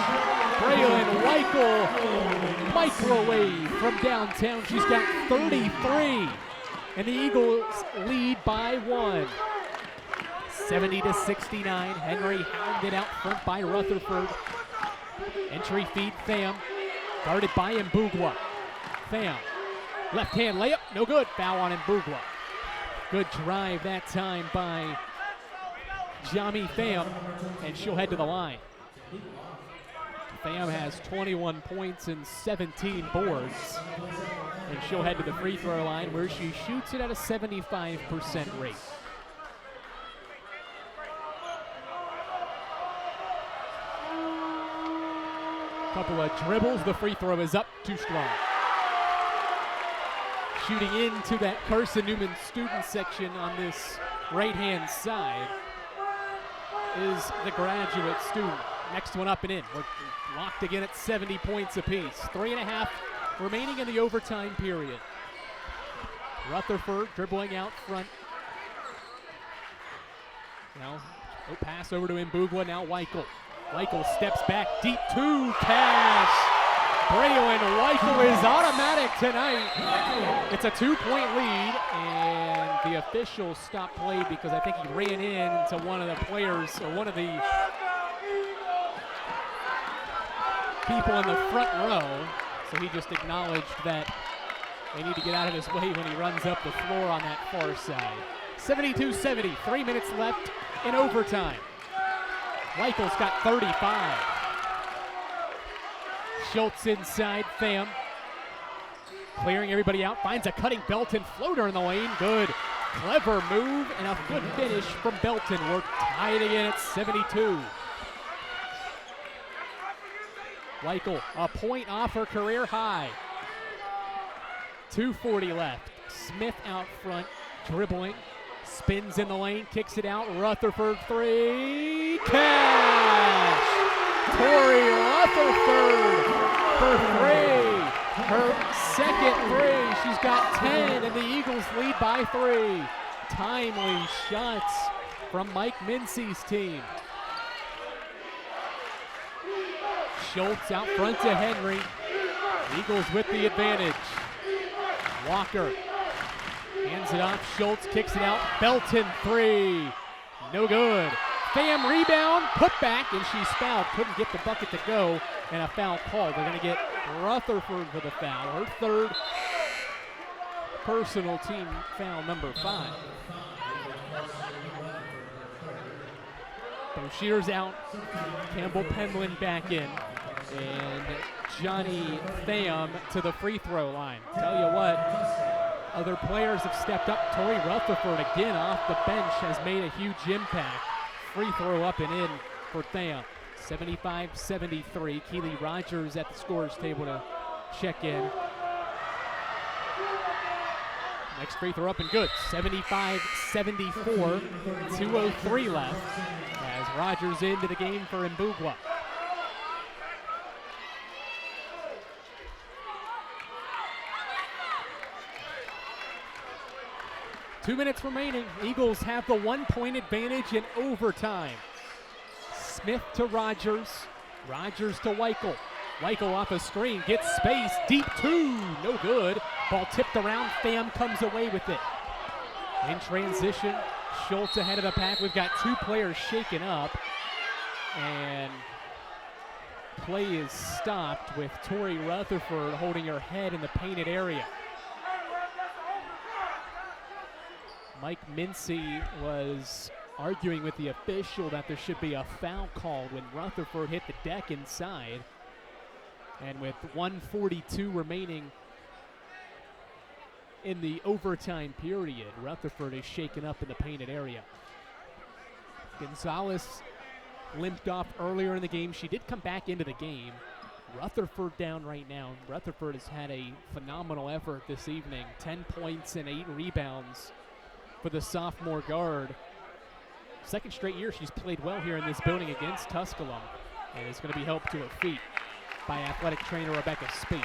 Braylon Weichel, microwave from downtown. She's got 33, and the Eagles lead by 1. 70-69, Henry hounded out front by Rutherford. Entry feed Pham, guarded by Mbugwa. Pham, left hand layup, no good, foul on Mbugwa. Good drive that time by Jami Pham, and she'll head to the line. Pham has 21 points and 17 boards, and she'll head to the free throw line where she shoots it at a 75% rate. Couple of dribbles, the free throw is up, too strong. Shooting into that Carson-Newman student section on this right-hand side is the graduate student. Next one up and in. We're locked again at 70 points apiece. 3.5 remaining in the overtime period. Rutherford dribbling out front. Now, pass over to Mbugwa, now Weichel. Weichel steps back deep to Cash. Braylon Weichel is automatic tonight. It's a 2-point lead, and the official stopped play because I think he ran into one of the players, or one of the people in the front row. So he just acknowledged that they need to get out of his way when he runs up the floor on that far side. 72-70, 3 minutes left in overtime. Weichel's got 35. Schultz inside, Pham. Clearing everybody out, finds a cutting Belton floater in the lane. Good, clever move and a good finish from Belton. We're tied again at 72. Weichel, a point off her career high. 2:40 left. Smith out front, dribbling. Spins in the lane, kicks it out. Rutherford 3. Cash! Tori Rutherford for 3. Her second 3. She's got 10, and the Eagles lead by 3. Timely shots from Mike Mincy's team. Schultz out front to Henry. Eagles with the advantage. Walker hands it off. Schultz kicks it out. Belton 3. No good. Pham rebound, put back, and she's fouled. Couldn't get the bucket to go, and a foul called. They're going to get Rutherford for the foul. Her third personal team foul, number 5. Boshears out. Campbell Penland back in. And Johnny Pham to the free throw line. Tell you what, other players have stepped up. Tori Rutherford again off the bench has made a huge impact. Free throw up and in for Pham. 75-73. Keely Rogers at the scorer's table to check in. Next free throw up and good. 75-74. 2:03 left as Rogers into the game for Mbugwa. Two minutes remaining. Eagles have the 1-point advantage in overtime. Smith to Rogers. Rogers to Weichel. Weichel off a screen, gets space, deep two, no good. Ball tipped around, Pham comes away with it. In transition, Schultz ahead of the pack. We've got two players shaken up, and play is stopped with Tori Rutherford holding her head in the painted area. Mike Mincy was arguing with the official that there should be a foul called when Rutherford hit the deck inside. And with 1:42 remaining in the overtime period, Rutherford is shaken up in the painted area. Gonzalez limped off earlier in the game. She did come back into the game. Rutherford down right now. Rutherford has had a phenomenal effort this evening. 10 points and 8 rebounds for the sophomore guard. Second straight year she's played well here in this building against Tusculum, and is going to be helped to her feet by athletic trainer Rebecca Spee.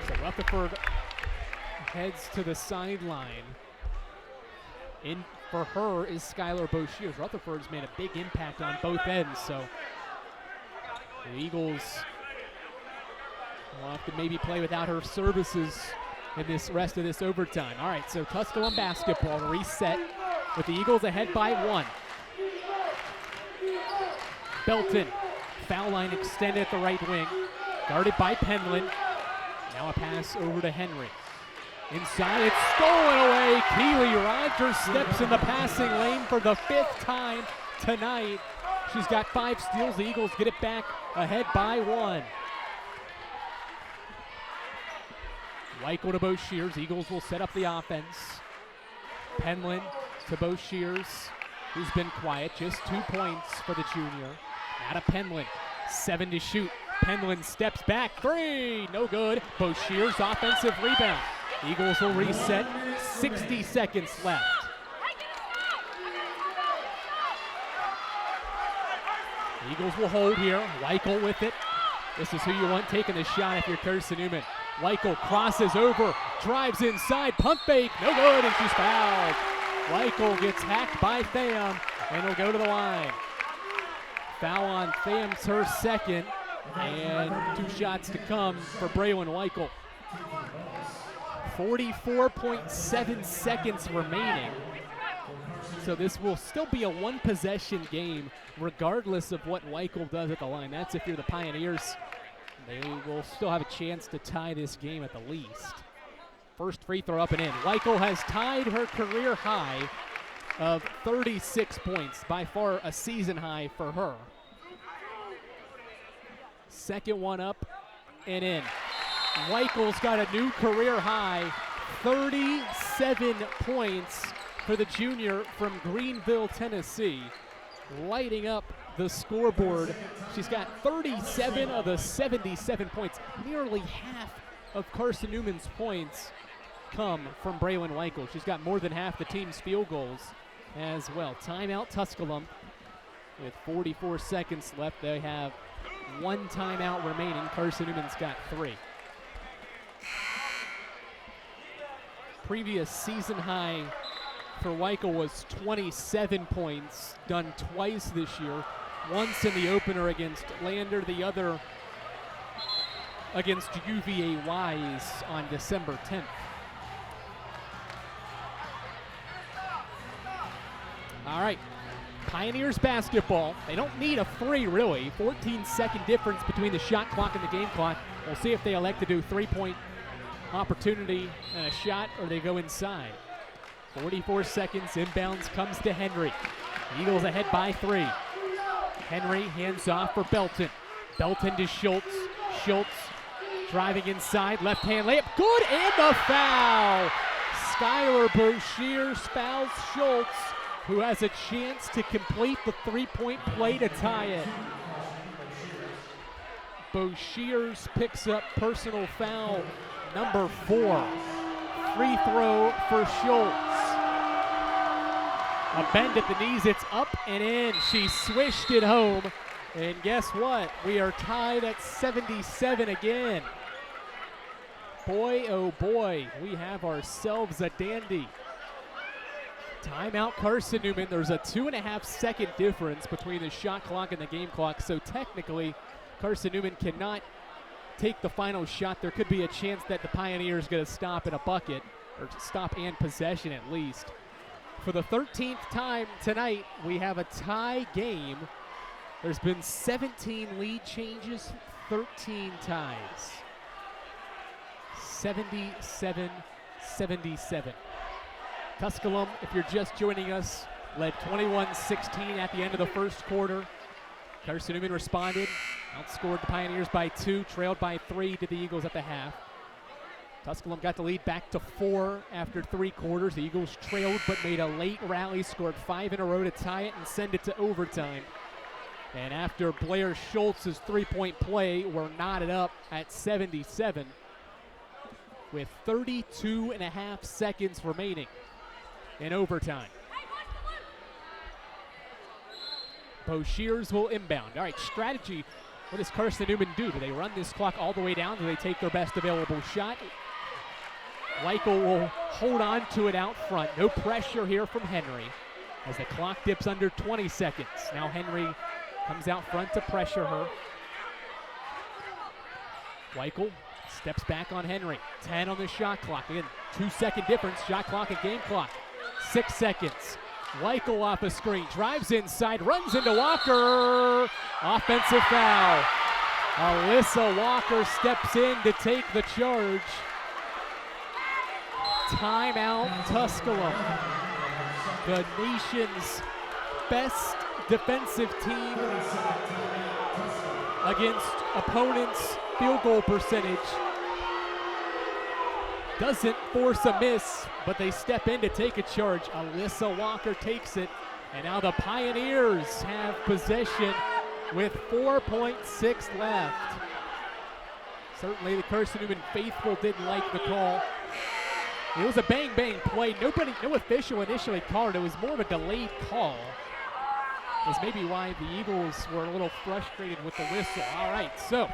So Rutherford heads to the sideline. In for her is Skylar Boshiers. Rutherford's made a big impact on both ends, so the Eagles will have to maybe play without her services in this rest of this overtime. All right, so Tusculum basketball reset with the Eagles ahead by 1. Belton, foul line extended at the right wing, guarded by Penland. Now a pass over to Henry. Inside, it's stolen away. Keely Rogers steps in the passing lane for the 5th time tonight. She's got 5 steals. The Eagles get it back ahead by 1. Weichel to Boshiers. Eagles will set up the offense. Penland to Boshiers, who's been quiet. Just 2 points for the junior. Out of Penland. 7 to shoot. Penland steps back. 3. No good. Boshiers offensive rebound. Eagles will reset. 60 seconds left. Eagles will hold here. Weichel with it. This is who you want taking the shot if you're Carson-Newman. Weichel crosses over, drives inside, pump fake, no good, and she's fouled. Weichel gets hacked by Pham, and will go to the line. Foul on Tham's her second, and 2 shots to come for Braylon Weichel. 44.7 seconds remaining. So this will still be a 1-possession game, regardless of what Weichel does at the line. That's if you're the Pioneers. They will still have a chance to tie this game at the least. First free throw up and in. Weichel has tied her career high of 36 points, by far a season high for her. Second one up and in. Weichel's got a new career high, 37 points for the junior from Greenville, Tennessee, lighting up the scoreboard. She's got 37 of the 77 points. Nearly half of Carson-Newman's points come from Braylon Weichel. She's got more than half the team's field goals as well. Timeout Tusculum with 44 seconds left. They have 1 timeout remaining. Carson-Newman's got 3. Previous season high for Weichel was 27 points, done twice this year. Once in the opener against Lander, the other against UVA Wise on December 10th. All right, Pioneers basketball. They don't need a free, really. 14-second difference between the shot clock and the game clock. We'll see if they elect to do 3-point opportunity and a shot, or they go inside. 44 seconds, inbounds comes to Henry. Eagles ahead by 3. Henry hands off for Belton. Belton to Schultz. Schultz driving inside, left hand layup, good, and the foul. Skylar Boshiers fouls Schultz, who has a chance to complete the 3-point play to tie it. Boshiers picks up personal foul number 4. Free throw for Schultz. A bend at the knees, it's up and in. She swished it home. And guess what? We are tied at 77 again. Boy, oh boy, we have ourselves a dandy. Timeout Carson-Newman. There's a 2.5-second difference between the shot clock and the game clock, so technically Carson-Newman cannot take the final shot. There could be a chance that the Pioneers get a stop and a bucket, or stop and possession at least. For the 13th time tonight, we have a tie game. There's been 17 lead changes, 13 ties. 77-77. Tusculum, if you're just joining us, led 21-16 at the end of the first quarter. Carson-Newman responded, outscored the Pioneers by 2, trailed by 3 to the Eagles at the half. Tusculum got the lead back to 4 after 3 quarters. The Eagles trailed but made a late rally, scored 5 in a row to tie it and send it to overtime. And after Blair Schultz's three-point play, we're knotted up at 77 with 32.5 seconds remaining in overtime. Bo Shears will inbound. All right, strategy. What does Carson-Newman do? Do they run this clock all the way down? Do they take their best available shot? Weichel will hold on to it out front. No pressure here from Henry as the clock dips under 20 seconds. Now Henry comes out front to pressure her. Weichel steps back on Henry. 10 on the shot clock. Again, 2-second difference, shot clock and game clock. 6 seconds. Weichel off a screen, drives inside, runs into Walker. Offensive foul. Alyssa Walker steps in to take the charge. Timeout Tusculum. The nation's best defensive team against opponents' field goal percentage. Doesn't force a miss, but they step in to take a charge. Alyssa Walker takes it, and now the Pioneers have possession with 4.6 left. Certainly the Carson-Newman faithful didn't like the call. It was a bang-bang play. No official initially called it. It was more of a delayed call. Is maybe why the Eagles were a little frustrated with the whistle. All right, so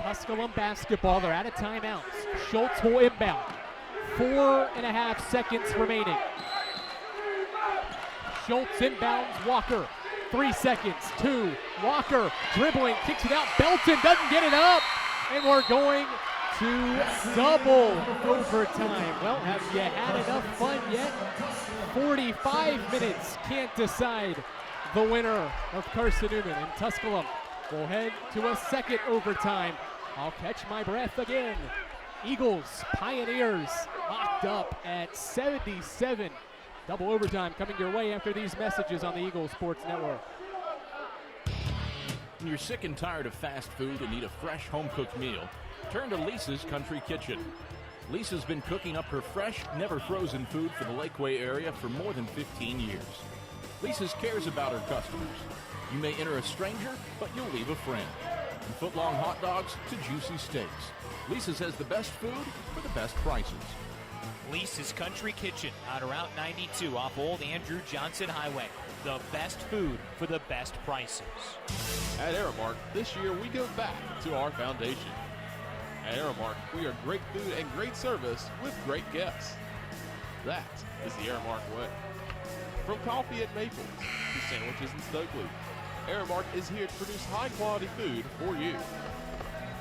Tusculum basketball. They're out of timeouts. Schultz will inbound. 4.5 seconds remaining. Schultz inbounds. Walker. 3 seconds. 2. Walker dribbling, kicks it out. Belton doesn't get it up. And we're going to double overtime. Well, have you had enough fun yet? 45 minutes can't decide the winner of Carson-Newman, and Tusculum will head to a second overtime. I'll catch my breath again. Eagles, Pioneers locked up at 77. Double overtime coming your way after these messages on the Eagles Sports Network. When you're sick and tired of fast food and need a fresh home-cooked meal, turn to Lisa's Country Kitchen. Lisa's been cooking up her fresh, never-frozen food for the Lakeway area for more than 15 years. Lisa's cares about her customers. You may enter a stranger, but you'll leave a friend. From foot-long hot dogs to juicy steaks, Lisa's has the best food for the best prices. Lisa's Country Kitchen on Route 92 off Old Andrew Johnson Highway. The best food for the best prices. At Aramark, this year we go back to our foundation. At Aramark, we are great food and great service with great guests. That is the Aramark way. From coffee at Maples to sandwiches in Stokely, Aramark is here to produce high-quality food for you. A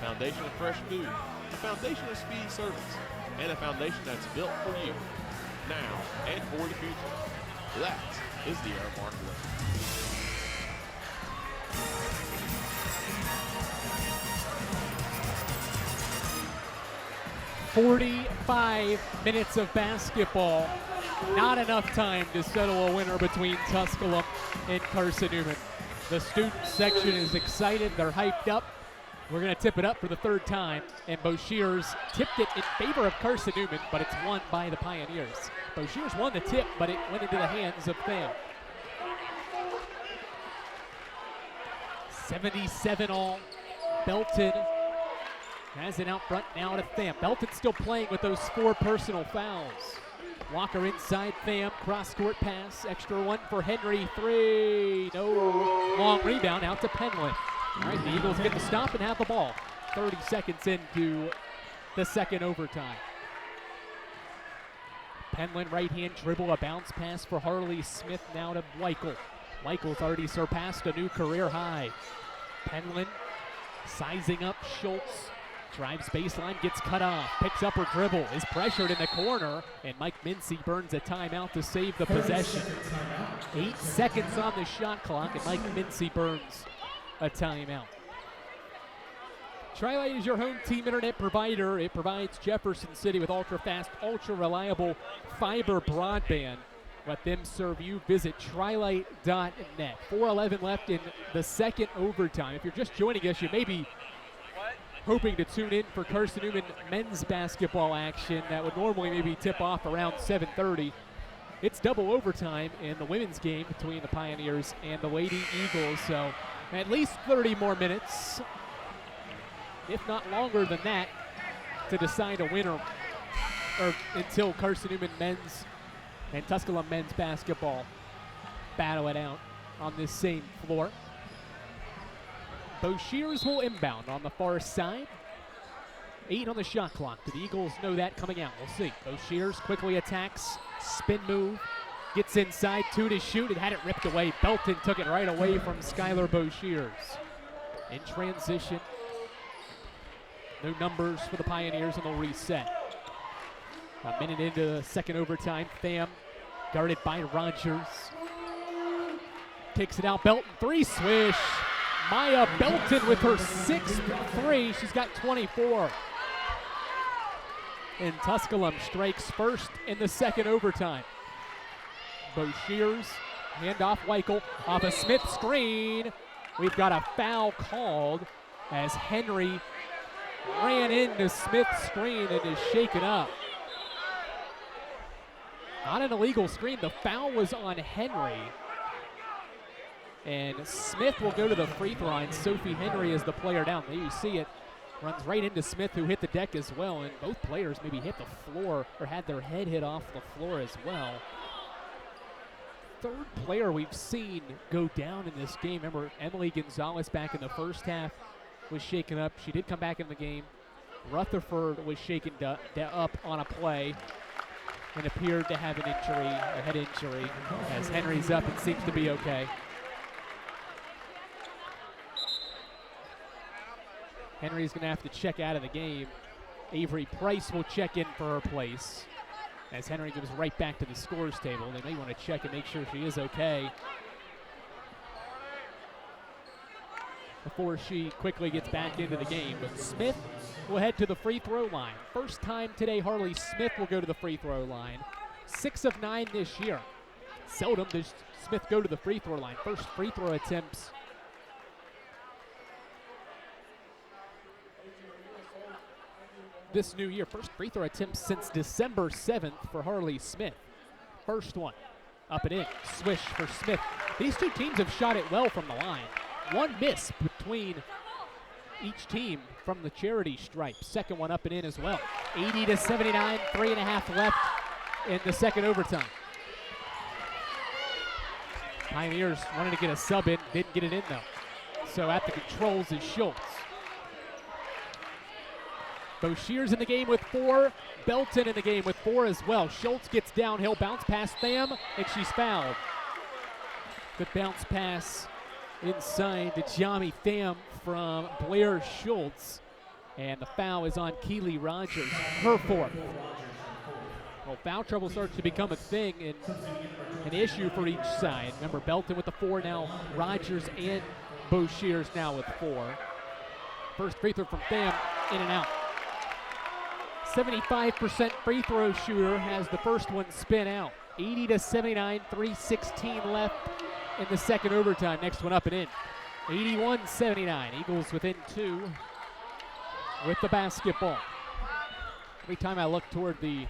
foundation of fresh food, a foundation of speedy service, and a foundation that's built for you, now and for the future. That is the Aramark way. 45 minutes of basketball. Not enough time to settle a winner between Tusculum and Carson-Newman. The student section is excited. They're hyped up. We're going to tip it up for the third time. And Bo Shears tipped it in favor of Carson-Newman, but it's won by the Pioneers. Bo Shears won the tip, but it went into the hands of Tham. 77 all. Belton has it out front now to Tham. Belton still playing with those 4 personal fouls. Walker inside Tham, cross-court pass, extra one for Henry, 3, no, long rebound out to Penland. All right, the Eagles get the stop and have the ball. 30 seconds into the second overtime. Penland right-hand dribble, a bounce pass for Harley Smith now to Weichel. Weichel's already surpassed a new career high. Penland sizing up Schultz. Drives baseline, gets cut off, picks up her dribble, is pressured in the corner, and Mike Mincy burns a timeout to save the possession. 8 seconds on the shot clock, and Mike Mincy burns a timeout. Tri-Lite is your home team internet provider. It provides Jefferson City with ultra-fast, ultra-reliable fiber broadband. Let them serve you. Visit trilite.net. 4:11 left in the second overtime. If you're just joining us, you may be hoping to tune in for Carson-Newman men's basketball action that would normally maybe tip off around 7:30. It's double overtime in the women's game between the Pioneers and the Lady Eagles, so at least 30 more minutes, if not longer than that, to decide a winner, or until Carson-Newman men's and Tusculum men's basketball battle it out on this same floor. Boshears will inbound on the far side. 8 on the shot clock. Do the Eagles know that coming out? We'll see. Boshears quickly attacks. Spin move. Gets inside. 2 to shoot. It had it ripped away. Belton took it right away from Skylar Boshears. In transition. No numbers for the Pioneers, and they'll reset. A minute into the second overtime. Pham guarded by Rogers. Kicks it out. Belton. 3 swish. Maya Belton with her 6th 3. She's got 24. And Tusculum strikes first in the second overtime. Boshears, handoff Weichel, off a Smith screen. We've got a foul called as Henry ran into Smith's screen and is shaken up. Not an illegal screen. The foul was on Henry. And Smith will go to the free throw line. Sophie Henry is the player down. There you see it. Runs right into Smith, who hit the deck as well. And both players maybe hit the floor or had their head hit off the floor as well. Third player we've seen go down in this game. Remember, Emily Gonzalez back in the first half was shaken up. She did come back in the game. Rutherford was shaken up on a play and appeared to have an injury, a head injury, as Henry's up and seems to be okay. Henry's going to have to check out of the game. Avery Price will check in for her place as Henry goes right back to the scores table. They may want to check and make sure she is okay before she quickly gets back into the game. But Smith will head to the free throw line. First time today Harley Smith will go to the free throw line. 6 of 9 this year. Seldom does Smith go to the free throw line. First free throw attempts this new year. First free throw attempt since December 7th for Harley Smith. First one, up and in, swish for Smith. These two teams have shot it well from the line. One miss between each team from the charity stripe. Second one up and in as well. 80-79, 3.5 left in the second overtime. Pioneers wanted to get a sub in, didn't get it in though. So at the controls is Schultz. Boshears in the game with 4. Belton in the game with 4 as well. Schultz gets downhill, bounce pass Pham, and she's fouled. Good bounce pass inside to Jami Pham from Blair Schultz. And the foul is on Keely Rogers, her 4th. Well, foul trouble starts to become a thing and an issue for each side. Remember, Belton with the 4 now, Rogers and Boshears now with 4. First free throw from Pham, in and out. 75% free throw shooter has the first one spin out. 80-79, 3:16 left in the second overtime. Next one up and in. 81-79, Eagles within 2 with the basketball. Every time I look toward the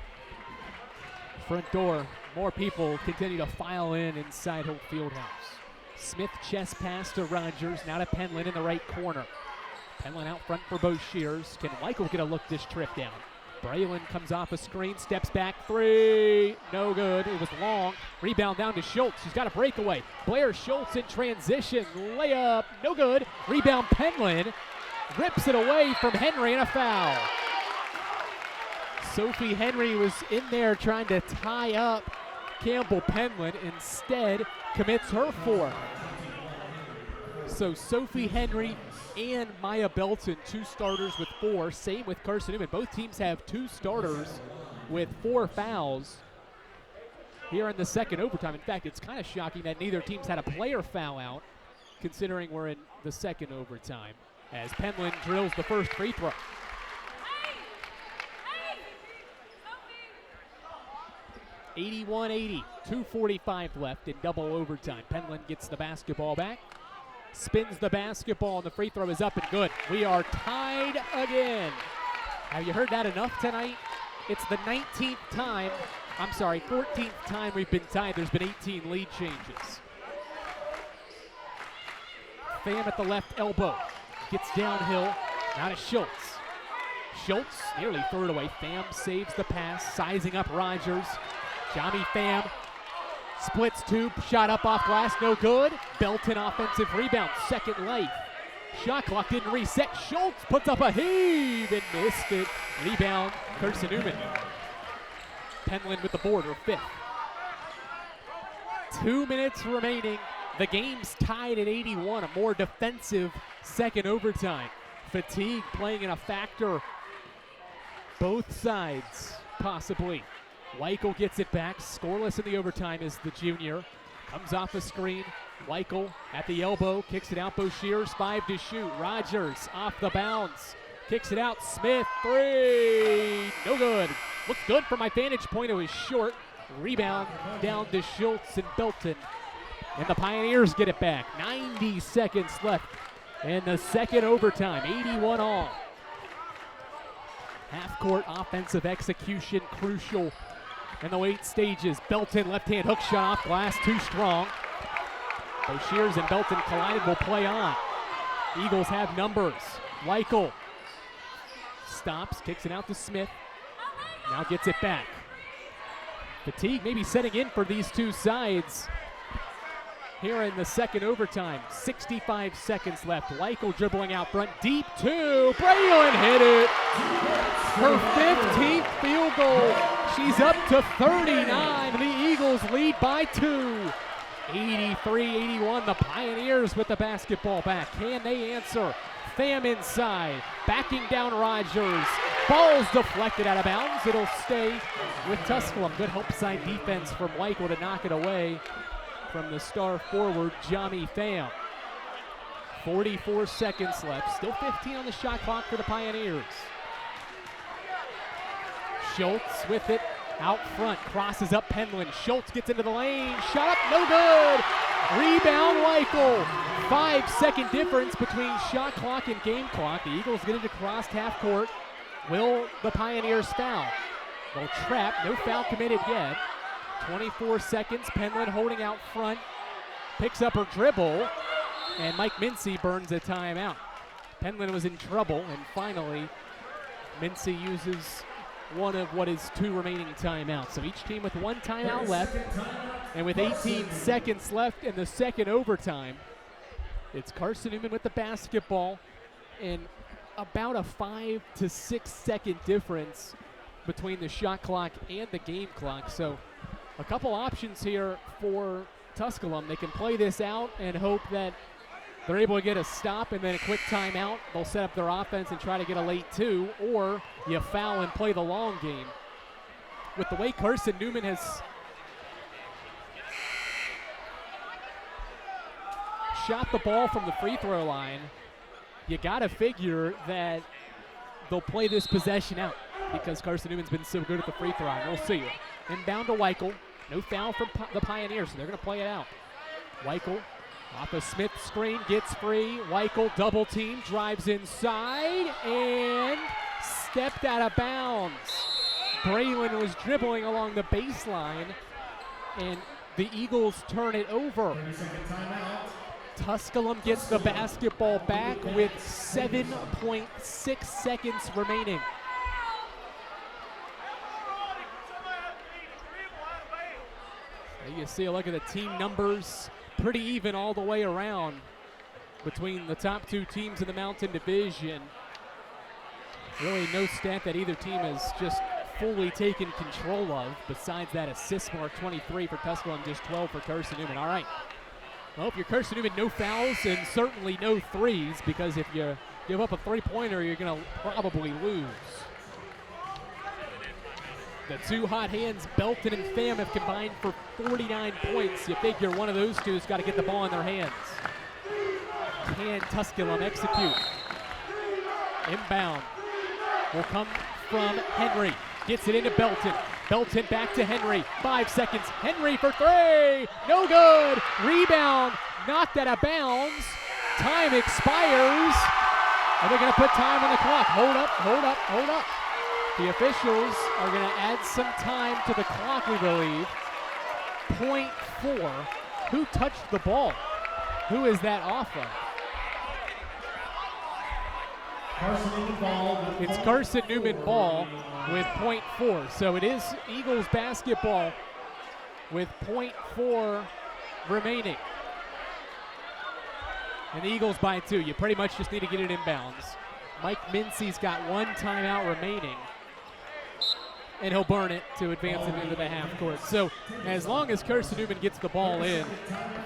front door, more people continue to file in inside Holt Fieldhouse. Smith chest pass to Rogers, now to Penland in the right corner. Penland out front for Boshears. Can Weichel get a look this trip down? Braylon comes off a screen, steps back, 3, no good. It was long. Rebound down to Schultz. She's got a breakaway. Blair Schultz in transition, layup, no good. Rebound Penland, rips it away from Henry and a foul. Sophie Henry was in there trying to tie up Campbell Penland, instead commits her 4. So Sophie Henry and Maya Belton, 2 starters with 4. Same with Carson-Newman. Both teams have 2 starters with 4 fouls here in the second overtime. In fact, it's kind of shocking that neither team's had a player foul out, considering we're in the second overtime, as Penland drills the first free throw. 81-80, 2:45 left in double overtime. Penland gets the basketball back, spins the basketball, and the free throw is up and good. We are tied again. Have you heard that enough tonight? It's the 14th time we've been tied. There's been 18 lead changes. Pham at the left elbow, gets downhill, now to Schultz. Schultz nearly threw it away. Pham saves the pass, sizing up Rogers. Johnny Pham splits 2, shot up off glass, no good. Belton offensive rebound, second life. Shot clock didn't reset. Schultz puts up a heave and missed it. Rebound, Carson-Newman. Penland with the board, her 5th. 2 minutes remaining. The game's tied at 81, a more defensive second overtime. Fatigue playing in a factor. Both sides, possibly. Weichel gets it back. Scoreless in the overtime is the junior. Comes off the screen. Weichel at the elbow. Kicks it out. Boshears 5 to shoot. Rogers off the bounce. Kicks it out. Smith 3. No good. Looked good from my vantage point. It was short. Rebound down to Schultz and Belton. And the Pioneers get it back. 90 seconds left in the second overtime. 81 all. Half-court offensive execution crucial in the late stages. Belton, left-hand hook shot off glass, too strong. Boshears and Belton collided, will play on. Eagles have numbers. Weichel stops, kicks it out to Smith. Now gets it back. Fatigue maybe setting in for these two sides here in the second overtime. 65 seconds left. Weichel dribbling out front, deep 2. Braylon hit it. Her 15th field goal. She's up to 39. The Eagles lead by 2. 83-81. The Pioneers with the basketball back. Can they answer? Pham inside, backing down Rogers. Ball's deflected out of bounds. It'll stay with Tusculum. Good help side defense from Weichel to knock it away from the star forward, Johnny Pham. 44 seconds left. Still 15 on the shot clock for the Pioneers. Schultz with it out front. Crosses up Penland. Schultz gets into the lane. Shot up, no good. Rebound, Weichel. 5-second difference between shot clock and game clock. The Eagles get into crossed half court. Will the Pioneers foul? They'll trap. No foul committed yet. 24 seconds. Penland holding out front. Picks up her dribble. And Mike Mincy burns a timeout. Penland was in trouble. And finally, Mincy uses one of what is 2 remaining timeouts. So each team with 1 timeout left. And with 18 seconds left in the second overtime, it's Carson-Newman with the basketball. And about a 5 to 6 second difference between the shot clock and the game clock. So a couple options here for Tusculum. They can play this out and hope that they're able to get a stop and then a quick timeout. They'll set up their offense and try to get a late 2, or you foul and play the long game. With the way Carson-Newman has shot the ball from the free throw line, you got to figure that they'll play this possession out because Carson-Newman's been so good at the free throw line. We'll see. Inbound to Weichel. No foul from the Pioneers, so they're going to play it out. Weichel off a Smith screen, gets free. Weichel double team, drives inside, and stepped out of bounds. Braylon was dribbling along the baseline, and the Eagles turn it over. Tusculum gets the basketball back with 7.6 seconds remaining. You see a look at the team numbers, pretty even all the way around between the top 2 teams in the Mountain Division. Really no stat that either team has just fully taken control of. Besides that assist mark, 23 for Tusculum, just 12 for Carson-Newman. All right. Well, if you're Carson-Newman, no fouls and certainly no threes, because if you give up a three-pointer, you're going to probably lose. The two hot hands, Belton and Pham, have combined for 49 points. You figure one of those two has got to get the ball in their hands. Can Tusculum execute? Inbound will come from Henry. Gets it into Belton. Belton back to Henry. 5 seconds. Henry for three. No good. Rebound. Knocked out of bounds. Time expires. And they're going to put time on the clock. Hold up, hold up, hold up. The officials are going to add some time to the clock, we believe. .4. Who touched the ball? Who is that off of? It's Carson-Newman ball with .4. So it is Eagles basketball with .4 remaining. And the Eagles by 2. You pretty much just need to get it inbounds. Mike Mincy's got one timeout remaining, and he'll burn it to advance it into the half court. So as long as Carson-Newman gets the ball in,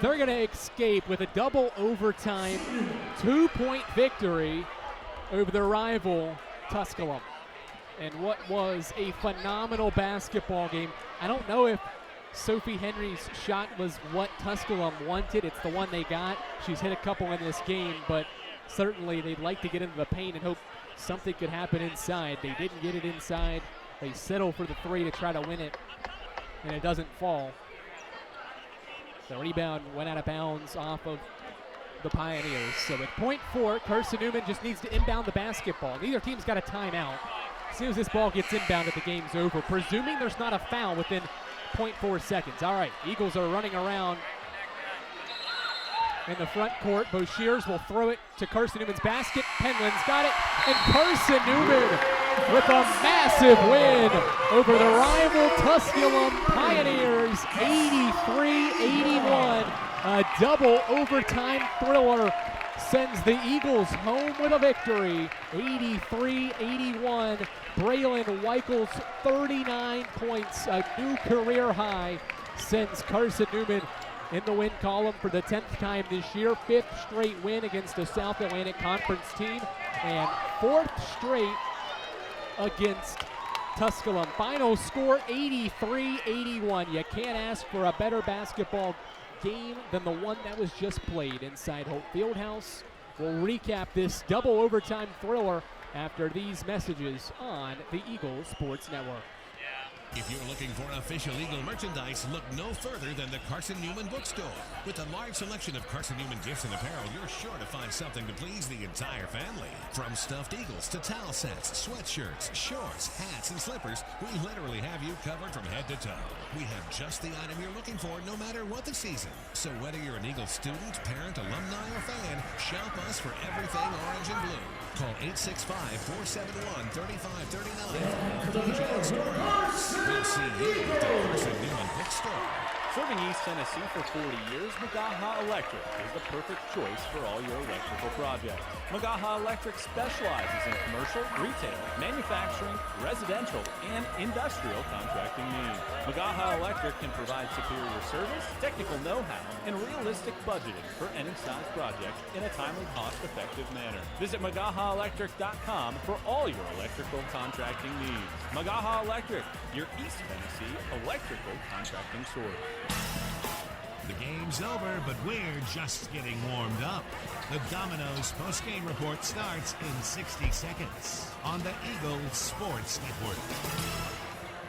they're going to escape with a double overtime 2-point victory over their rival Tusculum. And what was a phenomenal basketball game. I don't know if Sophie Henry's shot was what Tusculum wanted. It's the one they got. She's hit a couple in this game, but certainly they'd like to get into the paint and hope something could happen inside. They didn't get it inside. They settle for the three to try to win it, and it doesn't fall. The rebound went out of bounds off of the Pioneers. So at .4, Carson-Newman just needs to inbound the basketball. Neither team's got a timeout. As soon as this ball gets inbounded, the game's over, presuming there's not a foul within .4 seconds. All right, Eagles are running around in the front court. Boshears will throw it to Carson-Newman's basket. Penland's got it, and Carson-Newman with a massive win over the rival Tusculum Pioneers, 83-81. A double overtime thriller sends the Eagles home with a victory, 83-81. Braylon Weichel's 39 points, a new career high, sends Carson-Newman in the win column for the 10th time this year. 5th straight win against a South Atlantic Conference team, and 4th straight against Tusculum. Final score 83-81. You can't ask for a better basketball game than the one that was just played inside Holt Fieldhouse. We'll recap this double overtime thriller after these messages on the Eagle Sports Network. If you're looking for official Eagle merchandise, look no further than the Carson-Newman Bookstore. With a large selection of Carson-Newman gifts and apparel, you're sure to find something to please the entire family. From stuffed eagles to towel sets, sweatshirts, shorts, hats, and slippers, we literally have you covered from head to toe. We have just the item you're looking for no matter what the season. So whether you're an Eagle student, parent, alumni, or fan, shop us for everything orange and blue. Call 865-471-3539. We'll see you at the Carson-Newman Bookstore. Serving East Tennessee for 40 years, Magaha Electric is the perfect choice for all your electrical projects. Magaha Electric specializes in commercial, retail, manufacturing, residential, and industrial contracting needs. Magaha Electric can provide superior service, technical know-how, and realistic budgeting for any size project in a timely, cost-effective manner. Visit MagahaElectric.com for all your electrical contracting needs. Magaha Electric, your East Tennessee electrical contracting source. The game's over, but we're just getting warmed up. The Domino's post-game report starts in 60 seconds on the Eagle Sports Network.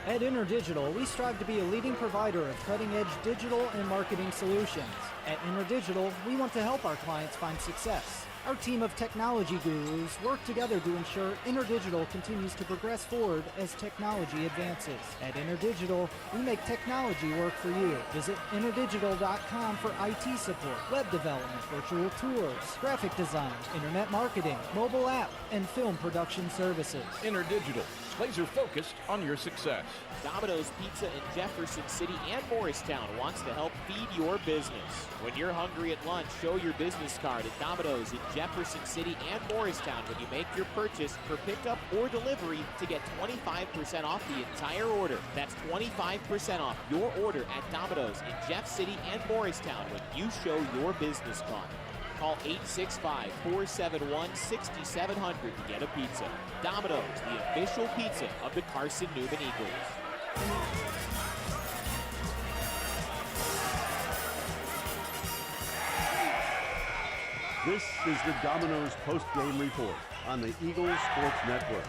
At InterDigital, we strive to be a leading provider of cutting-edge digital and marketing solutions. At InterDigital, we want to help our clients find success. Our team of technology gurus work together to ensure InterDigital continues to progress forward as technology advances. At InterDigital, we make technology work for you. Visit interdigital.com for IT support, web development, virtual tours, graphic design, internet marketing, mobile app, and film production services. InterDigital, laser focused on your success. Domino's Pizza in Jefferson City and Morristown wants to help feed your business. When you're hungry at lunch, show your business card at Domino's in Jefferson City and Morristown when you make your purchase for pickup or delivery to get 25% off the entire order. That's 25% off your order at Domino's in Jeff City and Morristown when you show your business card. Call 865-471-6700 to get a pizza. Domino's, the official pizza of the Carson-Newman Eagles. This is the Domino's post-game report on the Eagles Sports Network.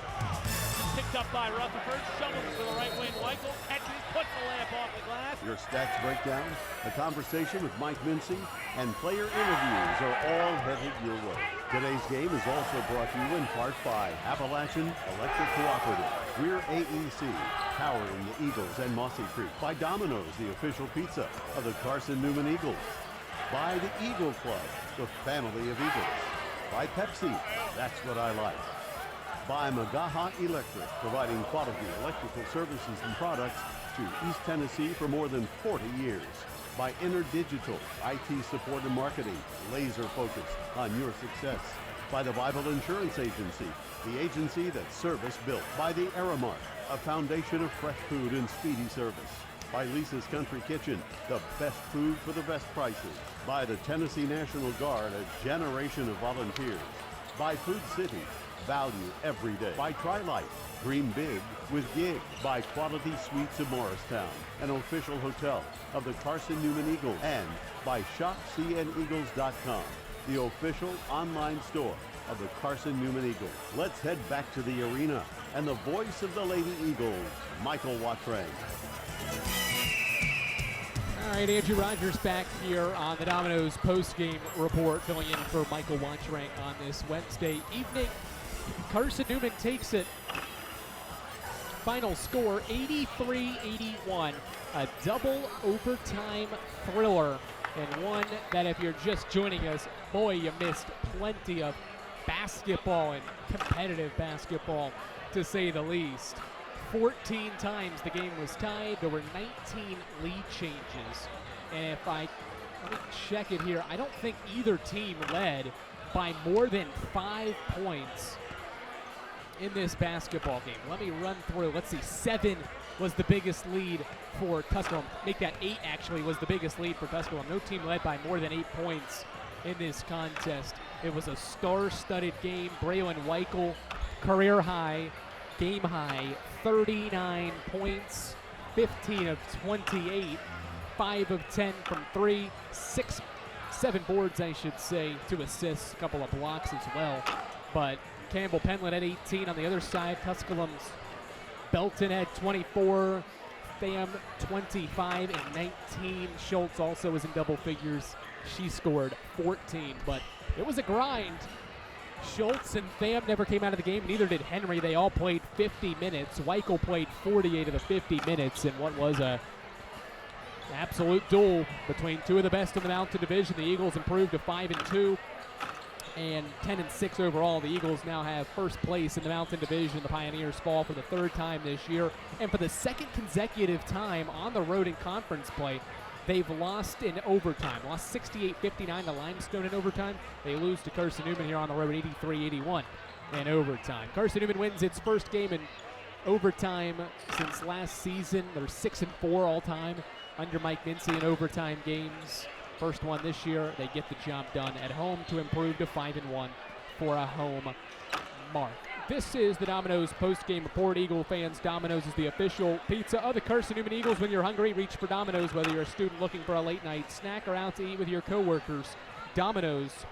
Picked up by Rutherford, shovels to the right wing. Weichel catches, puts the layup off the glass. Your stats breakdown, a conversation with Mike Mincy, and player interviews are all headed your way. Today's game is also brought to you in part by Appalachian Electric Cooperative. We're AEC, powering the Eagles and Mossy Creek. By Domino's, the official pizza of the Carson-Newman Eagles. By the Eagle Club, the family of Eagles. By Pepsi, that's what I like. By Magaha Electric, providing quality electrical services and products to East Tennessee for more than 40 years. By InterDigital, IT support and marketing, laser focused on your success. By the Bible Insurance Agency, the agency that's service built. By the Aramark, a foundation of fresh food and speedy service. By Lisa's Country Kitchen, the best food for the best prices. By the Tennessee National Guard, a generation of volunteers. By Food City, value every day. By Tri-Light, dream big with gig. By Quality Suites of Morristown, an official hotel of the Carson-Newman Eagles. And by ShopCNEagles.com, the official online store of the Carson-Newman Eagles. Let's head back to the arena and the voice of the Lady Eagles, Michael Watrang. All right, Andrew Rogers back here on the Domino's post-game report, filling in for Michael Watrang on this Wednesday evening. Carson-Newman takes it. Final score, 83-81. A double overtime thriller, and one that if you're just joining us, boy, you missed plenty of basketball and competitive basketball, to say the least. 14 times the game was tied. There were 19 lead changes. And let me check it here. I don't think either team led by more than 5 points in this basketball game. Let me run through. Let's see. 7 was the biggest lead for Tusculum. Make that 8 actually was the biggest lead for Tusculum. No team led by more than 8 points in this contest. It was a star-studded game. Braylon Weichel, career high, game high, 39 points, 15 of 28, 5 of 10 from 3, 7 boards, I should say, 2 assists, a couple of blocks as well. But Campbell Penland at 18 on the other side. Tusculum's Belton at 24, Pham 25 and 19. Schultz also was in double figures. She scored 14, but it was a grind. Schultz and Pham never came out of the game, neither did Henry. They all played 50 minutes. Weichel played 48 of the 50 minutes in what was an absolute duel between two of the best in the Mountain Division. The Eagles improved to 5-2 and 10-6 overall. The Eagles now have first place in the Mountain Division. The Pioneers fall for the 3rd time this year, and for the 2nd consecutive time on the road in conference play. They've lost in overtime, lost 68-59 to Limestone in overtime. They lose to Carson-Newman here on the road 83-81 in overtime. Carson-Newman wins its first game in overtime since last season. They're 6-4 all time under Mike Mincy in overtime games. First one this year. They get the job done at home to improve to 5-1 for a home mark. This is the Domino's post-game report. Eagle fans, Domino's is the official pizza of the Carson-Newman Eagles. When you're hungry, reach for Domino's. Whether you're a student looking for a late-night snack or out to eat with your coworkers, Domino's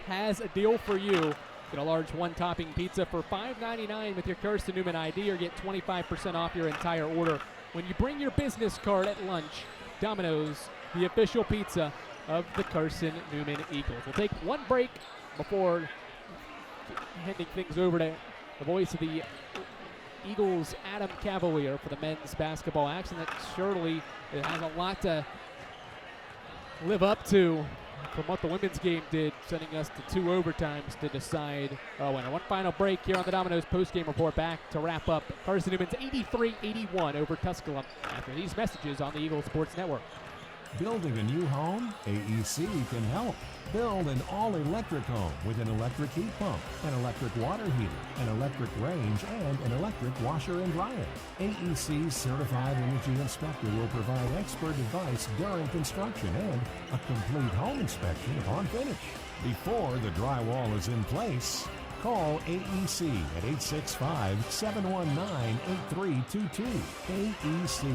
has a deal for you. Get a large one-topping pizza for $5.99 with your Carson-Newman ID, or get 25% off your entire order when you bring your business card at lunch. Domino's, the official pizza of the Carson-Newman Eagles. We'll take one break before handing things over to the voice of the Eagles, Adam Cavalier, for the men's basketball action that surely has a lot to live up to from what the women's game did, sending us to 2 overtimes to decide a winner. One final break here on the Domino's post-game report, back to wrap up Carson-Newman's 83-81 over Tusculum after these messages on the Eagles Sports Network. Building a new home? AEC can help. Build an all-electric home with an electric heat pump, an electric water heater, an electric range, and an electric washer and dryer. AEC's certified energy inspector will provide expert advice during construction and a complete home inspection upon finish. Before the drywall is in place, call AEC at 865-719-8322. AEC.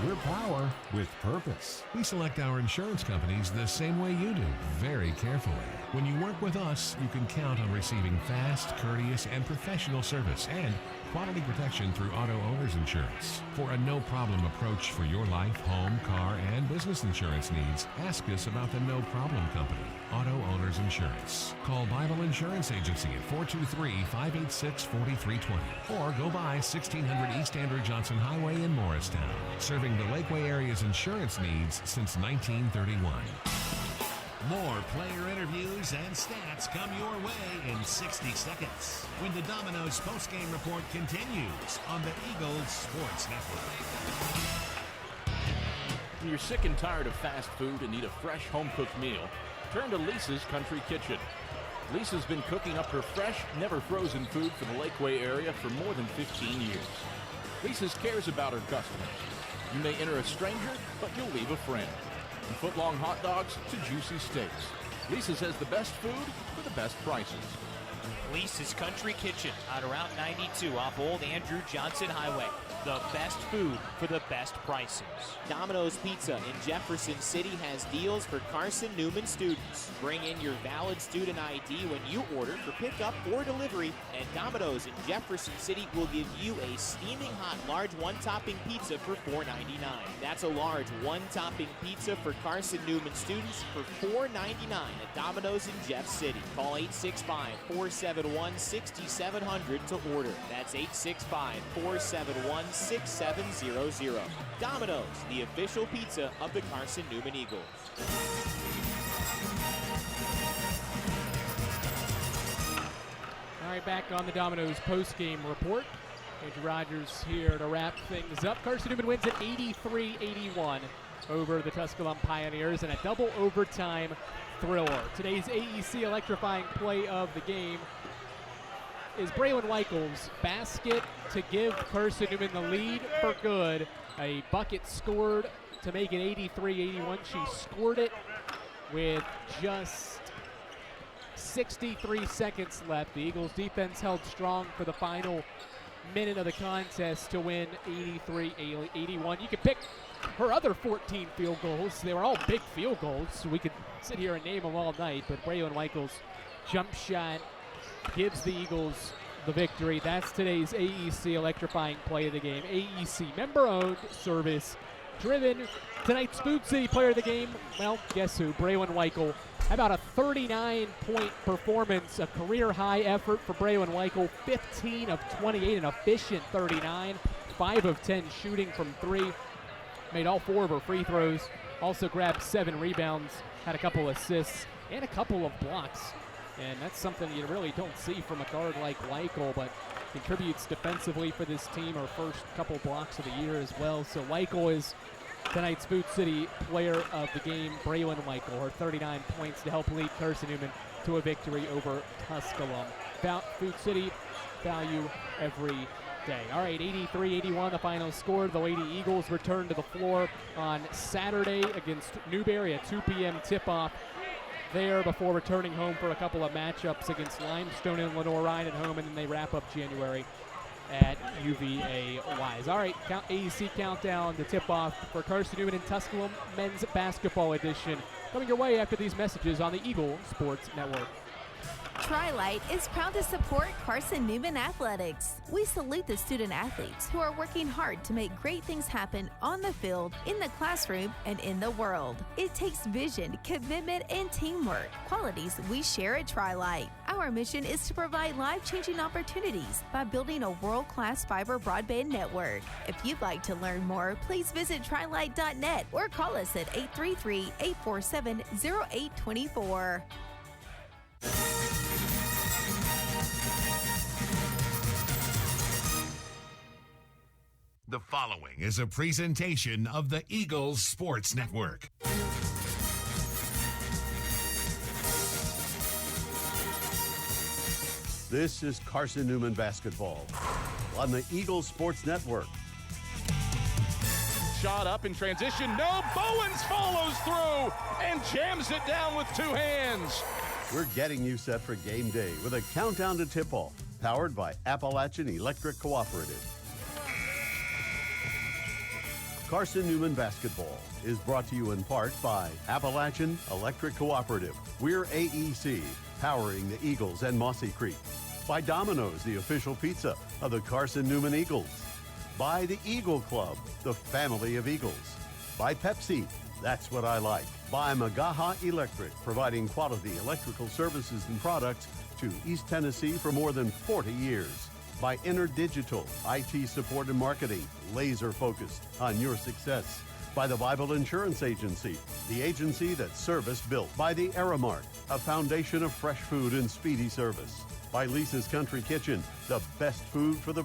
We're power with purpose. We select our insurance companies the same way you do, very carefully. When you work with us, you can count on receiving fast, courteous, and professional service and quality protection through Auto Owners Insurance. For a no-problem approach for your life, home, car, and business insurance needs, ask us about the No Problem Company, Auto Owners Insurance. Call Bible Insurance Agency at 423-586-4320 or go by 1600 East Andrew Johnson Highway in Morristown, serving the Lakeway area's insurance needs since 1931. More player interviews and stats come your way in 60 seconds when the Domino's postgame report continues on the Eagles Sports Network. When you're sick and tired of fast food and need a fresh home-cooked meal, turn to Lisa's Country Kitchen. Lisa's been cooking up her fresh, never-frozen food for the Lakeway area for more than 15 years. Lisa's cares about her customers. You may enter a stranger, but you'll leave a friend. From foot-long hot dogs to juicy steaks, Lisa's has the best food for the best prices. Lisa's Country Kitchen on Route 92 off Old Andrew Johnson Highway. The best food for the best prices. Domino's Pizza in Jefferson City has deals for Carson-Newman students. Bring in your valid student ID when you order for pickup or delivery, and Domino's in Jefferson City will give you a steaming hot large one-topping pizza for $4.99. That's a large one-topping pizza for Carson-Newman students for $4.99 at Domino's in Jeff City. Call 865-471-6700 to order. That's 865-471-6700. Domino's, the official pizza of the Carson-Newman Eagles. All right, back on the Domino's post-game report. Andrew Rogers here to wrap things up. Carson-Newman wins at 83-81 over the Tusculum Pioneers in a double overtime thriller. Today's AEC electrifying play of the game is Braylon Weichel's basket to give Carson-Newman the lead for good. A bucket scored to make it 83-81. She scored it with just 63 seconds left. The Eagles defense held strong for the final minute of the contest to win 83-81. You could pick her other 14 field goals. They were all big field goals, so we could sit here and name them all night, but Braylon Weichel's jump shot gives the Eagles the victory. That's today's AEC electrifying play of the game. AEC member-owned, service-driven. Tonight's Food City player of the game, well, guess who? Braylon Weichel. How about a 39-point performance, a career-high effort for Braylon Weichel. 15 of 28, an efficient 39. 5 of 10 shooting from 3. Made all 4 of her free throws. Also grabbed 7 rebounds, had a couple assists, and a couple of blocks. And that's something you really don't see from a guard like Weichel, but contributes defensively for this team. Her first couple blocks of the year as well. So Weichel is tonight's Food City player of the game. Braylon Weichel, her 39 points to help lead Carson-Newman to a victory over Tusculum. Food City, value every day. All right, 83-81, the final score. The Lady Eagles return to the floor on Saturday against Newberry, a 2 p.m. tip-off there before returning home for a couple of matchups against Limestone and Lenore Ryan at home, and then they wrap up January at UVA Wise. All right, AEC countdown to tip-off for Carson-Newman and Tusculum men's basketball edition. Coming your way after these messages on the Eagle Sports Network. Tri-Light is proud to support Carson-Newman Athletics. We salute the student athletes who are working hard to make great things happen on the field, in the classroom, and in the world. It takes vision, commitment, and teamwork, qualities we share at Tri-Light. Our mission is to provide life-changing opportunities by building a world-class fiber broadband network. If you'd like to learn more, please visit trilight.net or call us at 833-847-0824. The following is a presentation of the Eagles Sports Network. This is Carson-Newman basketball on the Eagles Sports Network. Shot up in transition. No, Bowens follows through and jams it down with two hands. We're getting you set for game day with a countdown to tip-off, powered by Appalachian Electric Cooperative. Carson-Newman basketball is brought to you in part by Appalachian Electric Cooperative. We're AEC, powering the Eagles and Mossy Creek. By Domino's, the official pizza of the Carson-Newman Eagles. By the Eagle Club, the family of Eagles. By Pepsi, that's what I like. By Magaha Electric, providing quality electrical services and products to East Tennessee for more than 40 years. By InterDigital, IT support and marketing, laser focused on your success. By the Bible Insurance Agency, the agency that's service built. By the Aramark, a foundation of fresh food and speedy service. By Lisa's Country Kitchen, the best food for the